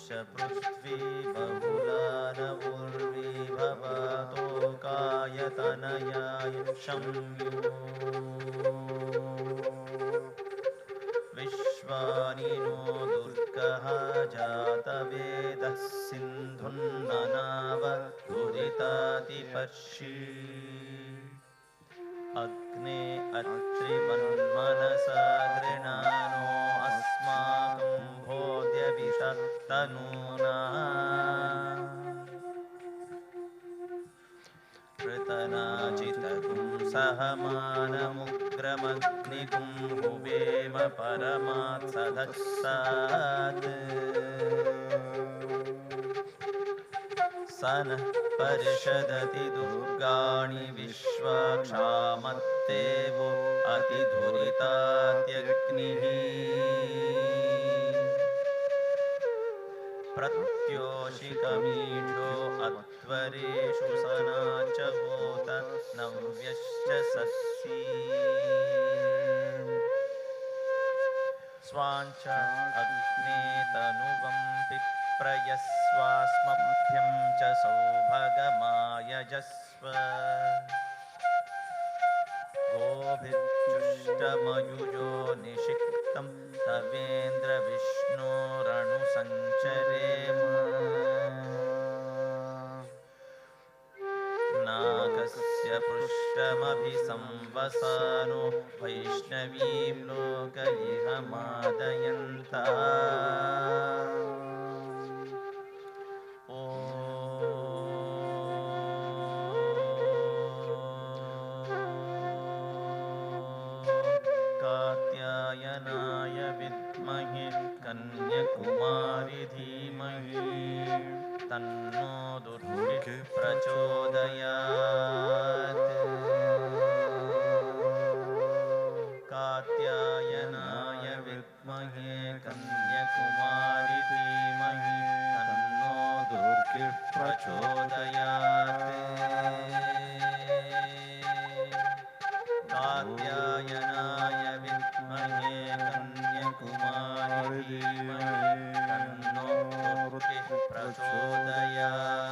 पृथ्वी बहुलानवुर्वी भवतोकायतनयाय शम्यो विश्वानि नो दुर्गः जातवेदः सिन्धुन्ननाव दुरितातिपर्षि अग्ने अत्रिवन्मनसा गृणानो अस्माकं भोद्यविषत्तनूना पृतनाजितगुं सहमानमुग्रमग्निगुं हुवेम परमात्सदस्सात् स नः परिषदति दुर्गाणि विश्वाक्षामत्तेवो अतिधुरितात्यग्निः प्रत्योषिकमीढ्यो अध्वरेषु सनाच होत नव्यश्च सस्सी स्वाञ्च अग्ने तनुवं पिप्रयस्वास्मभ्यं च सौभगमायजस्व गोभिर्जुष्टमयुजो निषिक्तं तवेन्द्रविष्णोरनुसञ्चरेम नागस्य पृष्ठमभिसंवसानो वैष्णवीं लोक इह मादयन्ता कात्यायनाय विद्महे कन्याकुमारी धीमहि तन्नो दुर्गिः प्रचोदयात् कात्यायनाय विद्महे कन्याकुमारी धीमहि तन्नो दुर्गिः प्रचोदयात् कात्यायनाय विद्महे कन्याकुमारी धीमहि तन्नो दुर्गिः प्रचोदयात्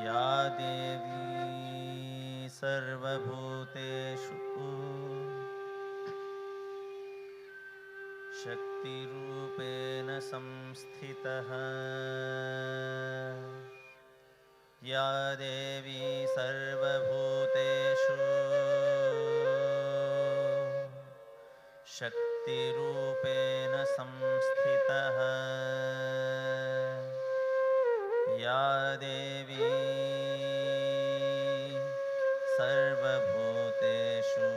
या देवी सर्वभूतेषु शक्तिरूपेण संस्थितः या देवी सर्वभूतेषु शक्तिरूपेण संस्थितः या देवी सर्वभूतेषु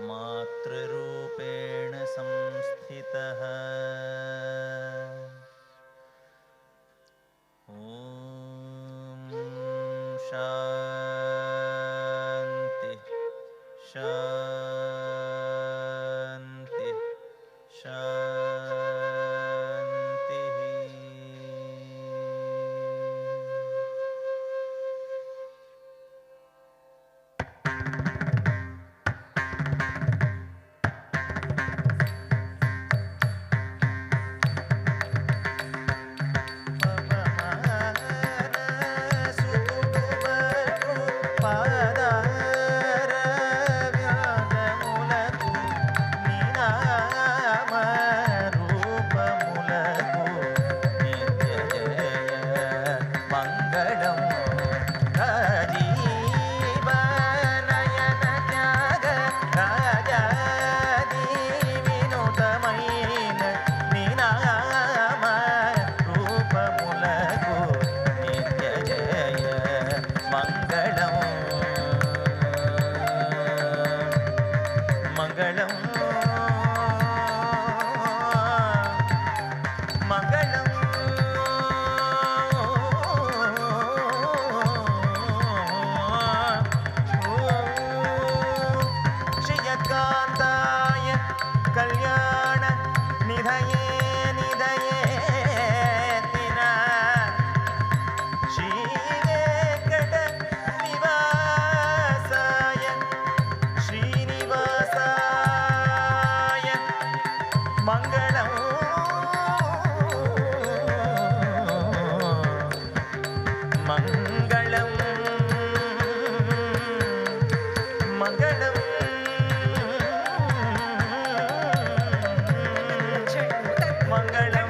मातृरूपेण संस्थितः ॐ शान्ति शान्ति शान्तिः పాదారవ్యాజములకు నీ నామ రూపములకు నిత్య జయ మంగళం రాజీవనయన త్యాగ రాజాది వినూతమైన నీ నామ రూపములకు నిత్య జయ మంగళం మంగళం మంగళం శ్రీయకాంతాయ కళ్యాణ నిధయే నిధయే తిన శ్రీవేంకట నివాసాయ శ్రీనివాసాయ మంగళం మంగళం మంగళం మంగళం మంగళం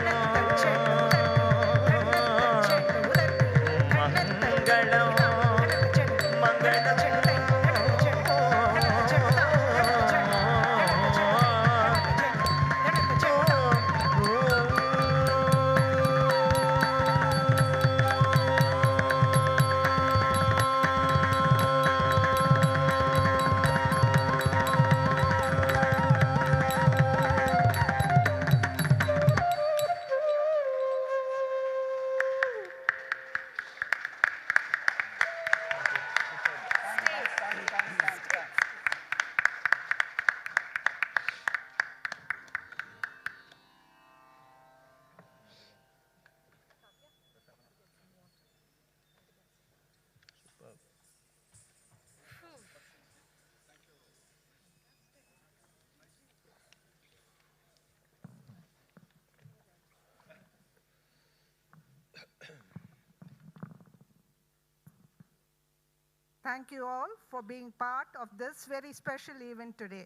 Thank you all for being part of this very special event today.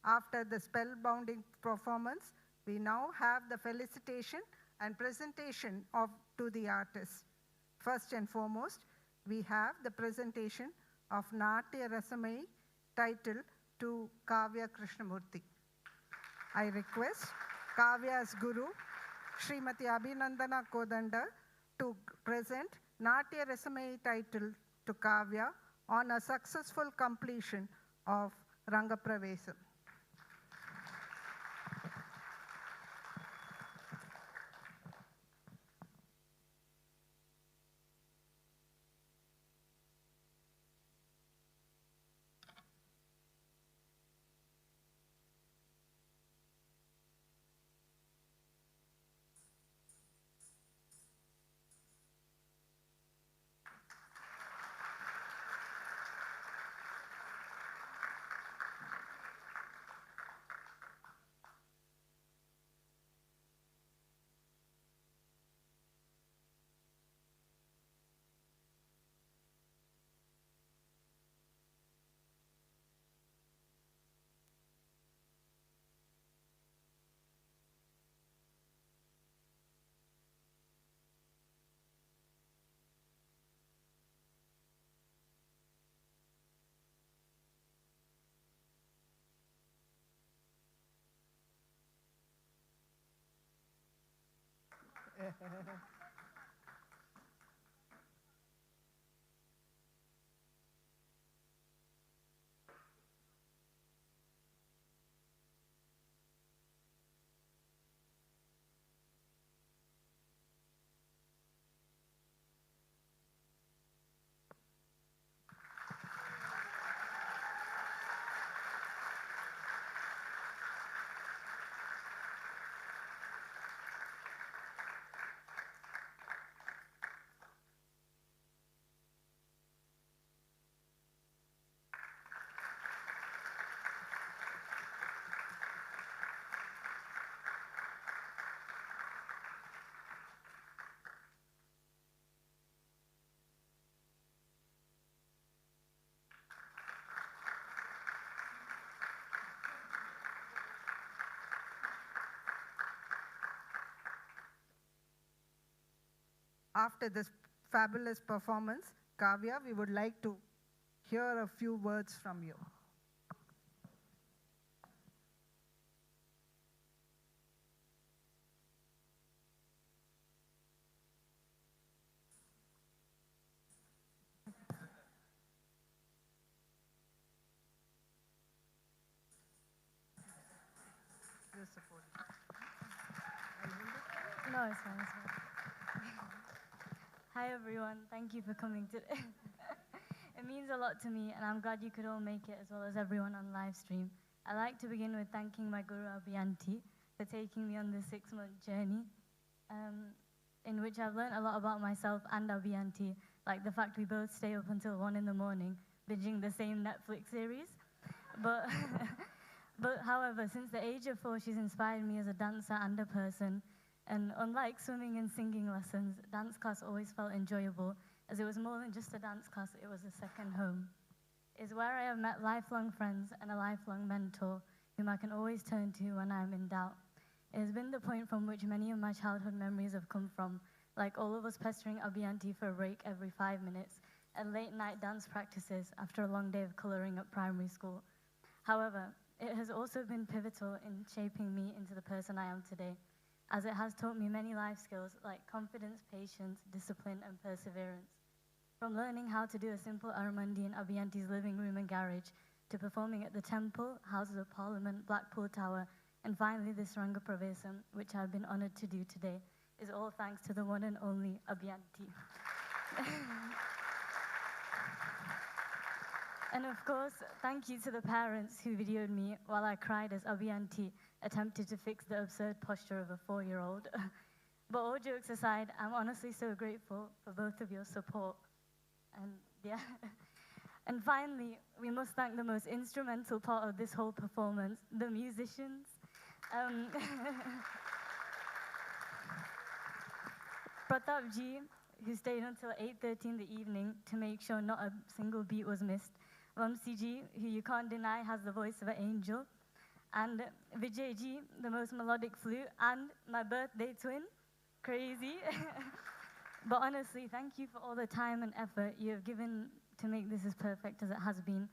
After the spellbounding performance, we now have the felicitation and presentation to the artists. First and foremost, we have the presentation of Natya Rasamai title to Kavya Krishnamoorthy. I request Kavya's guru, Srimati Abhinandana Kodanda, to present Natya Rasamai title to Kavya on a successful completion of Rangapravesam. After this fabulous performance, Kavya, we would like to hear a few words from you. No, it's fine, it's fine. Hi everyone, thank you for coming today. It means a lot to me, and I'm glad you could all make it, as well as everyone on live stream. I'd like to begin with thanking my guru Abhinandana for taking me on this 6-month journey, in which I've learned a lot about myself and Abhinandana, like the fact we both stay up until 1 in the morning, binging the same Netflix series. But however, since the age of 4, she's inspired me as a dancer and a person. And unlike swimming and singing lessons, dance class always felt enjoyable, as it was more than just a dance class, it was a second home. It's where I have met lifelong friends and a lifelong mentor, whom I can always turn to when I am in doubt. It has been the point from which many of my childhood memories have come from, like all of us pestering Abhinandana for a break every 5 minutes, and late night dance practices after a long day of colouring at primary school. However, it has also been pivotal in shaping me into the person I am today, as it has taught me many life skills like confidence, patience, discipline, and perseverance. From learning how to do a simple Armandi in Abhinandana's living room and garage, to performing at the Temple, Houses of Parliament, Blackpool Tower, and finally this Rangapravesam, which I've been honoured to do today, is all thanks to the one and only Abhinandana. And of course, thank you to the parents who videoed me while I cried as Abhinandana attempted to fix the absurd posture of a 4-year-old. But all jokes aside, I'm honestly so grateful for both of your support. And yeah. And finally, we must thank the most instrumental part of this whole performance, the musicians. Pratap ji, who stayed until 8:30 in the evening to make sure not a single beat was missed. Vamsi ji, who you can't deny has the voice of an angel. And Vijay ji, the most melodic flute, and my birthday twin, crazy. But honestly, thank you for all the time and effort you have given to make this as perfect as it has been.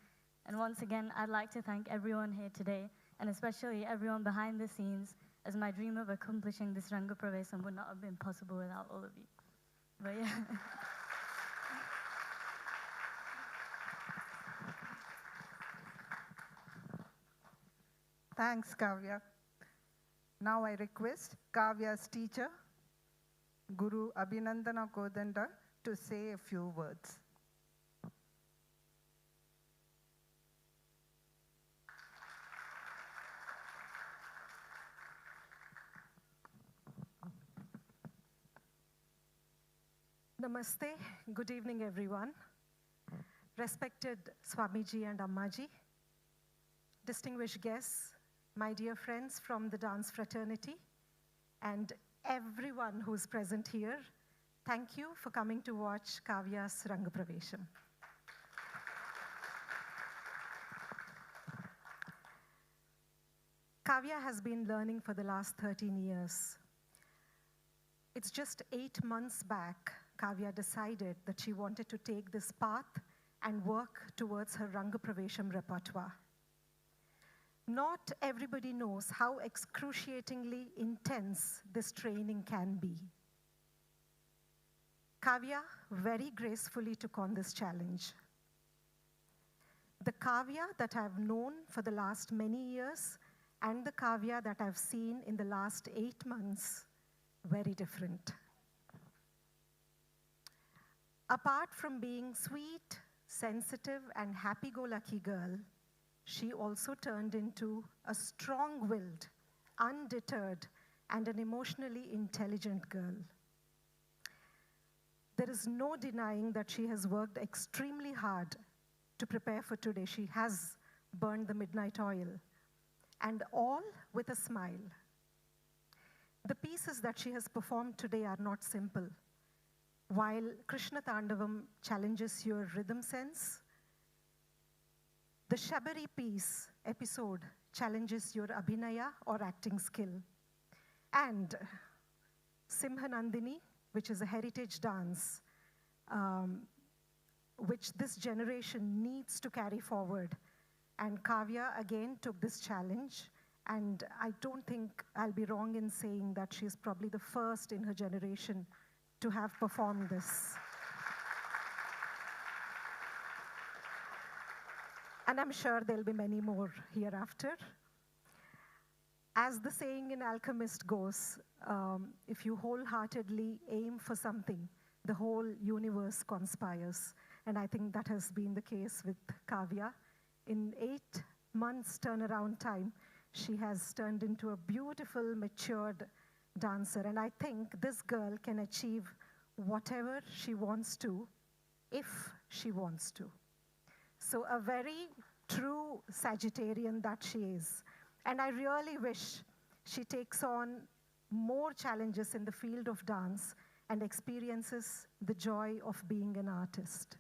And once again, I'd like to thank everyone here today, and especially everyone behind the scenes, as my dream of accomplishing this Rangapravesam would not have been possible without all of you. But yeah. Thanks, Kavya. Now I request Kavya's teacher, Guru Abhinandana Kodanda, to say a few words. Namaste. Good evening, everyone. Respected Swamiji and Ammaji, distinguished guests, my dear friends from the dance fraternity, and everyone who's present here, thank you for coming to watch Kavya's Rangapravesam. Kavya has been learning for the last 13 years. It's just 8 months back, Kavya decided that she wanted to take this path and work towards her Rangapravesam repertoire. Not everybody knows how excruciatingly intense this training can be. Kavya very gracefully took on this challenge. The Kavya that I've known for the last many years and the Kavya that I've seen in the last 8 months, very different. Apart from being sweet, sensitive, and happy-go-lucky girl, she also turned into a strong-willed, undeterred, and an emotionally intelligent girl. There is no denying that she has worked extremely hard to prepare for today. She has burned the midnight oil, and all with a smile. The pieces that she has performed today are not simple. While Krishna Tandavam challenges your rhythm sense, the Shabari piece episode challenges your abhinaya or acting skill. And Simhanandini which is a heritage dance, which this generation needs to carry forward. And Kavya again took this challenge, and I don't think I'll be wrong in saying that she's probably the first in her generation to have performed this. And I'm sure there'll be many more hereafter. As the saying in Alchemist goes, if you wholeheartedly aim for something, the whole universe conspires. And I think that has been the case with Kavya. In 8 months turnaround time, she has turned into a beautiful, matured dancer. And I think this girl can achieve whatever she wants to, if she wants to. So a very true Sagittarian that she is. And I really wish she takes on more challenges in the field of dance and experiences the joy of being an artist.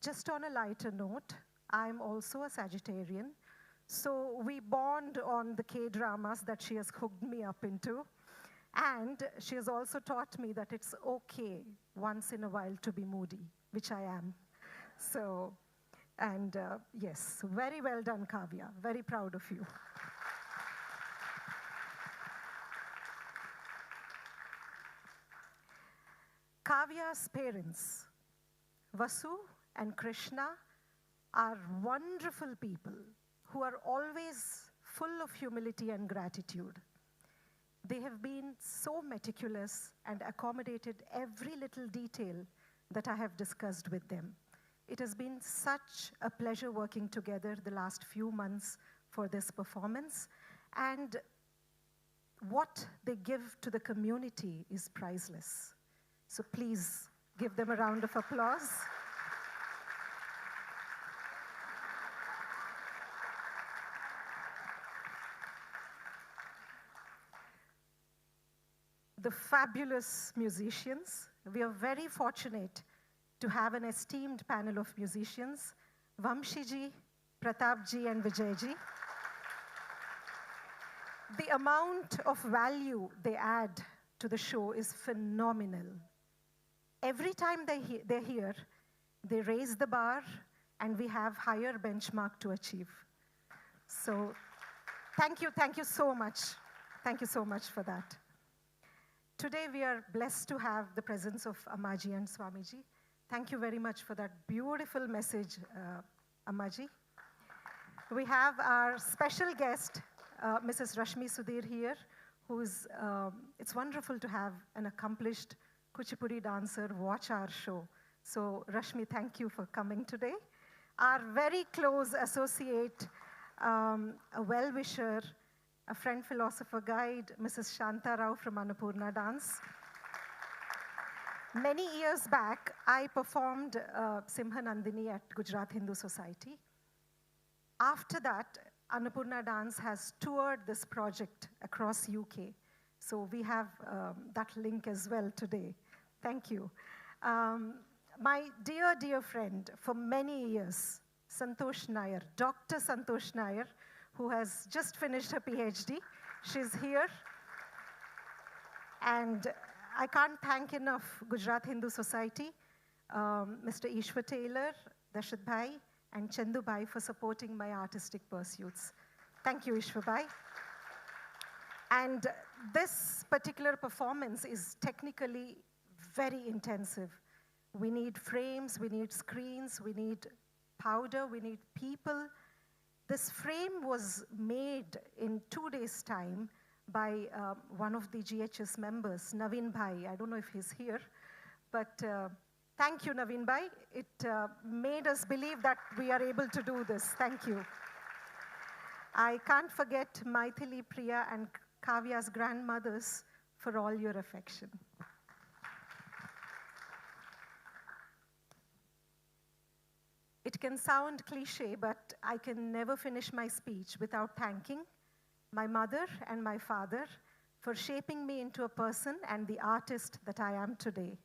Just on a lighter note, I'm also a Sagittarian. So we bond on the K-dramas that she has hooked me up into. And she has also taught me that it's okay once in a while to be moody, which I am. So, and yes, very well done, Kavya. Very proud of you. Kavya's parents, Vasu and Krishna, are wonderful people who are always full of humility and gratitude. They have been so meticulous and accommodated every little detail that I have discussed with them. It has been such a pleasure working together the last few months for this performance, and what they give to the community is priceless. So please give them a round of applause. The fabulous musicians. We are very fortunate to have an esteemed panel of musicians, Vamshiji, Pratapji, and Vijayji. The amount of value they add to the show is phenomenal. Every time they're here, they raise the bar, and we have higher benchmark to achieve. So thank you so much. Thank you so much for that. Today we are blessed to have the presence of Ammaji and Swamiji. Thank you very much for that beautiful message, Ammaji. We have our special guest, Mrs. Rashmi Sudhir here, who's, it's wonderful to have an accomplished Kuchipudi dancer watch our show. So Rashmi, thank you for coming today. Our very close associate, a well-wisher, a friend, philosopher, guide, Mrs. Shanta Rao from Annapurna Dance. Many years back, I performed Simha Nandini at Gujarat Hindu Society. After that, Annapurna Dance has toured this project across UK. So we have that link as well today. Thank you. My dear, dear friend for many years, Santosh Nair, Dr. Santosh Nair, who has just finished her PhD. She's here. And I can't thank enough Gujarat Hindu Society, Mr. Ishwar Taylor, Dashit Bhai, and Chandu Bhai for supporting my artistic pursuits. Thank you, Ishwar Bhai. And this particular performance is technically very intensive. We need frames, we need screens, we need powder, we need people. This frame was made in 2 days' time by one of the GHS members, Naveen Bhai. I don't know if he's here, but thank you, Naveen Bhai. It made us believe that we are able to do this. Thank you. I can't forget Maithili, Priya, and Kavya's grandmothers for all your affection. It can sound cliche, but I can never finish my speech without thanking my mother and my father for shaping me into a person and the artist that I am today.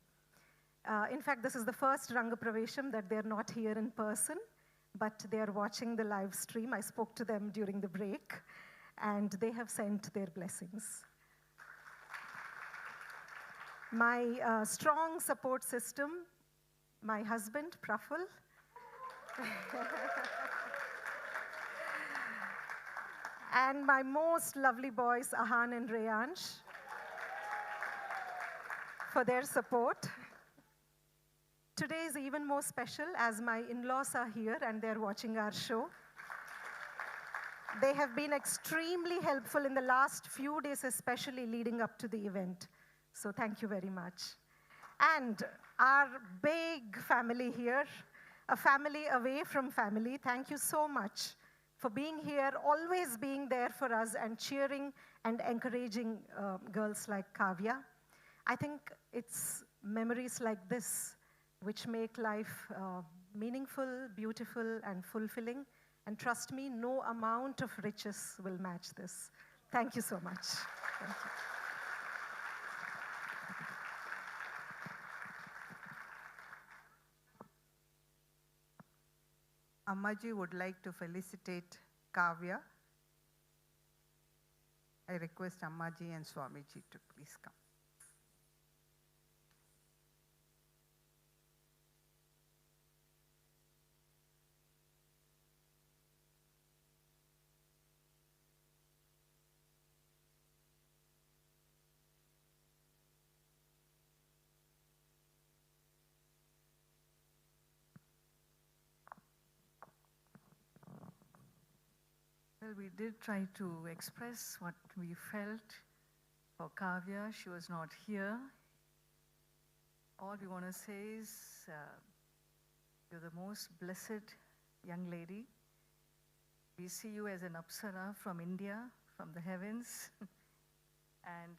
In fact, this is the first Rangapravesam that they're not here in person, but they're watching the live stream. I spoke to them during the break, and they have sent their blessings. My strong support system, my husband, Praful. And my most lovely boys, Ahan and Reyansh, for their support. Today is even more special as my in-laws are here and they're watching our show. They have been extremely helpful in the last few days, especially leading up to the event. So thank you very much. And our big family here, a family away from family, thank you so much for being here, always being there for us and cheering and encouraging girls like Kavya. I think it's memories like this which make life meaningful, beautiful, and fulfilling. And trust me, no amount of riches will match this. Thank you so much. Thank you. Ammaji would like to felicitate Kavya. I request Ammaji and Swamiji to please come. Well, we did try to express what we felt for Kavya. She was not here. All we want to say is you're the most blessed young lady. We see you as an Apsara from India, from the heavens. And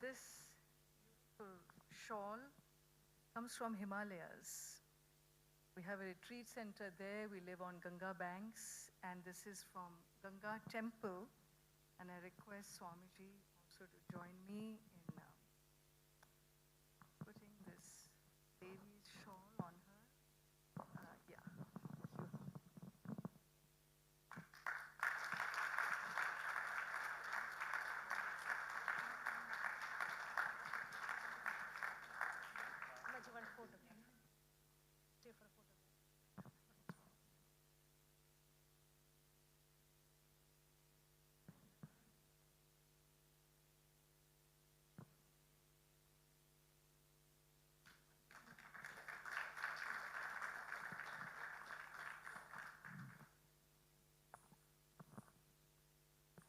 this beautiful shawl comes from Himalayas. We have a retreat center there. We live on Ganga banks. And this is from Ganga Temple. And I request Swamiji also to join me in putting this baby's shawl on her. Yeah.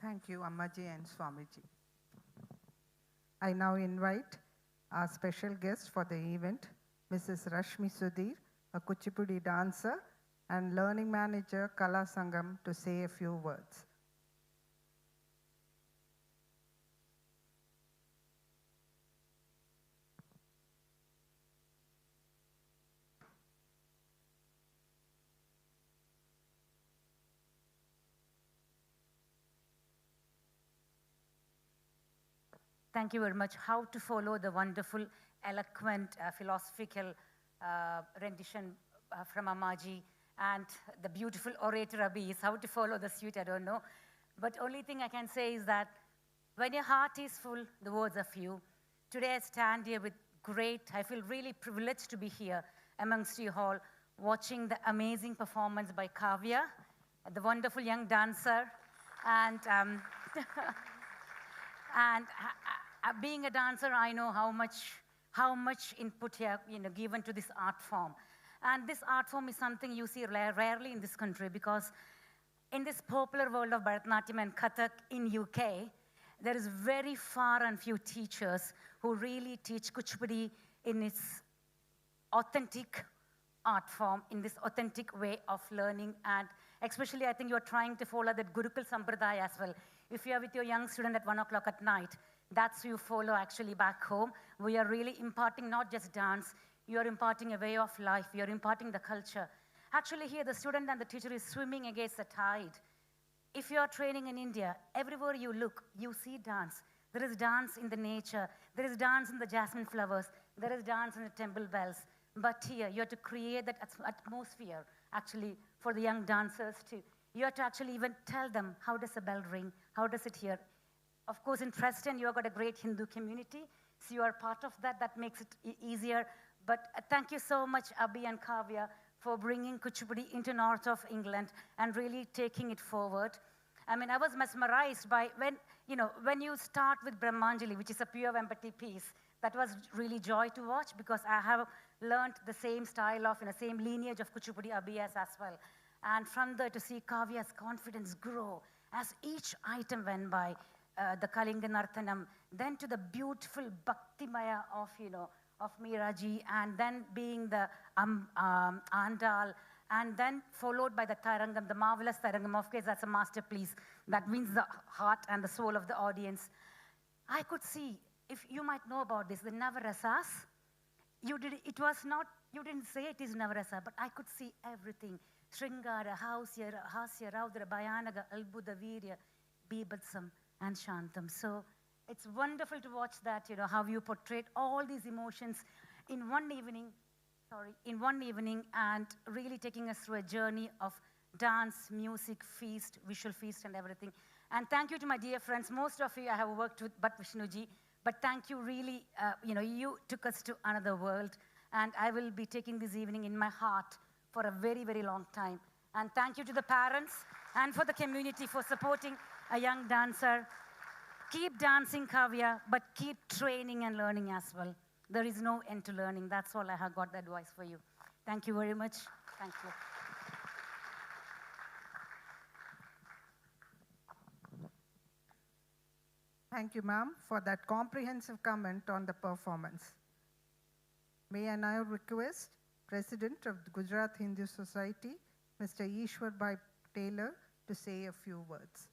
Thank you. Thank you, Ammaji and Swamiji. I now invite our special guest for the event, Mrs. Rashmi Sudhir, a Kuchipudi dancer and learning manager, Kala Sangam, to say a few words. Thank you very much. How to follow the wonderful, eloquent, philosophical rendition from Ammaji and the beautiful orator Abhi is how to follow the suit, I don't know. But only thing I can say is that when your heart is full, the words are few. Today I stand here with I feel really privileged to be here amongst you all, watching the amazing performance by Kavya, the wonderful young dancer, and being a dancer, I know how much input here, given to this art form. And this art form is something you see rarely in this country, because in this popular world of Bharatanatyam and Kathak in UK, there is very far and few teachers who really teach Kuchipudi in its authentic art form, in this authentic way of learning. And especially, I think you're trying to follow that Gurukul Sampradaya as well. If you're with your young student at 1 o'clock at night, that's who you follow actually back home. We are really imparting not just dance, you're imparting a way of life, you're imparting the culture. Actually here, the student and the teacher is swimming against the tide. If you're training in India, everywhere you look, you see dance. There is dance in the nature, there is dance in the jasmine flowers, there is dance in the temple bells. But here, you have to create that atmosphere, actually, for the young dancers too. You have to actually even tell them, how does a bell ring? How does it hear? Of course, in Preston, you've got a great Hindu community. you are part of that, that makes it easier. But thank you so much, Abhi and Kavya, for bringing Kuchipudi into north of England and really taking it forward. I mean, I was mesmerized by when you start with Brahmanjali, which is a pure empathy piece, that was really joy to watch because I have learned the same style of, same lineage of Kuchipudi Abhiyas as well. And from there to see Kavya's confidence grow as each item went by, the Kalinga Nartanam, then to the beautiful Bhaktimaya of Meeraji, and then being the Andal, and then followed by the Tarangam, the marvelous Tarangam. Of course, that's a masterpiece that wins the heart and the soul of the audience. I could see, if you might know about this, the Navarasas, you didn't say it is Navarasa, but I could see everything. Sringara, Hasya, Raudra, Bhayanaga, Albuda, Virya, Bibhatsam, and Shantam. So it's wonderful to watch that, how you portrayed all these emotions in one evening, and really taking us through a journey of dance, music, feast, visual feast, and everything. And thank you to my dear friends. Most of you I have worked with, but Vishnuji. But thank you really, you took us to another world. And I will be taking this evening in my heart for a very, very long time. And thank you to the parents and for the community for supporting a young dancer. Keep dancing, Kavya, but keep training and learning as well. There is no end to learning. That's all I have got the advice for you. Thank you very much. Thank you. Thank you, ma'am, for that comprehensive comment on the performance. May I now request President of the Gujarat Hindu Society, Mr. Ishwar Bhai Taylor, to say a few words.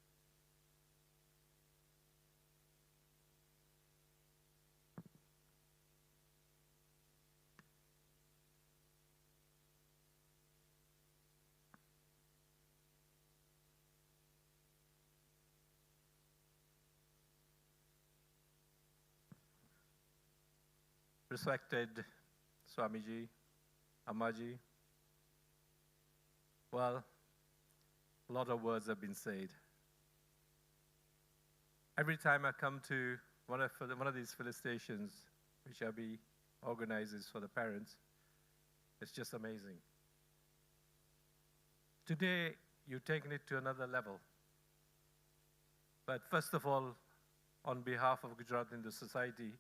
Respected Swamiji, Ammaji, well, a lot of words have been said. Every time I come to one of these felicitations, which Abhi organizes for the parents, it's just amazing. Today, you've taken it to another level. But first of all, on behalf of Gujarat Hindu Society,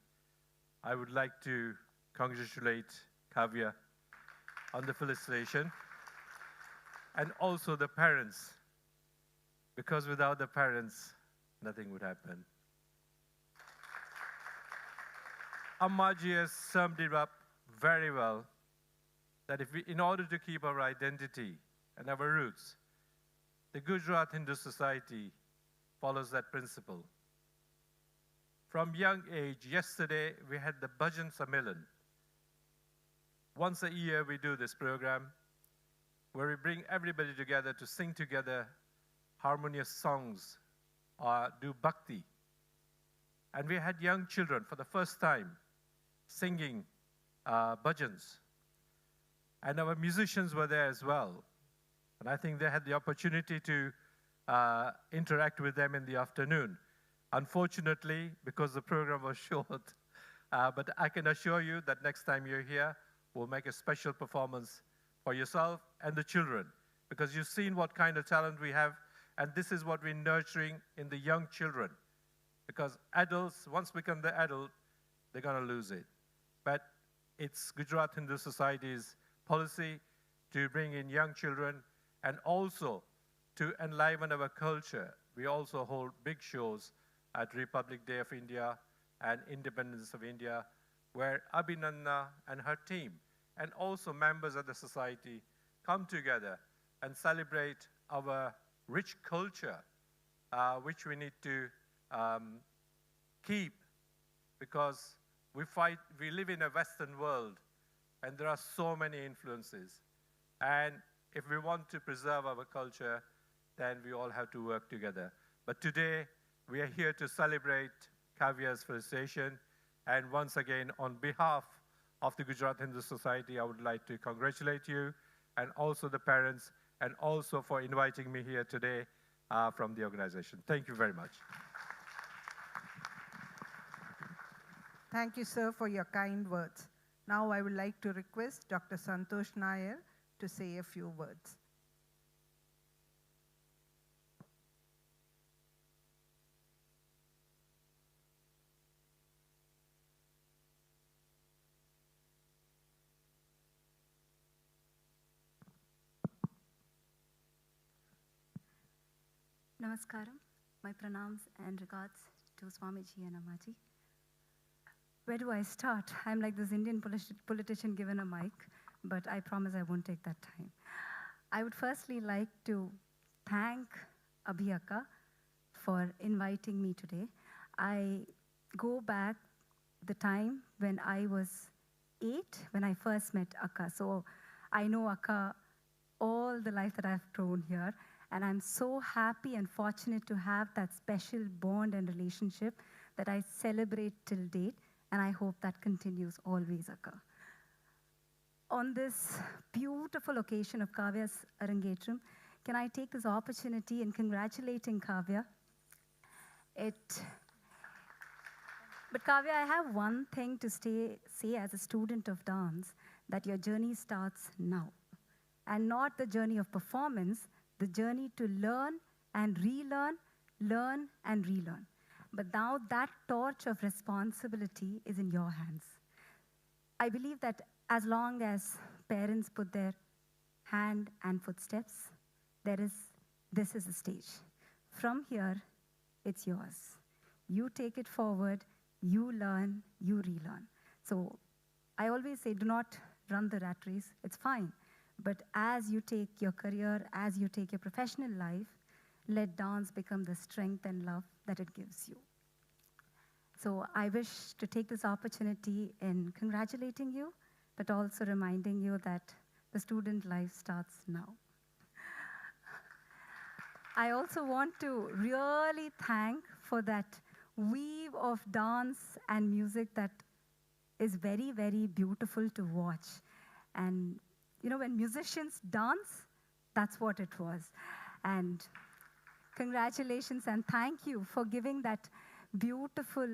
I would like to congratulate Kavya on the felicitation, and also the parents, because without the parents, nothing would happen. Ammaji has summed it up very well, that in order to keep our identity and our roots, the Gujarat Hindu Society follows that principle. From young age, yesterday we had the Bhajan Sammelan. Once a year we do this program where we bring everybody together to sing together harmonious songs or do bhakti. And we had young children for the first time singing bhajans. And our musicians were there as well. And I think they had the opportunity to interact with them in the afternoon. Unfortunately, because the program was short, but I can assure you that next time you're here, we'll make a special performance for yourself and the children, because you've seen what kind of talent we have, and this is what we're nurturing in the young children. Because adults, once become the adult, they're going to lose it. But it's Gujarat Hindu Society's policy to bring in young children and also to enliven our culture. We also hold big shows at Republic Day of India and Independence of India, where Abhinandana and her team and also members of the society come together and celebrate our rich culture, which we need to keep, because we live in a Western world and there are so many influences. And if we want to preserve our culture, then we all have to work together. But today, we are here to celebrate Kavya's felicitation. And once again, on behalf of the Gujarat Hindu Society, I would like to congratulate you and also the parents, and also for inviting me here today from the organization. Thank you very much. Thank you, sir, for your kind words. Now I would like to request Dr. Santosh Nair to say a few words. Namaskaram. My pranams and regards to Swamiji and Amaji. Where do I start? I'm like this Indian politician given a mic, but I promise I won't take that time. I would firstly like to thank Abhi Akka for inviting me today. I go back the time when I was 8, when I first met Akka. So I know Akka all the life that I've grown here. And I'm so happy and fortunate to have that special bond and relationship that I celebrate till date, and I hope that continues always, Akka. On this beautiful occasion of Kavya's Rangaprevesam, can I take this opportunity in congratulating Kavya? But Kavya, I have one thing to say as a student of dance, that your journey starts now. And not the journey of performance, the journey to learn and relearn, learn and relearn. But now that torch of responsibility is in your hands. I believe that as long as parents put their hand and footsteps, this is the stage. From here, it's yours. You take it forward, you learn, you relearn. So I always say, do not run the rat race, it's fine. But as you take your career, as you take your professional life, let dance become the strength and love that it gives you. So I wish to take this opportunity in congratulating you, but also reminding you that the student life starts now. I also want to really thank for that weave of dance and music that is very, very beautiful to watch. And you know, when musicians dance, that's what it was. And congratulations and thank you for giving that beautiful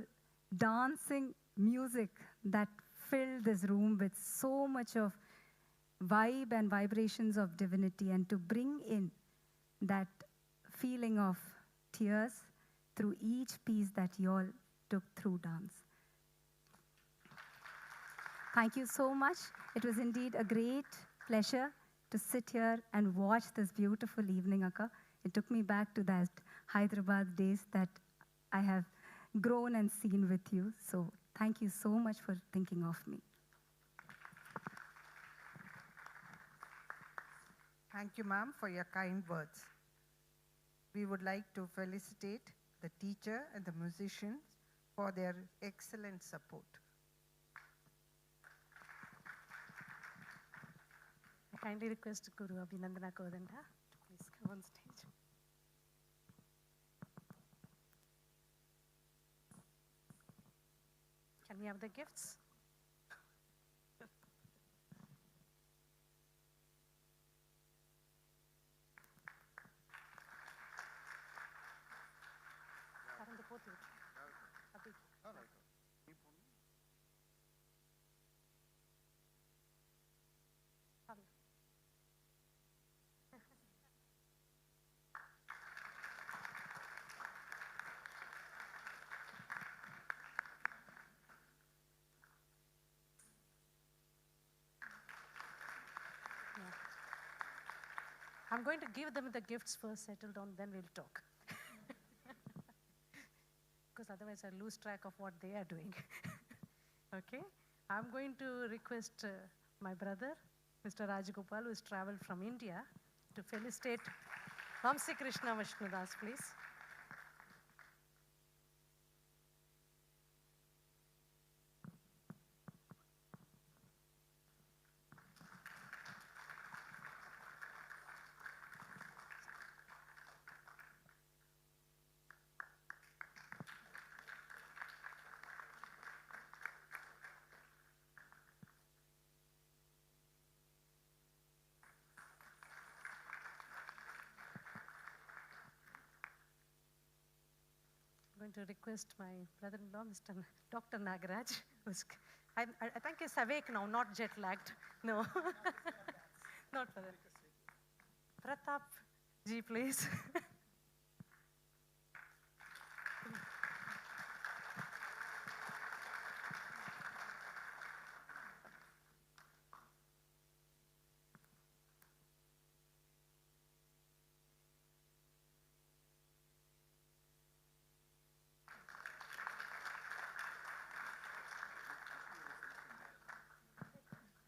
dancing music that filled this room with so much of vibe and vibrations of divinity, and to bring in that feeling of tears through each piece that you all took through dance. Thank you so much. It was indeed a great pleasure to sit here and watch this beautiful evening, Akka. It took me back to that Hyderabad days that I have grown and seen with you. So thank you so much for thinking of me. Thank you, ma'am, for your kind words. We would like to felicitate the teacher and the musicians for their excellent support. I kindly request Guru Abhinandana Kodanda to please come on stage. Can we have the gifts? I'm going to give them the gifts first, settle down, then we'll talk. Because otherwise I'll lose track of what they are doing. Okay? I'm going to request my brother, Mr. Rajagopal, who has traveled from India, to felicitate Vamsi Krishna Vishnudas, please. going to request my brother-in-law, Mr. Dr. Nagaraj, I think he's awake now, not jet-lagged. No. Not for that. Pratap ji, please.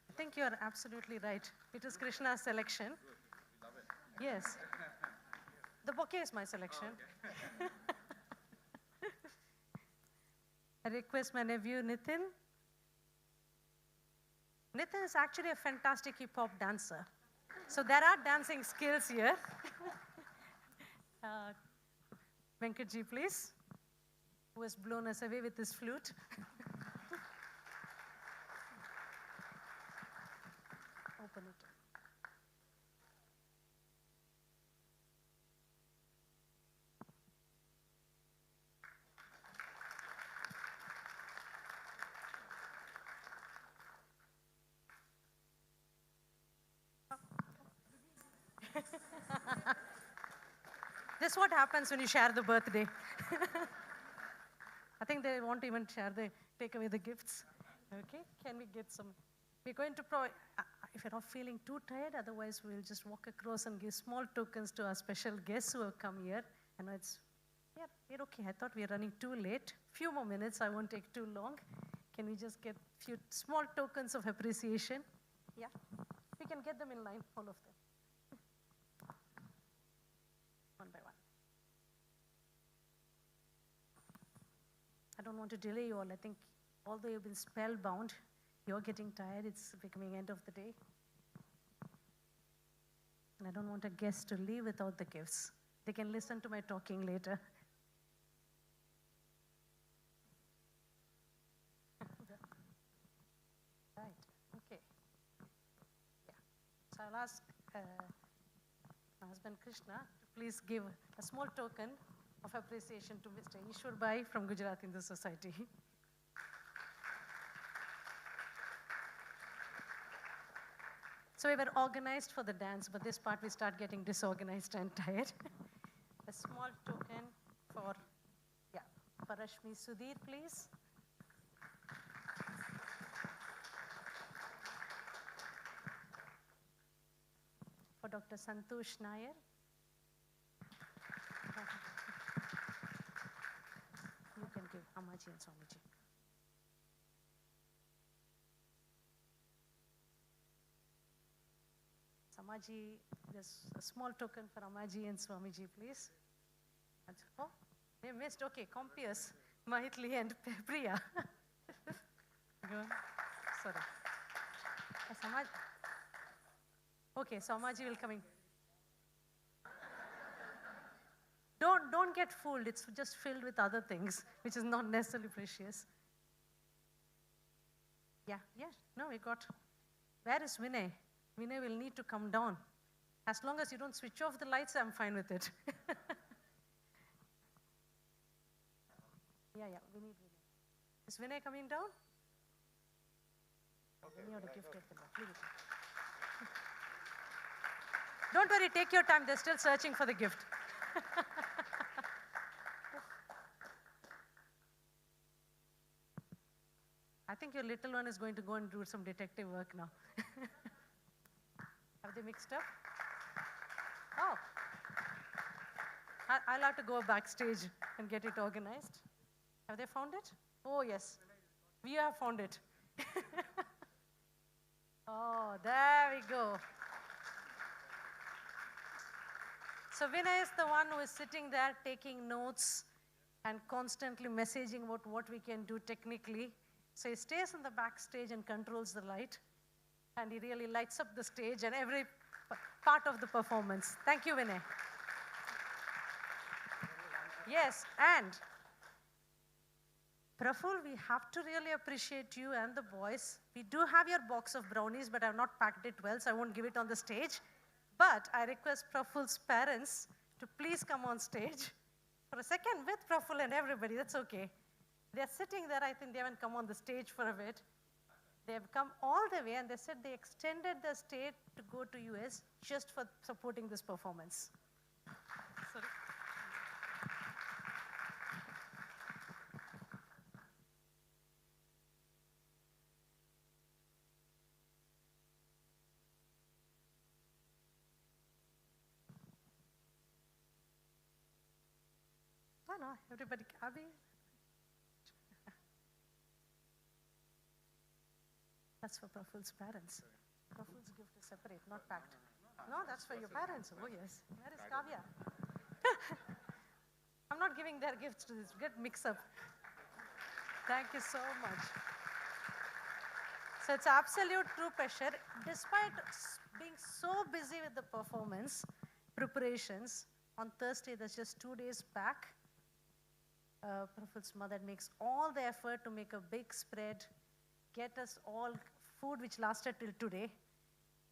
I think you are absolutely right. It is Krishna's selection. Yes. The bouquet is my selection. I request my nephew, Nitin. Nitin is actually a fantastic hip-hop dancer. So there are dancing skills here. Venkatji, please, who has blown us away with his flute. Open it. This is what happens when you share the birthday. I think they won't even take away the gifts. Okay, can we get some? We're going to provide, if you're not feeling too tired, otherwise we'll just walk across and give small tokens to our special guests who have come here. I know we're okay. I thought we were running too late. Few more minutes, I won't take too long. Can we just get few small tokens of appreciation? Yeah, we can get them in line, all of them. One by one. I don't want to delay you all. I think although you've been spellbound, you're getting tired. It's becoming end of the day. And I don't want a guest to leave without the gifts. They can listen to my talking later. Right, okay. Yeah. So I'll ask my husband Krishna to please give a small token of appreciation to Mr. Ishwar Bhai from Gujarat Hindu Society. So we were organized for the dance, but this part we start getting disorganized and tired. A small token for Rashmi Sudhir, please. For Dr. Santosh Nair. You can give Amaji and Swamiji. Samaji, there's a small token for Amaji and Swamiji, please. Oh, they missed. Okay, Compius, Mahitli and Priya. Go on. Sorry. Okay, so Amaji will come in. Don't get fooled. It's just filled with other things, which is not necessarily precious. Yeah. No, we got. Where is Vinay? Vinay will need to come down. As long as you don't switch off the lights, I'm fine with it. Yeah, we need Vinay. Is Vinay coming down? Okay. You have to gift it. Leave it. Don't worry, take your time. They're still searching for the gift. I think your little one is going to go and do some detective work now. Have they mixed up? Oh. I'll have to go backstage and get it organized. Have they found it? Oh, yes. We have found it. Oh, there we go. So Vinay is the one who is sitting there taking notes and constantly messaging about what we can do technically. So he stays on the backstage and controls the light. And he really lights up the stage and every part of the performance. Thank you, Vinay. Yes, and Praful, we have to really appreciate you and the boys. We do have your box of brownies, but I've not packed it well, so I won't give it on the stage. But I request Praful's parents to please come on stage for a second with Praful and everybody, that's okay. They're sitting there, I think they haven't come on the stage for a bit. They've come all the way and they said they extended the stay to go to US just for supporting this performance. Sorry. No, everybody, Abhi. That's for Praful's parents. Praful's gift is separate, not packed. No, that's for your parents. Oh, yes. Where is Kavya? I'm not giving their gifts to this. Get mixed up. Thank you so much. So it's absolute true pleasure. Despite being so busy with the performance preparations, on Thursday, that's just 2 days back, Praful's mother makes all the effort to make a big spread, get us all food which lasted till today.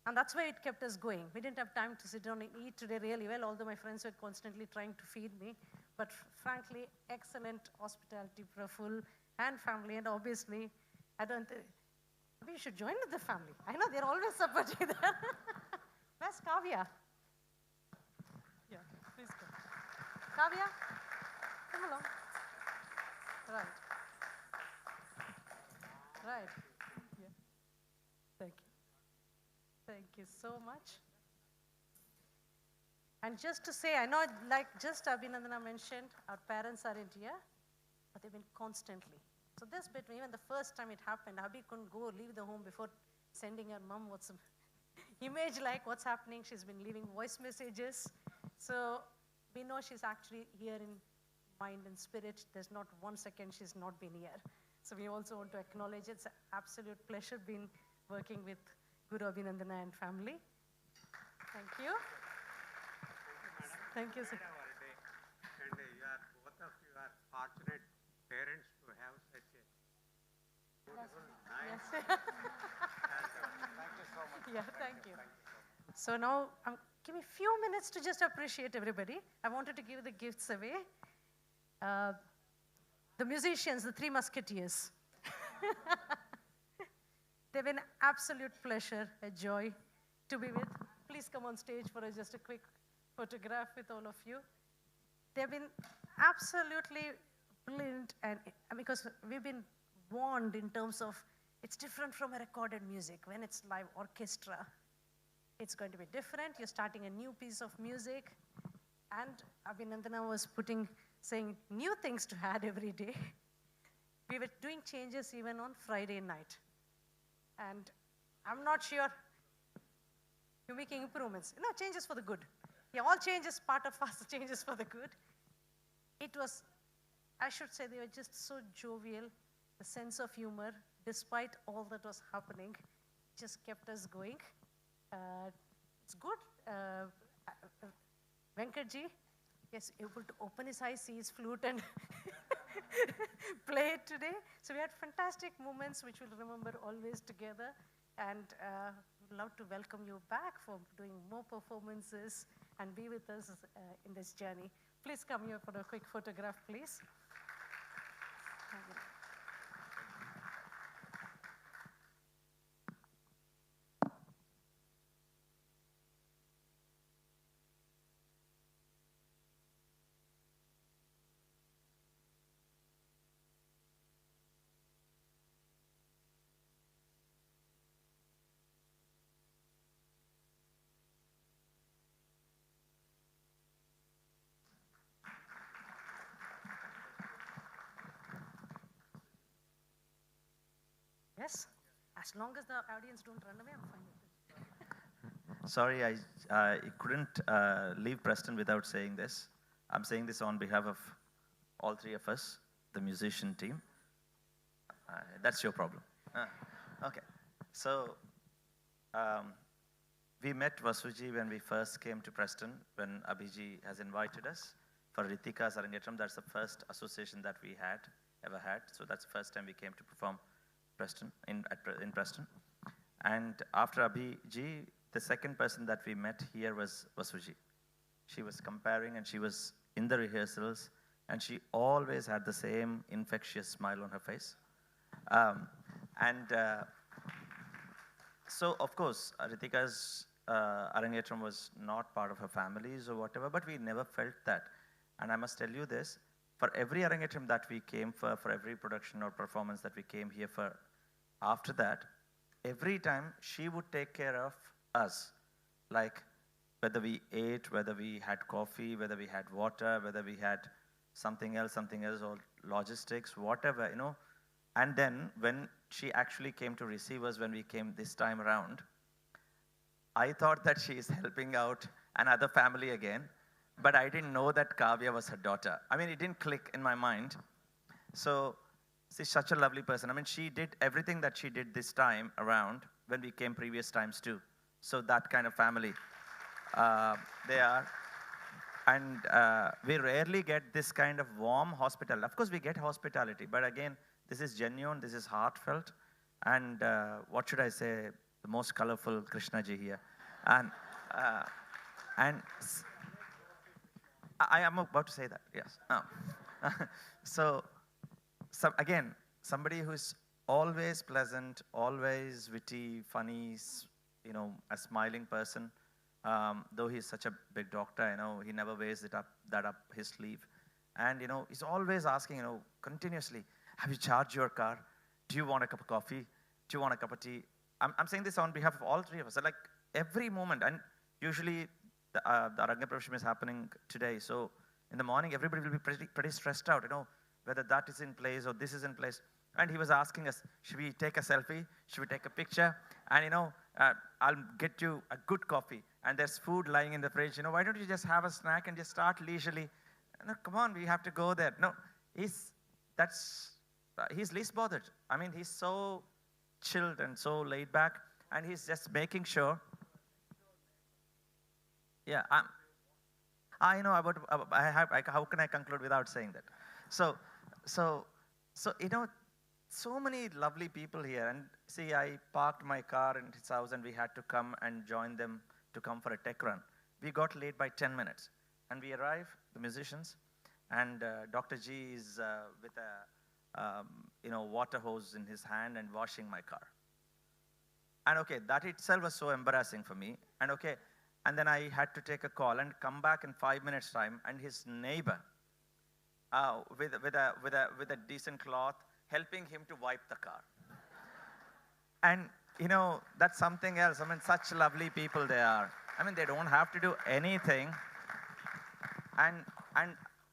And that's why it kept us going. We didn't have time to sit down and eat today really well, although my friends were constantly trying to feed me. But frankly, excellent hospitality, Praful and family. And obviously, I don't think, maybe you should join with the family. I know they're always supporting there. Where's Kavya? Yeah, please go. Kavya, come along. Right. Right. Yeah. Thank you. Thank you so much. And just to say, I know, like just Abhinandana mentioned, our parents are in here, but they've been constantly. So this bit, even the first time it happened, Abhi couldn't go leave the home before sending her mom what's image like what's happening. She's been leaving voice messages. So we know she's actually here in mind and spirit. There's not 1 second she's not been here. So we also want to acknowledge it's an absolute pleasure being working with Guru Abhinandana and family. Thank you. Thank you, sir. And both of you are fortunate parents to have such a beautiful, nice. Yes. Thank you so much. Yeah, thank you. So now, give me a few minutes to just appreciate everybody. I wanted to give the gifts away. The musicians, the Three Musketeers. They've been absolute pleasure, a joy to be with. Please come on stage for just a quick photograph with all of you. They've been absolutely brilliant, and because we've been warned in terms of it's different from a recorded music. When it's live orchestra, it's going to be different. You're starting a new piece of music, and Abhinandana was saying new things to add every day. We were doing changes even on Friday night. And I'm not sure you're making improvements. No, changes for the good. Yeah, all changes, part of us, changes for the good. It was, I should say, they were just so jovial. The sense of humor, despite all that was happening, just kept us going. It's good. Venkatji, yes, able to open his eyes, see his flute and play it today. So we had fantastic moments which we'll remember always together. And we'd love to welcome you back for doing more performances and be with us in this journey. Please come here for a quick photograph, please. Yes, as long as the audience don't run away, I'm fine with it. Sorry, I couldn't leave Preston without saying this. I'm saying this on behalf of all three of us, the musician team. That's your problem. Okay, so we met Vasuji when we first came to Preston, when Abhiji has invited us for Ritika's Rangaprevesam. That's the first association that we ever had. So that's the first time we came to perform Preston, in Preston. And after Abhiji, the second person that we met here was Vasuji. She was comparing and she was in the rehearsals and she always had the same infectious smile on her face. And so, of course, Ritika's Arangetram was not part of her family's or whatever, but we never felt that. And I must tell you this, for every Arangetram that we came for every production or performance that we came here for, after that, every time she would take care of us, like whether we ate, whether we had coffee, whether we had water, whether we had something else, or logistics, whatever, you know. And then when she actually came to receive us when we came this time around, I thought that she is helping out another family again, but I didn't know that Kavya was her daughter. I mean, it didn't click in my mind. So she's such a lovely person. I mean, she did everything that she did this time around when we came previous times too. So that kind of family they are. And we rarely get this kind of warm hospitality. Of course, we get hospitality, but again, this is genuine, this is heartfelt, and what should I say, the most colorful Krishnaji here. And I am about to say that, yes. So again, somebody who's always pleasant, always witty, funny, you know, a smiling person. Though he's such a big doctor, you know, he never wears that up his sleeve. And, you know, he's always asking, you know, continuously, have you charged your car? Do you want a cup of coffee? Do you want a cup of tea? I'm saying this on behalf of all three of us. So like every moment, and usually the Rangapravesam is happening today. So in the morning, everybody will be pretty stressed out, you know, whether that is in place or this is in place. And he was asking us, should we take a selfie? Should we take a picture? And, you know, I'll get you a good coffee. And there's food lying in the fridge. You know, why don't you just have a snack and just start leisurely? No, come on, we have to go there. No, he's least bothered. I mean, he's so chilled and so laid back, and he's just making sure. Yeah, I know about. How can I conclude without saying that? So, you know, so many lovely people here. And see, I parked my car in his house, and we had to come and join them to come for a tech run. We got late by 10 minutes, and we arrive, the musicians, and Dr. G is with a you know, water hose in his hand and washing my car. And okay, that itself was so embarrassing for me. And okay, and then I had to take a call and come back in 5 minutes time, and his neighbor with a decent cloth helping him to wipe the car. And you know, that's something else. I mean, such lovely people they are. I mean, they don't have to do anything. And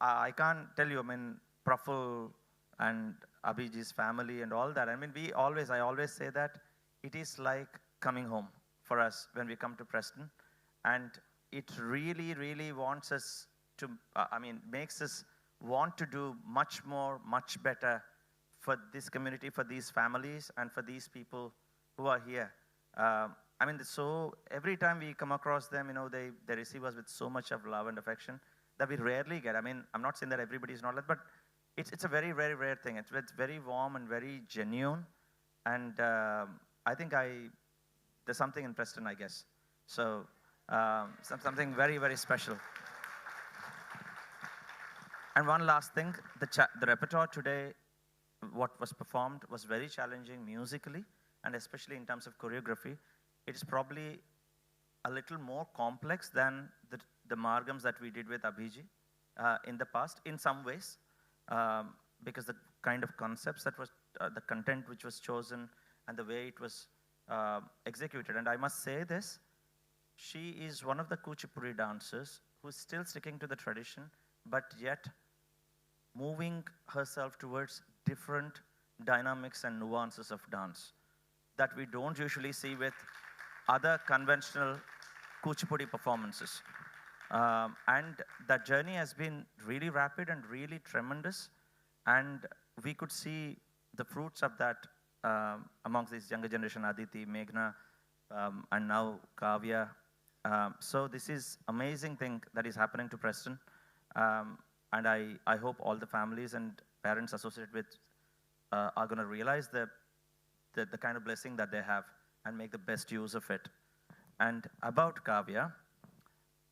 I can't tell you, I mean, Praful and Abhiji's family and all that. I mean, I always say that it is like coming home for us when we come to Preston. And it really, really wants us to, makes us want to do much more, much better for this community, for these families, and for these people who are here. I mean, so every time we come across them, you know, they receive us with so much of love and affection that we rarely get. I mean, I'm not saying that everybody is not like, but it's a very, very rare thing. It's very warm and very genuine. And I think there's something in Preston, I guess. So something very, very special. And one last thing, the repertoire today, what was performed was very challenging musically, and especially in terms of choreography. It is probably a little more complex than the margams that we did with Abhiji in the past, in some ways, because the kind of concepts that was, the content which was chosen, and the way it was executed. And I must say this, she is one of the Kuchipudi dancers who's still sticking to the tradition, but yet moving herself towards different dynamics and nuances of dance that we don't usually see with other conventional Kuchipudi performances. And that journey has been really rapid and really tremendous, and we could see the fruits of that amongst this younger generation, Aditi, Meghna, and now Kavya. So this is amazing thing that is happening to Preston, and I hope all the families and parents associated with are going to realize the kind of blessing that they have and make the best use of it. And about Kavya,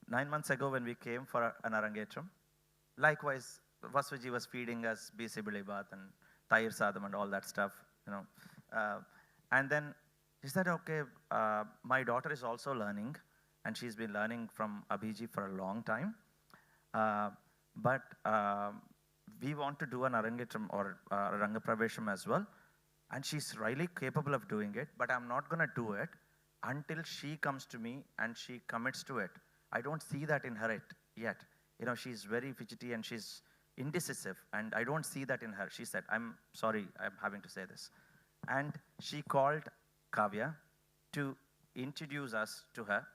9 months ago when we came for an Arangetram, likewise, Vaswaji was feeding us bisi bath and tayir sadam and all that stuff, and then she said, okay, my daughter is also learning, and she's been learning from Abhiji for a long time, but we want to do an Arangetram or Rangapravesam as well, and she's really capable of doing it, but I'm not going to do it until she comes to me and she commits to it. I don't see that in her yet. She's very fidgety and she's indecisive, and I don't see that in her. She said, I'm sorry, I'm having to say this. And she called Kavya to introduce us to her.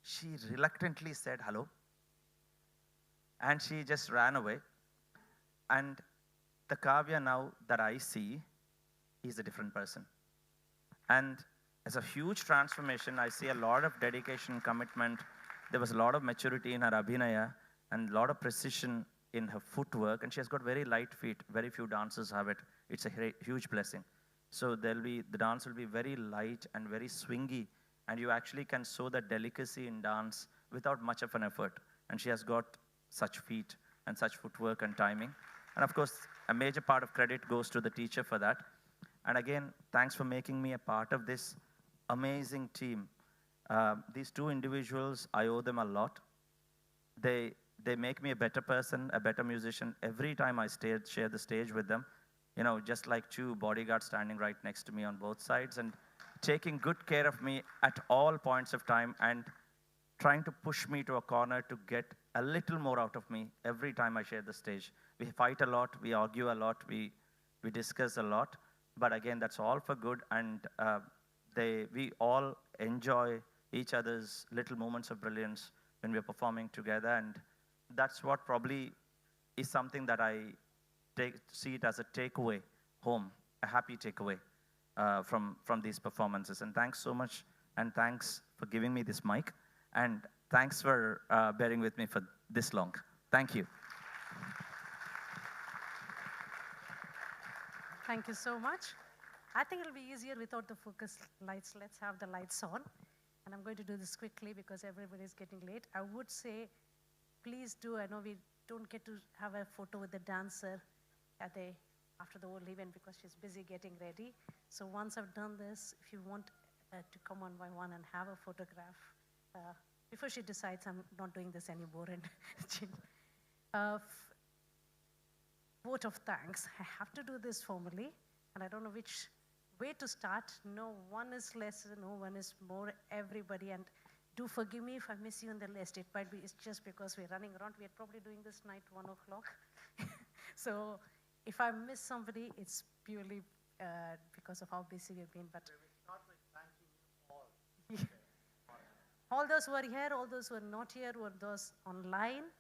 She reluctantly said hello, and she just ran away. And the Kavya now that I see, he's a different person. And it's a huge transformation. I see a lot of dedication, commitment. There was a lot of maturity in her abhinaya and a lot of precision in her footwork. And she has got very light feet. Very few dancers have it. It's a huge blessing. So the dance will be very light and very swingy. And you actually can show that delicacy in dance without much of an effort. And she has got such feet and such footwork and timing. And of course, a major part of credit goes to the teacher for that. And again, thanks for making me a part of this amazing team. These two individuals, I owe them a lot. They make me a better person, a better musician every time I share the stage with them. Just like two bodyguards standing right next to me on both sides and taking good care of me at all points of time and trying to push me to a corner to get a little more out of me every time I share the stage. We fight a lot, we argue a lot, we discuss a lot, but again, that's all for good, and we all enjoy each other's little moments of brilliance when we're performing together, and that's what probably is something that I see it as a takeaway home, a happy takeaway from these performances. And thanks so much, and thanks for giving me this mic, and thanks for bearing with me for this long. Thank you. Thank you so much. I think it'll be easier without the focus lights. Let's have the lights on. And I'm going to do this quickly because everybody's getting late. I would say, please do. I know we don't get to have a photo with the dancer after the whole event because she's busy getting ready. So once I've done this, if you want to come one by one and have a photograph, before she decides I'm not doing this anymore, and vote of thanks. I have to do this formally, and I don't know which way to start. No one is less, no one is more, everybody. And do forgive me if I miss you on the list. It's just because we're running around. We're probably doing this night 1 o'clock. So if I miss somebody, it's purely because of how busy we've been. But we start with thanking you all. All those who are here, all those who are not here, or those online.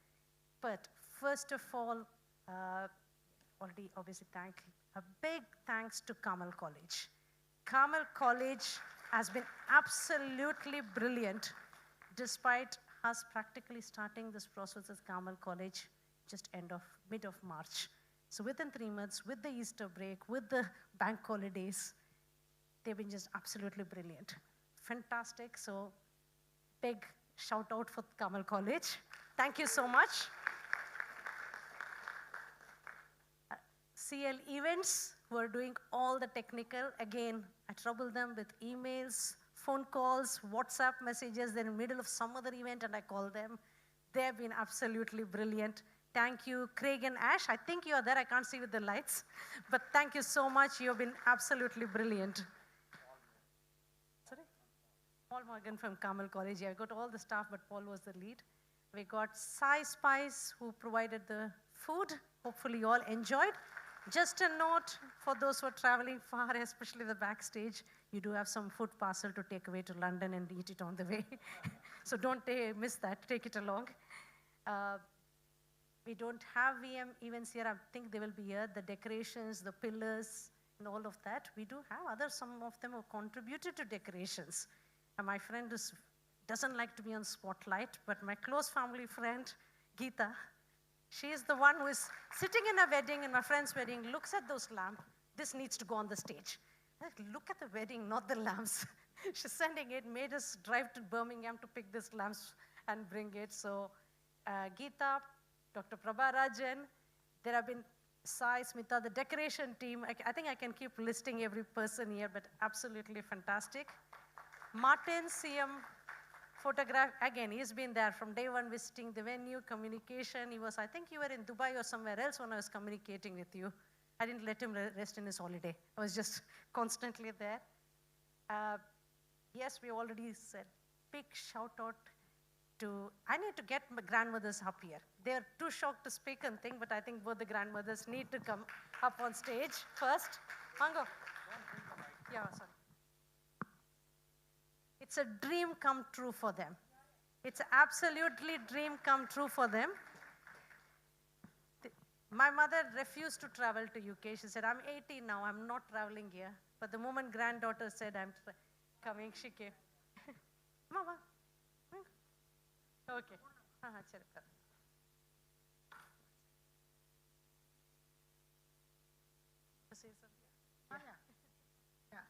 But first of all, already obviously a big thanks to Carmel College. Carmel College has been absolutely brilliant, despite us practically starting this process at Carmel College just mid of March. So within 3 months, with the Easter break, with the bank holidays, they've been just absolutely brilliant. Fantastic. So big shout out for Carmel College. Thank you so much. CL Events, who are doing all the technical. Again, I trouble them with emails, phone calls, WhatsApp messages. They're in the middle of some other event and I call them. They've been absolutely brilliant. Thank you, Craig and Ash. I think you're there. I can't see with the lights. But thank you so much. You've been absolutely brilliant. Sorry? Paul Morgan from Carmel College. Yeah, we got all the staff, but Paul was the lead. We got Sai Spice, who provided the food. Hopefully you all enjoyed. Just a note for those who are traveling far, especially the backstage, you do have some food parcel to take away to London and eat it on the way. So don't miss that, take it along. We don't have VM events here. I think they will be here. The decorations, the pillars, and all of that. We do have some of them have contributed to decorations. And my friend doesn't like to be on spotlight, but my close family friend, Geeta, she is the one who is sitting in a wedding, in my friend's wedding, looks at those lamps. This needs to go on the stage. Look at the wedding, not the lamps. She's sending it, made us drive to Birmingham to pick these lamps and bring it. So Geeta, Dr. Prabharajan, There have been Sai, Smita, the decoration team. I think I can keep listing every person here, but absolutely fantastic. Martin, CM, photograph, again, he's been there from day one, visiting the venue, communication. I think you were in Dubai or somewhere else when I was communicating with you. I didn't let him rest in his holiday. I was just constantly there. Yes, we already said, big shout out to, I need to get my grandmothers up here. They're too shocked to speak and think, but I think both the grandmothers need to come up on stage first. Mango. Yeah, sorry. It's a dream come true for them. It's absolutely dream come true for them. My mother refused to travel to UK. She said, I'm 80 now, I'm not traveling here. But the moment granddaughter said, I'm coming, she came. Mama. Okay. Say something. Yeah.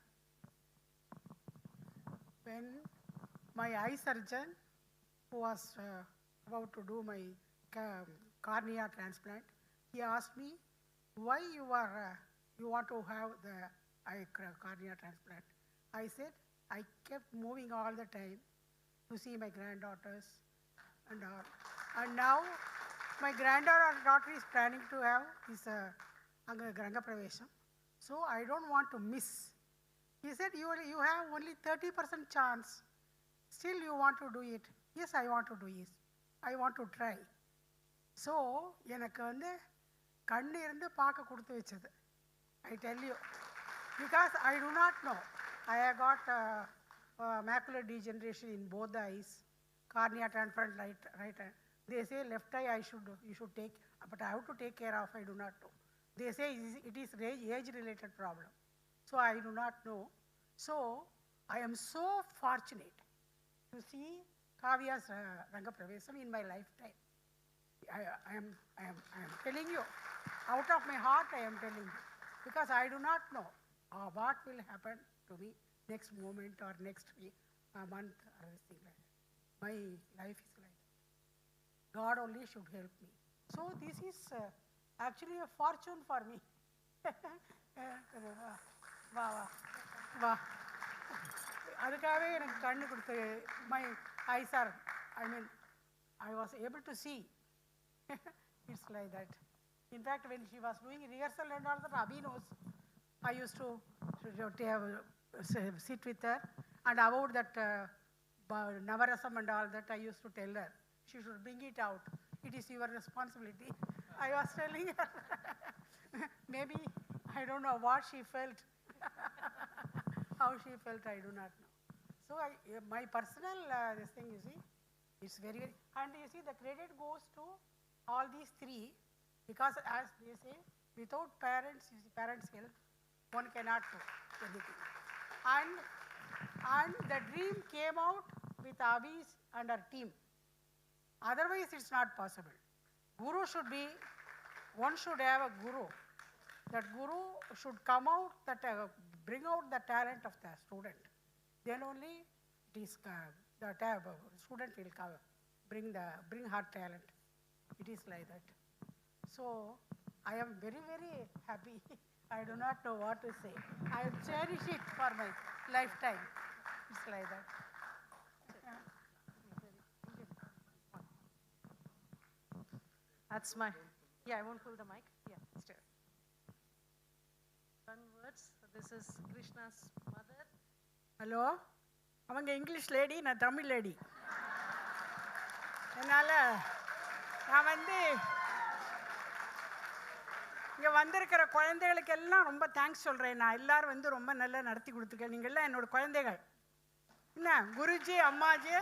When my eye surgeon, who was about to do my cornea transplant, he asked me, why you want to have the cornea transplant? I said, I kept moving all the time to see my granddaughters and all. And now my granddaughter is planning to have his Rangapravesam. So I don't want to miss. He said, you have only 30% chance. Still you want to do it. Yes, I want to do it. I want to try. So, எனக்கு வந்து கண்ணு இருந்து பார்க்க கொடுத்து வச்சது. I tell you. Because I do not know. I have got macular degeneration in both the eyes. Cornea transplant right eye. They say left eye you should take, but I have to take care of, I do not know. They say it is age-related problem. So I do not know. So I am so fortunate to see Kavya's Rangapravesam in my lifetime. I am telling you, out of my heart I am telling you, because I do not know what will happen to me next moment or next week, month or anything like that. My life is like that. God only should help me. So this is actually a fortune for me. அதுக்காகவே எனக்கு கண்ணு கொடுத்து my eyes are, I was able to see. It's like that. In fact, when she was doing rehearsal and all that, Abhi knows, I used to sit with her, and about that Navarasam and all that, I used to tell her, she should bring it out. It is your responsibility. I was telling her, maybe, I don't know what she felt. How she felt, I do not know. So my personal this thing, you see, it's very, and you see the credit goes to all these three, because as they say, without parents, you see, parents' help, one cannot do anything. And the dream came out with Abhi's and her team. Otherwise, it's not possible. Guru should be, one should have a guru. That guru should come out, bring out the talent of the student. Then only it is, the student will come, bring her talent. It is like that. So I am very, very happy. I do not know what to say. I cherish it for my lifetime. It's like that. That's my, yeah, I won't pull the mic. Yeah, stay. One words. This is Krishna's mother. Hello? அவங்க English lady, நான் Tamil lady. என்னால் நான் இங்கே வந்திருக்கிற குழந்தைகளுக்கு எல்லாம் ரொம்ப thanks சொல்கிறேன். நான் எல்லாரும் ரொம்ப நல்லா நடத்தி கொடுத்துருக்கேன். நீங்கள் எல்லாம் என்னோடய குழந்தைகள். என்ன குருஜி அம்மாஜி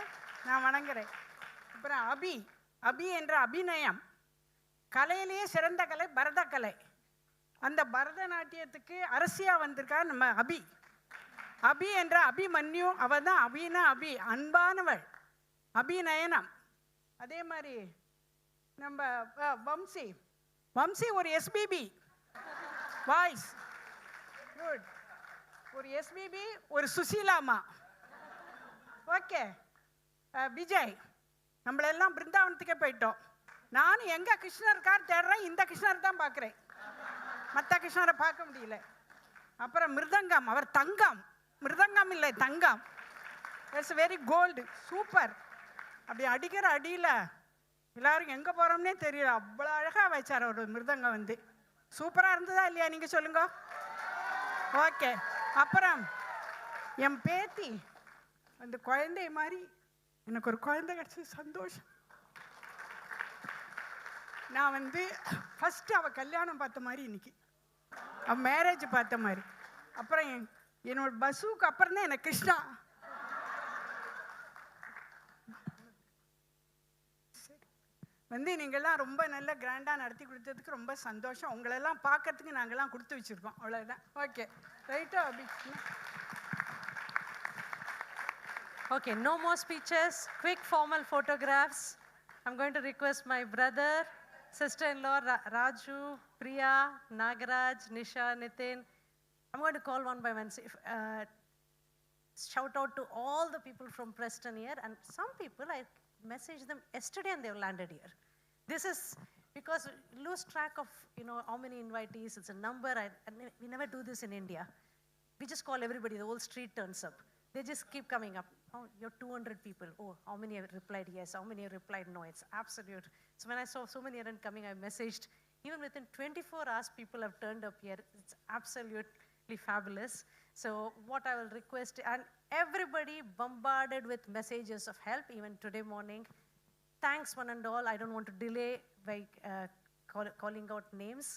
நான் வணங்குறேன். அப்புறம் அபி என்ற அபிநயம், கலையிலேயே சிறந்த கலை பரதக்கலை. அந்த பரதநாட்டியத்துக்கு அரசியாக வந்திருக்கா நம்ம அபி என்ற அபிமன்யு, அவள் தான் அபினா அன்பானவள், அபிநயனம். அதே மாதிரி நம்ம வம்சி ஒரு எஸ்பிபி வாய்ஸ், குட். ஒரு எஸ்பிபி, ஒரு சுசீலாமா. ஓகே. விஜய், நம்மளெல்லாம் பிருந்தாவனத்துக்கே போயிட்டோம். நானும் எங்கே கிருஷ்ணர் இருக்கார் தேடுறேன், இந்த கிருஷ்ணர் தான் பார்க்குறேன், மற்ற கிருஷ்ணரை பார்க்க முடியல. அப்புறம் மிருதங்கம், அவர் தங்கம், மிருதங்கம் இல்லை தங்கம், இட்ஸ் வெரி கோல்டு, சூப்பர். அப்படி அடிக்கிற அடியில் எல்லாரும் எங்கே போகிறோம்னே தெரியல, அவ்வளோ அழகாக வச்சார் ஒரு மிருதங்கம் வந்து. சூப்பராக இருந்ததா இல்லையா நீங்கள் சொல்லுங்க? ஓகே. அப்புறம் என் பேத்தி அந்த குழந்தை மாதிரி, எனக்கு ஒரு குழந்தை கிடச்சது சந்தோஷம். நான் வந்து ஃபஸ்ட்டு அவள் கல்யாணம் பார்த்த மாதிரி இன்னைக்கு அவள் மேரேஜ் பார்த்த மாதிரி. அப்புறம் என்னோட பஸ்ஸுக்கு அப்புறம் தான் எனக்கு கிருஷ்ணா. வந்து நீங்கள்லாம் ரொம்ப நல்ல கிராண்டாக நடத்தி கொடுத்ததுக்கு ரொம்ப சந்தோஷம். உங்களெல்லாம் பார்க்கறதுக்கு நாங்கள்லாம் கொடுத்து வச்சுருக்கோம், அவ்வளோதான். ஓகே, ரைட்டா அபி? Okay, no more speeches, quick formal photographs. I'm going to request my brother, sister-in-law, Raju, Priya, Nagaraj, Nisha, Nitin. I'm going to call one by one. Shout out to all the people from Preston here, and some people, I messaged them yesterday and they've landed here. This is because we lose track of, how many invitees, it's a number, and we never do this in India. We just call everybody, the whole street turns up. They just keep coming up. Oh, you're 200 people. Oh, how many have replied yes? How many have replied no? It's absolute. So when I saw so many aren't coming, I messaged. Even within 24 hours, people have turned up here. It's absolutely fabulous. So what I will request, and everybody bombarded with messages of help, even today morning. Thanks one and all. I don't want to delay by calling out names.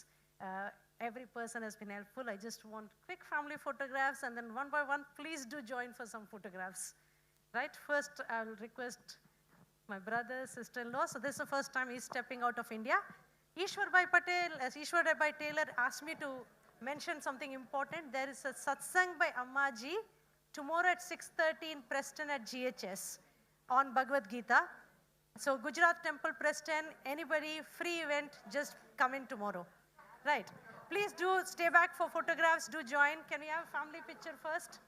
Every person has been helpful. I just want quick family photographs, and then one by one, please do join for some photographs. Right? First, I will request my brother, sister-in-law. So this is the first time he's stepping out of India. Ishwar Bhai Taylor asked me to mention something important. There is a satsang by Ammaji tomorrow at 6:30 in Preston at GHS on Bhagavad Gita. So Gujarat Temple, Preston, anybody, free event, just come in tomorrow. Right. Please do stay back for photographs, do join. Can we have a family picture first?